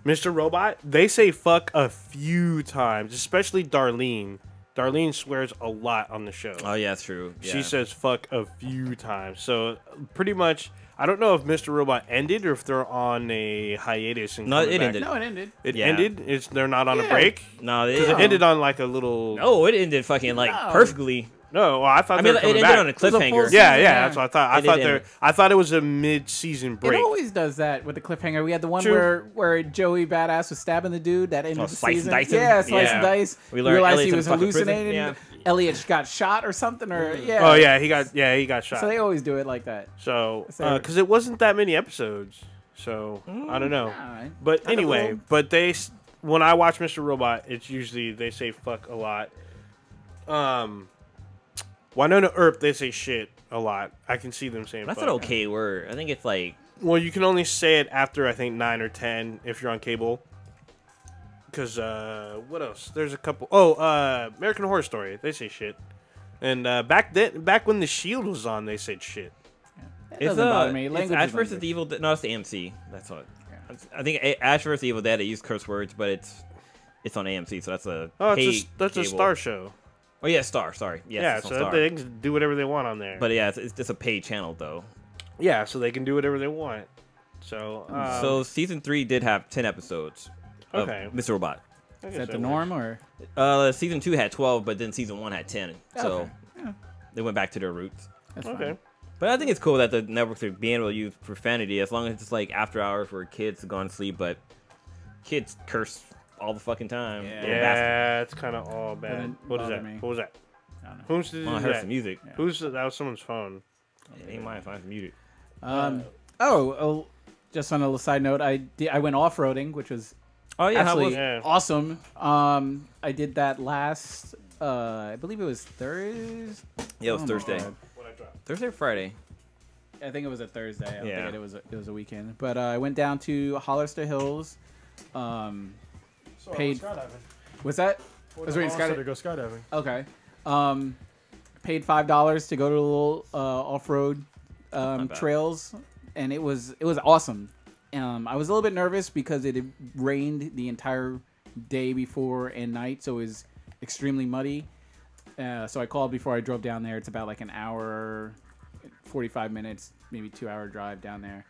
Mr. Robot, they say fuck a few times, especially Darlene. Darlene swears a lot on the show. Oh, yeah, that's true. Yeah. She says fuck a few times. So, pretty much, I don't know if Mr. Robot ended or if they're on a hiatus. No, it ended. No, it ended. It ended? They're not on a break? No, it ended on like a little... No, it ended fucking like perfectly. No, well, I thought they were coming it back. ended on a cliffhanger. Yeah, that's what I thought. I thought it was a mid-season break. It always does that with the cliffhanger. We had the one where Joey Badass was stabbing the dude that ended the season. Slice and dice. We realized Elliot's he was hallucinating. Yeah. Elliot got shot or something, or Oh yeah, he got shot. So they always do it like that. So because it wasn't that many episodes, so I don't know. Right. But anyway, when I watch Mr. Robot, it's usually they say fuck a lot. Winona Earp, they say shit a lot. I can see them saying That's fuck. an okay word. I think it's like... Well, you can only say it after, I think, 9 or 10 if you're on cable. Because, what else? There's a couple... American Horror Story. They say shit. And back when The Shield was on, they said shit. That doesn't bother me. It's Ash vs. Evil Dead. No, it's the AMC. That's what... Yeah. I think Ash vs. Evil Dead, they use curse words, but it's on AMC, so that's a that's a Star show. Oh, yeah, Star. Sorry. Yes, yeah, so they can do whatever they want on there. But yeah, it's a paid channel, though. Yeah, so they can do whatever they want. So, So season 3 did have 10 episodes. Of Okay. Mr. Robot. Is that the norm or? Season 2 had 12, but then season 1 had 10. So Okay. Yeah, they went back to their roots. that's Okay. fine. But I think it's cool that the networks are being able to use profanity as long as it's like after hours where kids have gone to sleep, but kids curse all the fucking time. Yeah. Little bastards. Yeah, it's kind of all bad. Doesn't What is bother that? me. What was that? I don't know. Who's did Well, I heard that? some music. Yeah. Who's that? Was someone's phone. It ain't mine. It's muted. Just on a little side note, I went off roading, which was Oh yeah, how absolutely was Yeah. awesome. I did that last, I believe it was Thursday. Yeah, it was Oh my Thursday. God. Thursday or Friday? I think it was a Thursday. I don't Yeah. think it was a weekend. But I went down to Hollister Hills. Paid. What's that? Was waiting to go skydiving. Okay. Paid $5 to go to a little off-road bad. trails, and it was awesome. I was a little bit nervous because it had rained the entire day before and night, so it was extremely muddy. So I called before I drove down there. It's about like an hour, 45 minutes, maybe 2-hour drive down there.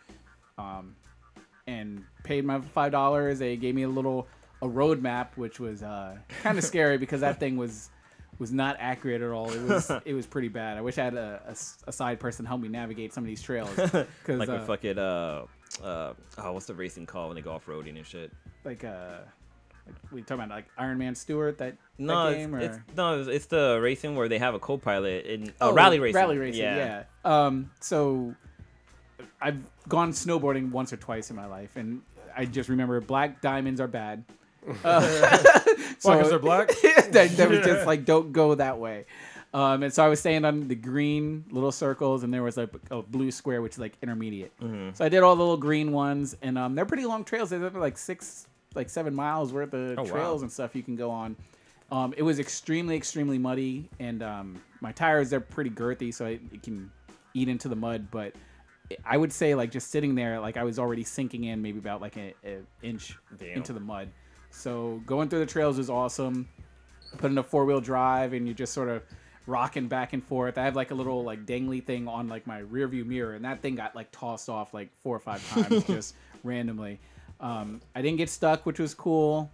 And paid my $5. They gave me a road map, which was kind of scary because that thing was not accurate at all. It was pretty bad. I wish I had a side person help me navigate some of these trails. Like with fucking what's the racing called when they go off roading and shit? Like we talking about like Iron Man Stewart that game it's the racing where they have a co-pilot in rally racing. racing. Yeah. So I've gone snowboarding once or twice in my life, and I just remember black diamonds are bad. Why, 'cause they're black? that was just like, don't go that way. And so I was staying on the green little circles, and there was like a blue square, which is like intermediate. So I did all the little green ones, and they're pretty long trails. They're like 7 miles worth of trails and stuff you can go on. It was extremely, extremely muddy, and my tires, they're pretty girthy, so it can eat into the mud. But I would say, like, just sitting there, like, I was already sinking in maybe about like an inch into the mud. So going through the trails was awesome. Put in a 4-wheel drive, and you're just sort of rocking back and forth. I have like a little like dangly thing on like my rear view mirror, and that thing got like tossed off like 4 or 5 times just randomly. I didn't get stuck, which was cool.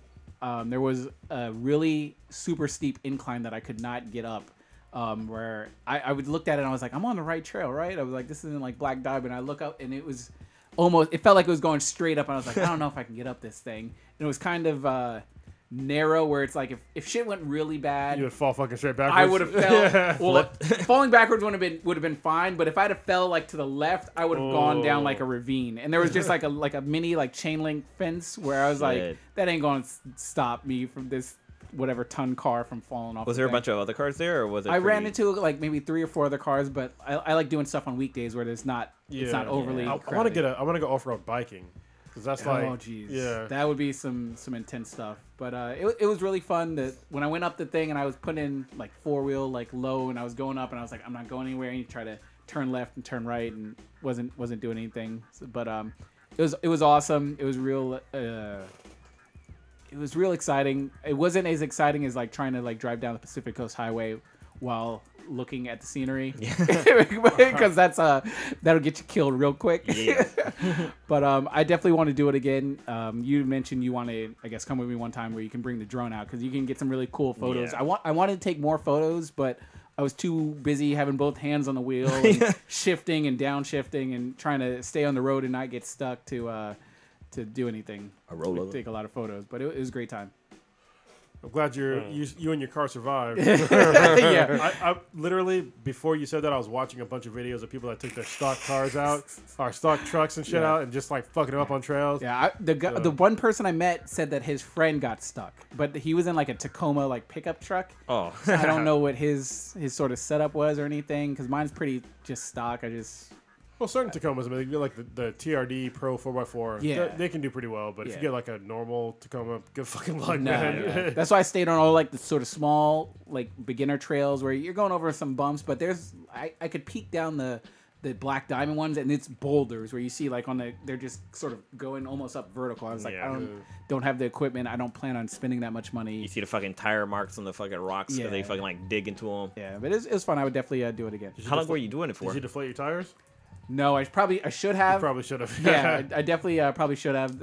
There was a really super steep incline that I could not get up, where I would looked at it and I was like, I'm on the right trail, right? I was like, this isn't like Black Diamond. I look up and it was it felt like it was going straight up, and I was like, I don't know if I can get up this thing. And it was kind of narrow, where it's like if shit went really bad, You would fall fucking straight backwards. I would have fell. Well, falling backwards would have been fine, but if I'd have fell like to the left, I would have gone down like a ravine. And there was just like a mini like chain link fence where I was like, that ain't going to stop me from this whatever ton car from falling off. Was there a bunch of other cars there, or was it? I ran into like maybe 3 or 4 other cars, but I like doing stuff on weekdays where it's not overly. I want to go off road biking. Because that's like, oh jeez, yeah, that would be some intense stuff. But it was really fun. That when I went up the thing and I was putting in like 4-wheel like low, and I was going up, and I was like, I'm not going anywhere. And you try to turn left and turn right, and wasn't doing anything. So, but it was awesome. It was real. It was real exciting. It wasn't as exciting as like trying to like drive down the Pacific Coast Highway while looking at the scenery, because that'll get you killed real quick. Yeah. But I definitely want to do it again. You mentioned you want to, I guess, come with me one time where you can bring the drone out, because you can get some really cool photos. Yeah. I wanted to take more photos, but I was too busy having both hands on the wheel and shifting and downshifting and trying to stay on the road and not get stuck to do anything. Take a lot of photos, but it was a great time. I'm glad you and your car survived. Yeah. I literally, before you said that, I was watching a bunch of videos of people that took their stock cars out, or stock trucks and shit out, and just like fucking them up on trails. Yeah, the one person I met said that his friend got stuck, but he was in like a Tacoma like pickup truck. Oh, So I don't know what his sort of setup was or anything, because mine's pretty just stock. Well, certain Tacomas, I mean, you get like the TRD Pro 4x4. Yeah. They can do pretty well, but if Yeah. you get like a normal Tacoma, good fucking luck, No, man. no. That's why I stayed on all like the sort of small like beginner trails where you're going over some bumps, but I could peek down the Black Diamond ones, and it's boulders where you see like they're just sort of going almost up vertical. I was like, Yeah. I don't have the equipment. I don't plan on spending that much you money. see the fucking tire marks on the fucking rocks because they Yeah. fucking like dig into them. Yeah, but it was fun. I would definitely do it again. How long were you doing it for? Did you deflate your tires? No, I should have. Probably should have. Yeah, I definitely probably should have.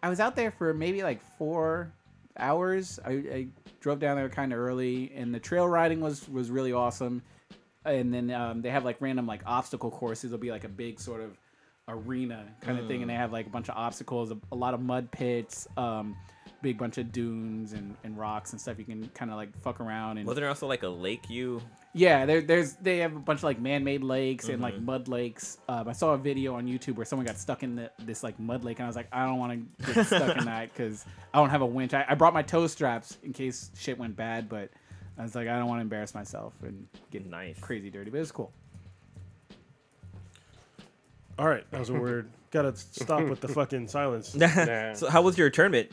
I was out there for maybe like 4 hours. I drove down there kind of early, and the trail riding was really awesome. And then they have like random like obstacle courses. There'll be like a big sort of arena kind of thing, and they have like a bunch of obstacles, a lot of mud pits, big bunch of dunes and rocks and stuff. You can kind of like fuck around. And Was there also like a lake you? yeah, they have a bunch of like man-made lakes and like mud lakes. I saw a video on YouTube where someone got stuck in this like mud lake, and I was like, I don't want to get stuck in that because I don't have a winch. I brought my toe straps in case shit went bad, but I was like, I don't want to embarrass myself and get crazy dirty. But it was cool. All right, that was a weird. Gotta stop with the fucking silence. So how was your tournament,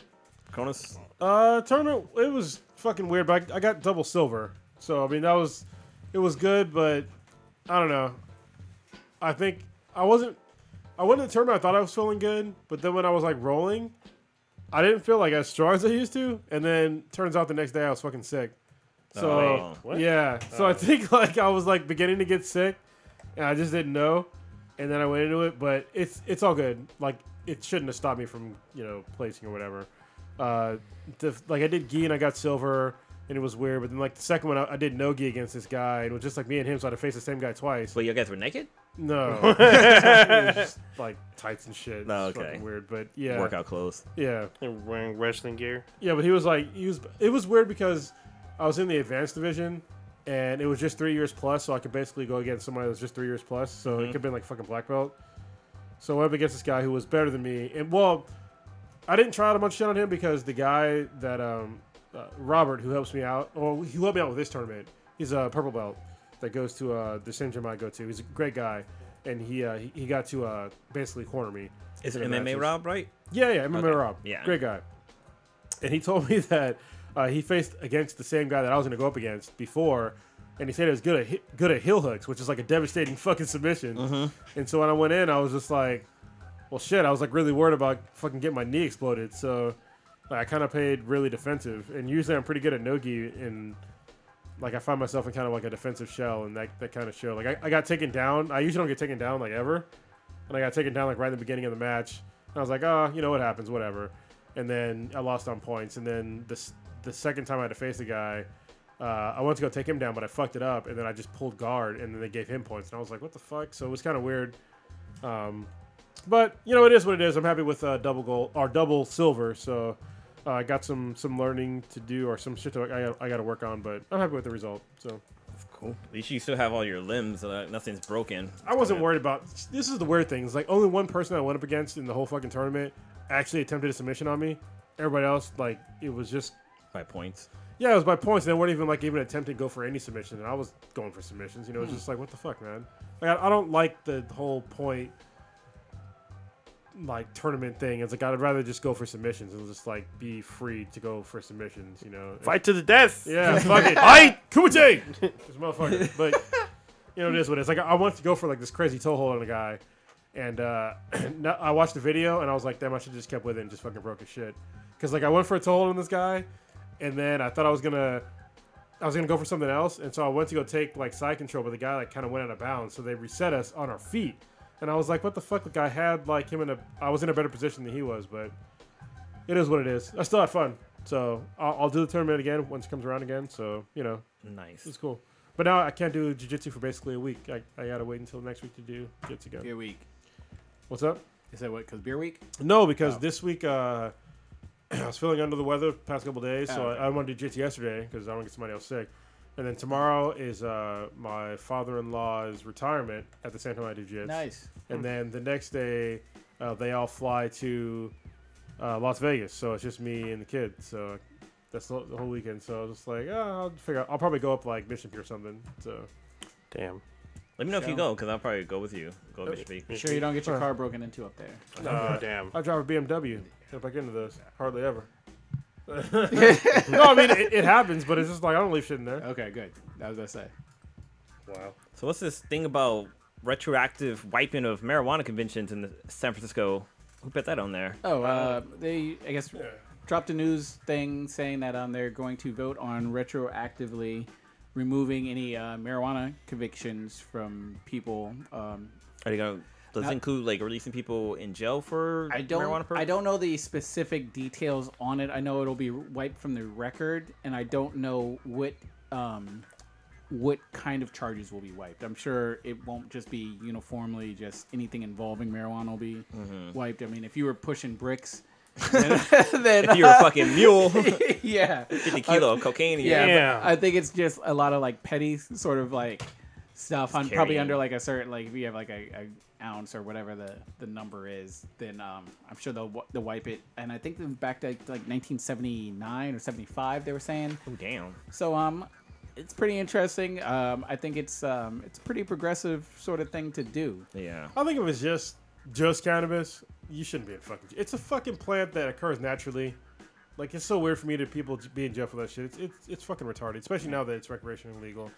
Cronus? Tournament, it was fucking weird, but I got double silver. So I mean it was good, but I don't know. I think I went in the tournament. I thought I was feeling good, but then when I was like rolling, I didn't feel like as strong as I used to. And then turns out the next day I was fucking sick. So yeah, so I think like I was like beginning to get sick, and I just didn't know. And then I went into it, but it's all good. Like it shouldn't have stopped me from placing or whatever. Like I did gi and I got silver. And it was weird, but then like the second one, I did no gi against this guy, and it was just like me and him, so I had to face the same guy twice. Wait, you guys were naked? No, it was just like tights and shit. Oh, It's okay. fucking weird, but yeah, Workout clothes. yeah, And wearing wrestling gear. yeah. But he was like, It was weird because I was in the advanced division, and it was just 3 years plus, so I could basically go against somebody that was just 3 years plus. So it could have been like fucking black belt. So I went up against this guy who was better than me, and well, I didn't try out a bunch of shit on him because the guy that Robert, who helps me out, or he helped me out with this tournament. He's a purple belt that goes to the same gym I go to. He's a great guy, and he got to basically corner me. Is it in the MMA matches. Rob, right? Yeah, MMA Okay. Rob. Yeah. Great guy. And he told me that he faced against the same guy that I was going to go up against before, and he said it was good at heel hooks, which is like a devastating fucking submission. And so when I went in, I was just like, well, shit. I was like really worried about fucking getting my knee exploded. So I kind of played really defensive, and usually I'm pretty good at no-gi, and like I find myself in kind of like a defensive shell, and that kind of show. Like I got taken down. I usually don't get taken down like ever, and I got taken down like right in the beginning of the match. And I was like, oh, you know what happens, whatever. And then I lost on points, and then the second time I had to face the guy, I wanted to go take him down, but I fucked it up, and then I just pulled guard, and then they gave him points, and I was like, what the fuck? So it was kind of weird. But it is what it is. I'm happy with double gold or double silver, so. I got some learning to do or some shit that I got to work on, but I'm happy with the result. So Cool. At least you still have all your limbs, so that nothing's broken. I wasn't worried about. This is the weird thing. It's like only one person I went up against in the whole fucking tournament actually attempted a submission on me. Everybody else, like, it was just By points. yeah, it was by points. They weren't even attempting to go for any submission, and I was going for submissions. It's just like, what the fuck, man? Like, I don't like the whole point. Like tournament thing, it's like I'd rather just go for submissions and just like be free to go for submissions, Fight to the death. Yeah, fuck it. Fight Kumite! This motherfucker. But it is what it is. Like I wanted to go for like this crazy toe hold on a guy, and I watched the video and I was like, damn, I should have just kept with it and just fucking broke his shit. Because like I went for a toe hold on this guy, and then I thought I was gonna go for something else, and so I went to go take like side control, but the guy like kind of went out of bounds, so they reset us on our feet. And I was like, what the fuck? Like, I had, like, I was in a better position than he was, but it is what it is. I still had fun. So, I'll do the tournament again once it comes around again. So, Nice. it's cool. But now I can't do jiu-jitsu for basically a week. I gotta wait until next week to do jiu-jitsu again. Beer week. What's up? Is that what? Because beer week? No, because this week, I was feeling under the weather the past couple days, so okay. I wanted to do jiu-jitsu yesterday because I don't want to get somebody else sick. And then tomorrow is my father-in-law's retirement at the same time I do jiu-jitsu. Nice. And then the next day, they all fly to Las Vegas. So it's just me and the kid. So that's the whole weekend. So I was just like, I'll figure out. I'll probably go up like Mission Peak or something. So Damn. Let me know if you go, because I'll probably go with you. Go to Bishop Peak. Sure you don't get your car broken into up there. Oh, damn. I drive a BMW. Get back into those. Hardly ever. No, I mean, it happens, but it's just like I don't leave shit in there. Okay, good. That was what I say. Wow. So what's this thing about retroactive wiping of marijuana conventions in San Francisco? Who put that on there? Oh, they, I guess, dropped a news thing saying that they're going to vote on retroactively removing any marijuana convictions from people Are they gonna? Does it include like releasing people in jail for marijuana purposes? I don't know the specific details on it. I know it'll be wiped from the record, and I don't know what kind of charges will be wiped. I'm sure it won't just be uniformly just anything involving marijuana will be wiped. I mean, if you were pushing bricks, then if you're a fucking mule, yeah, 50 kilo of cocaine. Yeah. I think it's just a lot of like petty sort of like stuff. I'm probably carrying. under like a certain like if you have like a ounce or whatever the number is, then I'm sure they'll wipe it. And I think back to like 1979 or 75 they were saying. Oh damn. So it's pretty interesting. I think it's a pretty progressive sort of thing to do. Yeah. I think if it's just cannabis, you shouldn't be in fucking. It's a fucking plant that occurs naturally. Like, it's so weird for me that people be in jail for that shit. It's fucking retarded, especially now that it's recreationally legal.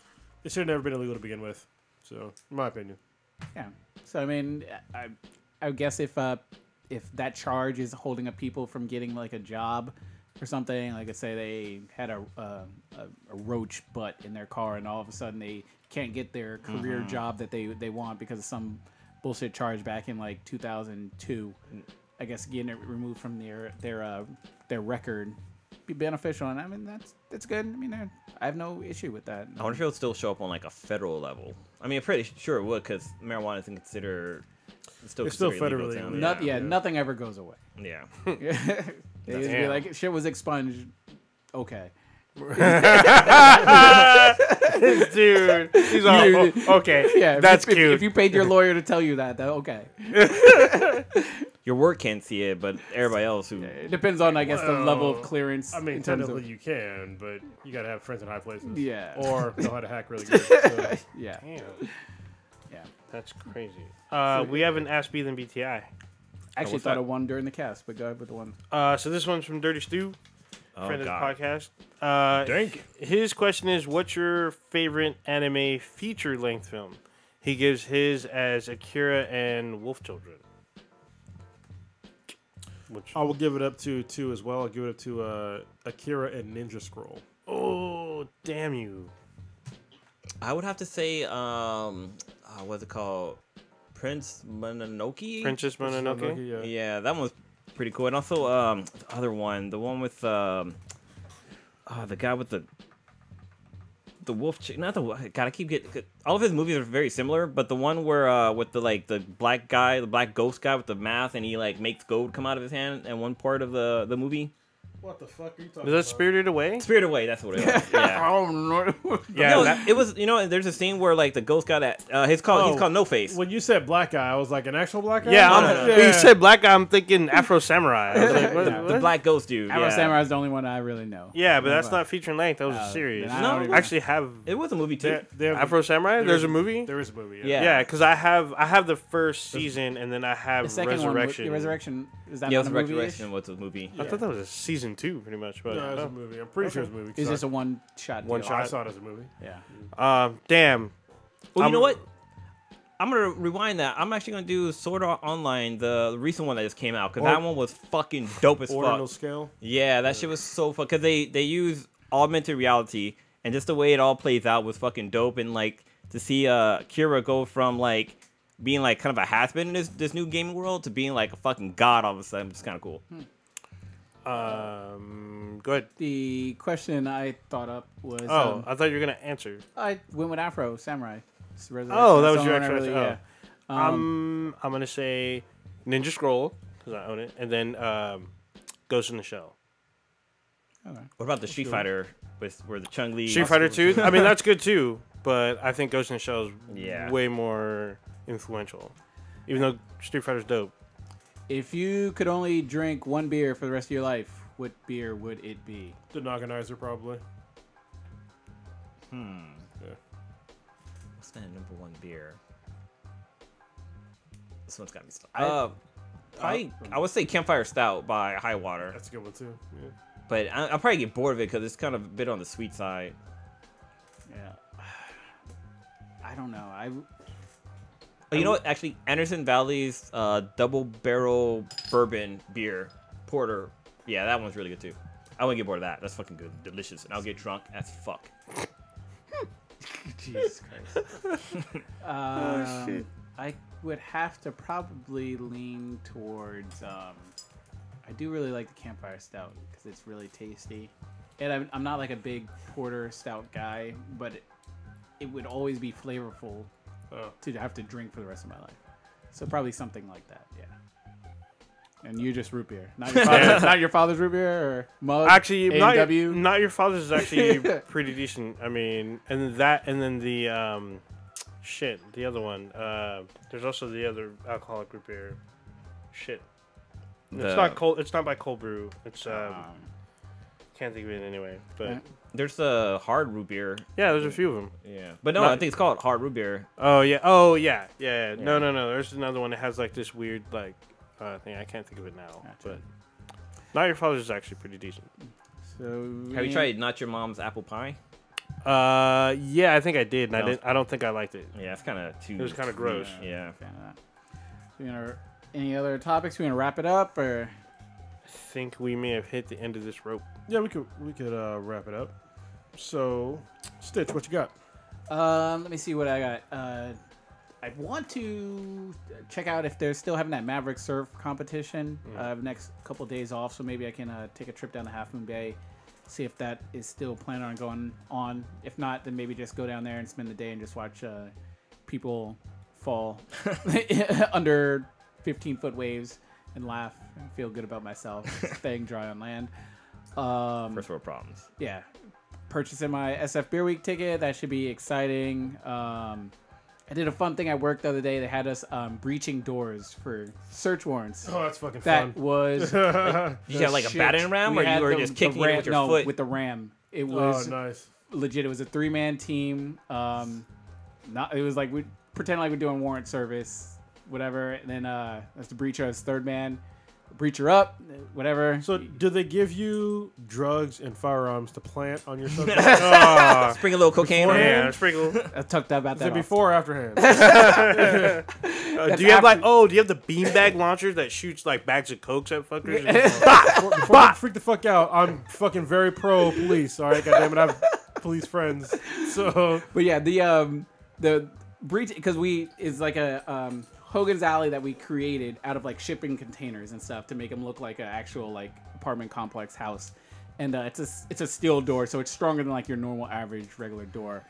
It should have never been illegal to begin with. So, in my opinion. Yeah. So I mean, I guess if that charge is holding up people from getting like a job or something, like I say they had a roach butt in their car and all of a sudden they can't get their career job that they want because of some bullshit charge back in like 2002. I guess getting it removed from their record be beneficial, and I mean that's good. I mean I have no issue with that. I wonder if it'll still show up on like a federal level. I mean, I'm pretty sure it would because marijuana isn't considered. It's still federally illegal. illegal. Nothing ever goes away. Yeah. They used to be like shit was expunged. Okay. Dude, he's all okay. Yeah, that's if, cute. If you paid your lawyer to tell you that okay. Your work can't see it, but everybody else who. It depends on, I guess, the level of clearance. I mean, in terms technically of, you can, but you gotta have friends in high places. Yeah. Or know how to hack really good. So. yeah, Damn, yeah. that's crazy. We haven't asked B than BTI. I actually what's thought that? of one during the cast, but go ahead with the one. So this one's from Dirty Stew, Oh, friend of the God. podcast. Thank His question is, what's your favorite anime feature-length film? He gives his as Akira and Wolf Children. Which, I will give it up to 2 as well. I'll give it up to Akira and Ninja Scroll. oh, damn you. I would have to say, what's it called? Princess Mononoke. Princess Mononoke? Yeah. Yeah, that one was pretty cool. And also, the other one, the one with the guy with the wolf chick. Not the God. I keep getting all of his movies are very similar, but the one where with the black guy, the black ghost guy with the mask, and he like makes gold come out of his hand in one part of the movie. What the fuck are you talking Is that Spirited Away? Spirited Away, that's what it was. Yeah. Yeah, No, that- it was. You know, there's a scene where like the ghost guy that he's called No Face. When you said black guy, I was like, an actual black guy? yeah, No, no. when you said black guy, I'm thinking Afro Samurai. I was like, what, The what? black ghost dude. Arrow Yeah. Samurai is the only one I really know. Yeah, but that's not feature length. That was a Oh, series. then I No, don't even- I actually have It was a movie too. They have Afro Samurai. There's a movie. There is a movie. Yeah. Yeah, because I have the first season and then I have The second Resurrection. one, Resurrection, is that Yeah, it not was a movie? Resurrection. What's the movie? I thought that was a season 2, pretty much. But No, it's a movie. I'm pretty sure it's a movie. It's just a one shot. One I saw it as a movie. Yeah. damn. Well, you know what? I'm gonna rewind that. I'm actually gonna do Sword Art Online, the recent one that just came out, because that one was fucking dope as Ordinal fuck. scale. Yeah, that shit was so fun because they use augmented reality, and just the way it all plays out was fucking dope. And like to see Kira go from like being like kind of a has-been in this new gaming world to being like a fucking god all of a sudden, it's kind of cool. Go ahead. The question I thought up was. I thought you were gonna answer. I went with Afro Samurai. It's Resurrection. Oh, that That's was the your one I actual really, answer. yeah. I'm gonna say Ninja Scroll because I own it, and then Ghost in the Shell. Okay. What about the Street Fighter with where the Chung Li? Street Fighter 2. I mean, that's good too, but I think Ghost in the Shell is Yeah. way more influential. Even though Street Fighter's dope. If you could only drink one beer for the rest of your life, what beer would it be? The Naganizer, probably. What's that number one beer? This one's got me stuck. Probably, I would say Campfire Stout by High Water, That's a good one, too. Yeah. but I'll probably get bored of it because it's kind of a bit on the sweet side. Yeah. I don't know. Oh, you know what? Actually, Anderson Valley's double barrel bourbon beer porter. Yeah, that one's really good too. I wouldn't get bored of that. That's fucking good, delicious, and I'll get drunk as fuck. Jesus Christ. Oh, shit. I would have to probably lean towards. I do really like the campfire stout because it's really tasty, and I'm not like a big porter stout guy, but it would always be flavorful to have to drink for the rest of my life. So probably something like that, yeah. And you just root beer, not your father, not your father's root beer or mug. Actually, A&W? not your father's is actually pretty decent. I mean, and then the shit, the other one. There's also the other alcoholic root beer. Shit, it's not cold. It's not by Cold Brew. It's can't think of it anyway. But There's a hard root beer. yeah, there's a few of them. Yeah, but no, I think it's called hard root beer. Oh yeah. No. There's another one that has like this weird like thing. I can't think of it now. But not your father's is actually pretty decent. So Have you tried Not Your Mom's apple pie? Yeah, I think I did. And No. I don't think I liked it. Yeah, it's kind of too. It was kind of gross. Yeah. Fan of that. So, any other topics? We gonna wrap it up or? I think we may have hit the end of this rope. Yeah, we could wrap it up. So, Stitch, what you got? Let me see what I got. I want to check out if they're still having that Maverick Surf competition. Next couple days off, so maybe I can take a trip down to Half Moon Bay, see if that is still planning on going on. If not, then maybe just go down there and spend the day and just watch people fall under 15-foot waves and laugh and feel good about myself staying dry on land. First world problems. Yeah, purchasing my SF Beer Week ticket. That should be exciting. I did a fun thing at work the other day. They had us breaching doors for search warrants. Oh, that's fucking That fun. was Did you have like a battering ram, or you were just kicking it with your foot? with the ram. It Oh, was nice. legit. It was a 3-man team. It was like we pretend like we're doing warrant service, whatever. And then that's the breacher as 3rd man. Breacher up, whatever. So, did they give you drugs and firearms to plant on your subject? Sprinkle a little cocaine on Yeah, there. sprinkle. I tucked about Is that it off. before or afterhand? Do you have like do you have the beanbag launcher that shoots like bags of cokes at fuckers? Before you freak the fuck out, I'm fucking very pro police. All right, goddammit, I have police friends. So, But yeah, the breach because is like a Hogan's Alley that we created out of like shipping containers and stuff to make them look like an actual like apartment complex house, and it's a steel door, so it's stronger than like your normal average regular door.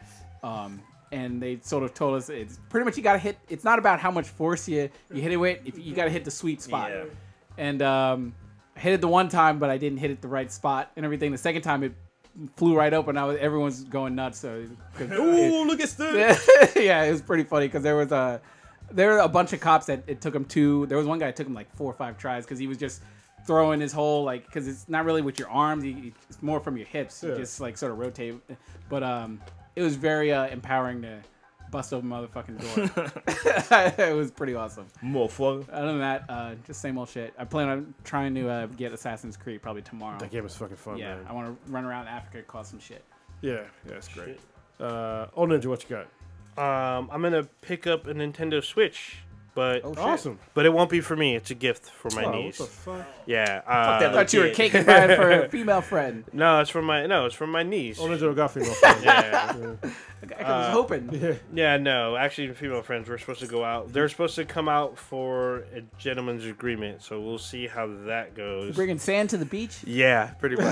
And they sort of told us it's pretty much you gotta hit. It's not about how much force you hit it with. You gotta hit the sweet spot. Yeah. And I hit it the one time, but I didn't hit it the right spot and everything. The second time it flew right open. Everyone's going nuts. So Ooh, look at this. yeah, it was pretty funny because there were a bunch of cops that it took him there was one guy that took him like 4 or 5 tries because he was just throwing his whole like because it's not really with your arms, it's more from your hips. You just like sort of rotate. But it was very empowering to bust open motherfucking door. It was pretty awesome. Motherfucker. Other than that, just same old shit. I plan on trying to get Assassin's Creed probably tomorrow. that game is fucking fun, Yeah, man. I want to run around Africa, cause some shit. Yeah, that's great. Old Ninja, what you got? I'm gonna pick up a Nintendo Switch, but Awesome. but it won't be for me. It's a gift for my Oh, niece. what the fuck? Yeah. I thought you were cake and buying for a female friend. No, it's from my niece. Old Ninja got female friends. Yeah. I was hoping. Yeah. Yeah, no. Actually, female friends were supposed to go out. They're supposed to come out for a gentleman's agreement, so we'll see how that goes. Bringing sand to the beach. Yeah, pretty much.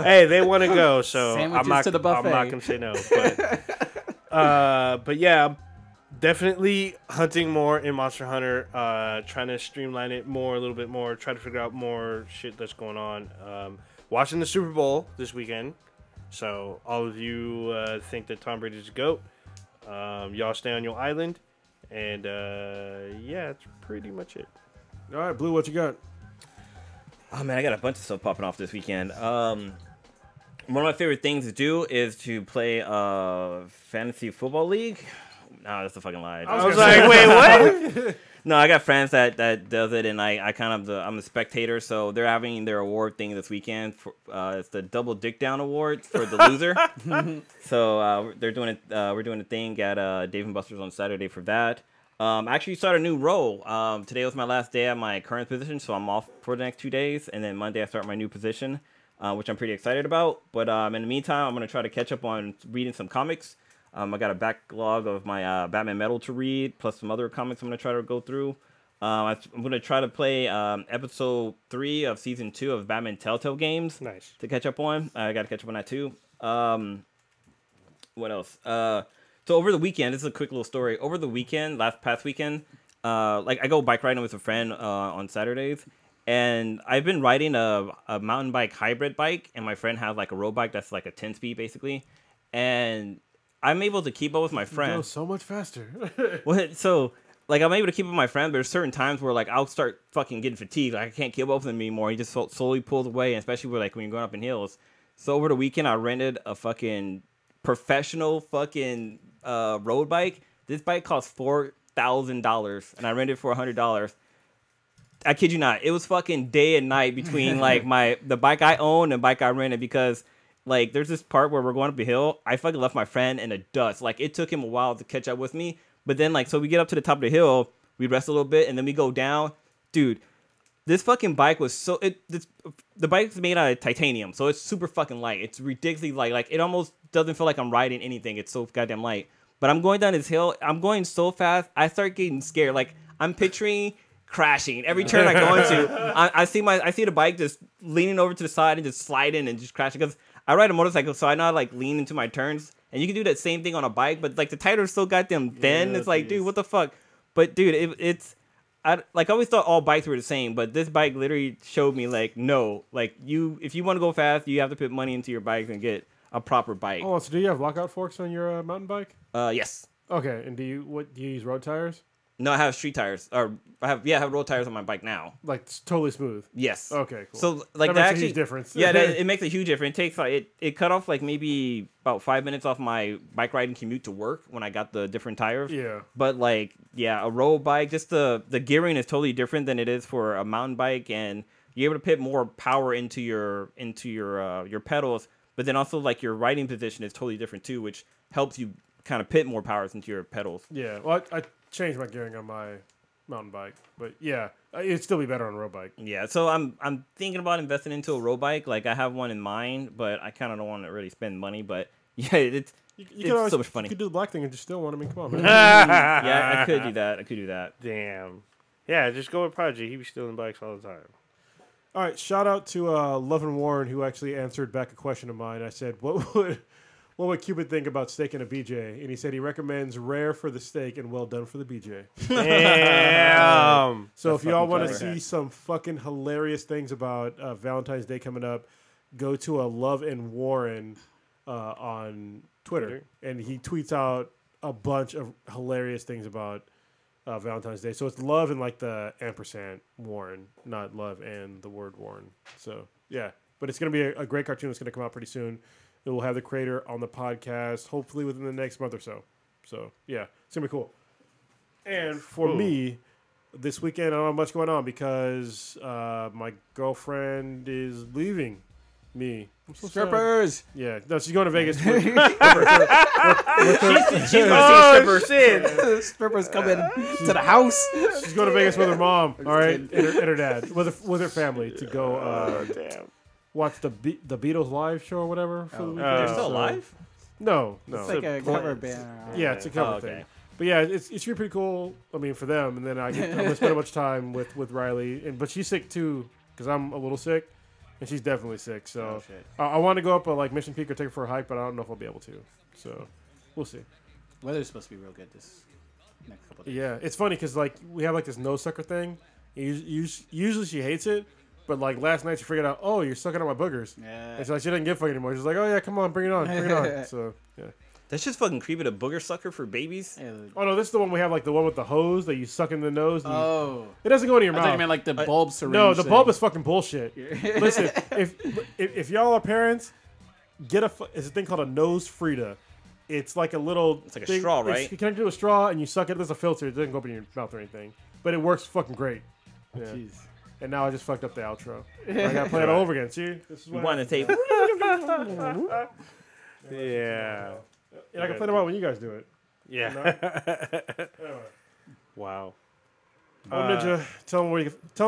Hey, they want to go, so Sandwiches to the buffet. I'm not gonna say no. But yeah, I'm definitely hunting more in Monster Hunter. Trying to streamline it a little bit more. Try to figure out more shit that's going on. Watching the Super Bowl this weekend. So all of you think that Tom Brady's a GOAT. Y'all stay on your island, and yeah, that's pretty much it. All right, Blue, what you got? Oh man, I got a bunch of stuff popping off this weekend. One of my favorite things to do is to play fantasy football league. No, that's a fucking lie. I was like, wait, what? No, I got friends that does it, and I'm a spectator. So they're having their award thing this weekend. It's the Double Dick Down Award for the loser. So they're doing it. We're doing a thing at Dave and Buster's on Saturday for that. I actually started a new role. Today was my last day at my current position, so I'm off for the next 2 days, and then Monday I start my new position, which I'm pretty excited about. But in the meantime, I'm gonna try to catch up on reading some comics. I got a backlog of my Batman Metal to read, plus some other comics I'm gonna try to go through. I'm gonna try to play episode 3 of season 2 of Batman Telltale games. Nice. To catch up on. I got to catch up on that too. What else? So over the weekend, this is a quick little story. Over the weekend, past weekend, like I go bike riding with a friend on Saturdays, and I've been riding a mountain bike hybrid bike, and my friend has like a road bike that's like a 10-speed basically, and I'm able to keep up with my friend. Go so much faster. So like I'm able to keep up with my friend, but there's certain times where like I'll start fucking getting fatigued. Like I can't keep up with him anymore. He just slowly pulls away, and especially when you're going up in hills. So over the weekend, I rented a fucking professional fucking road bike. This bike cost $4,000, and I rented it for $100. I kid you not. It was fucking day and night between like the bike I own and the bike I rented, because like there's this part where we're going up a hill. I fucking left my friend in the dust. Like it took him a while to catch up with me. But then like, so we get up to the top of the hill, we rest a little bit, and then we go down. Dude, this fucking bike was so the bike's made out of titanium, so it's super fucking light. It's ridiculously light. Like it almost doesn't feel like I'm riding anything. It's so goddamn light. But I'm going down this hill. I'm going so fast. I start getting scared. Like I'm picturing crashing every turn I go into. I see the bike just leaning over to the side and just sliding and just crashing, because I ride a motorcycle, so I know how to like lean into my turns. And you can do that same thing on a bike, but like the tires so goddamn thin. Yeah, it's like, dude, what the fuck? But dude, I always thought all bikes were the same, but this bike literally showed me like, no, like if you want to go fast, you have to put money into your bike and get a proper bike. Oh, so do you have lockout forks on your mountain bike? Yes. Okay, and do you use road tires? No, I have street tires, or I have road tires on my bike now. Like it's totally smooth. Yes. Okay, cool. So like that makes actually, a huge difference. Yeah, it makes a huge difference. It takes like it cut off like maybe about 5 minutes off my bike riding commute to work when I got the different tires. Yeah. But like, yeah, a road bike, just the gearing is totally different than it is for a mountain bike, and you're able to put more power into your pedals. But then also like your riding position is totally different too, which helps you kind of put more powers into your pedals. Yeah. Well, I changed my gearing on my mountain bike, but yeah, it'd still be better on a road bike. Yeah, so I'm thinking about investing into a road bike. Like I have one in mind, but I kind of don't want to really spend money. But yeah, it's so much funny. You could do the black thing and just still want. I mean, come on, man. Yeah, I could do that. Damn. Yeah, just go with Prodigy. He be stealing bikes all the time. All right, shout out to Love and Warren, who actually answered back a question of mine. I said, what would Cupid think about steak and a BJ? And he said he recommends rare for the steak and well done for the BJ. Damn. So That's if y'all want to clever. see some fucking hilarious things about Valentine's Day coming up, go to a Love and Warren on Twitter, and he tweets out a bunch of hilarious things about Valentine's Day. So it's love and like the ampersand Warren, not love and the word Warren. So yeah, but it's gonna be a great cartoon. It's gonna come out pretty soon. It will have the creator on the podcast, hopefully within the next month or so. So yeah, it's gonna be cool. And for me, this weekend I don't have much going on because my girlfriend is leaving me. I'm so sad. Strippers. Yeah, no, she's going to Vegas. She's going to see strippers in. Strippers coming to the house. She's going to Vegas with her mom, all right, and her dad, with her family to go Damn. watch the Beatles live show or whatever. For the weekend. They're still alive? No. It's like a cover band. Yeah, it's a cover okay. thing. But yeah, it's really pretty cool. I mean, for them, and then I'm gonna spend a bunch of time with Riley, but she's sick too because I'm a little sick, and she's definitely sick. So I want to go up like Mission Peak or take her for a hike, but I don't know if I'll be able to. So we'll see. Weather's supposed to be real good this next couple of days. Yeah, it's funny because like we have like this nose sucker thing. Usually she hates it, but like last night she figured out, oh, you're sucking on my boogers. Yeah. And so like, she doesn't give a fuck anymore. She's like, oh yeah, come on, bring it on. So yeah. That's just fucking creepy. A booger sucker for babies. Yeah. Oh no, this is the one we have, like the one with the hose that you suck in the nose. And Oh. it doesn't go in your I mouth. thought you meant like the bulb syringe. No, the thing. bulb is fucking bullshit. Listen, if y'all are parents, get it's a thing called a nose Frida. It's like a little. It's like a straw, right? You connect it to a straw and you suck it. There's a filter. It doesn't go up in your mouth or anything, but it works fucking great. Yeah. Jeez. And now I just fucked up the outro. I gotta play it all over again. See, this is You what want to tape? Yeah. and I can play them out when you guys do it. Yeah. Anyway. Wow. Oh, Ninja, tell them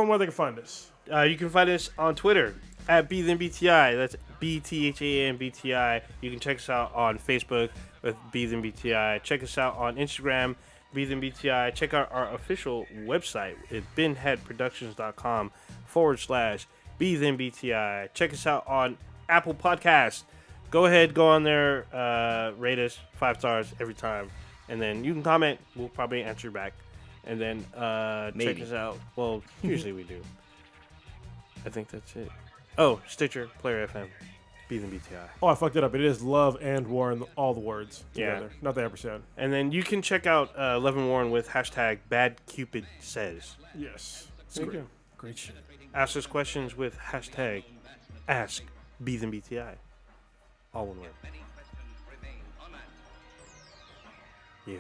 where they can find us. You can find us on Twitter at BThenBTI. That's BTHANBTI. You can check us out on Facebook with BTHANBTI. Check us out on Instagram, BTHANBTI. Check out our official website at binheadproductions.com/BTHANBTI. Check us out on Apple Podcasts. Go ahead, go on there, rate us 5 stars every time. And then you can comment. We'll probably answer back. And then check us out. Well, usually we do. I think that's it. Oh, Stitcher, Player FM, BTHANBTI. Oh, I fucked it up. It is love and Warren, all the words together, Yeah. not the ampersand. And then you can check out Love and Warren with hashtag BadCupidSays. Yes. Thank you. Great shit. Ask us questions with hashtag AskBTHANBTI. All one word. Yeah.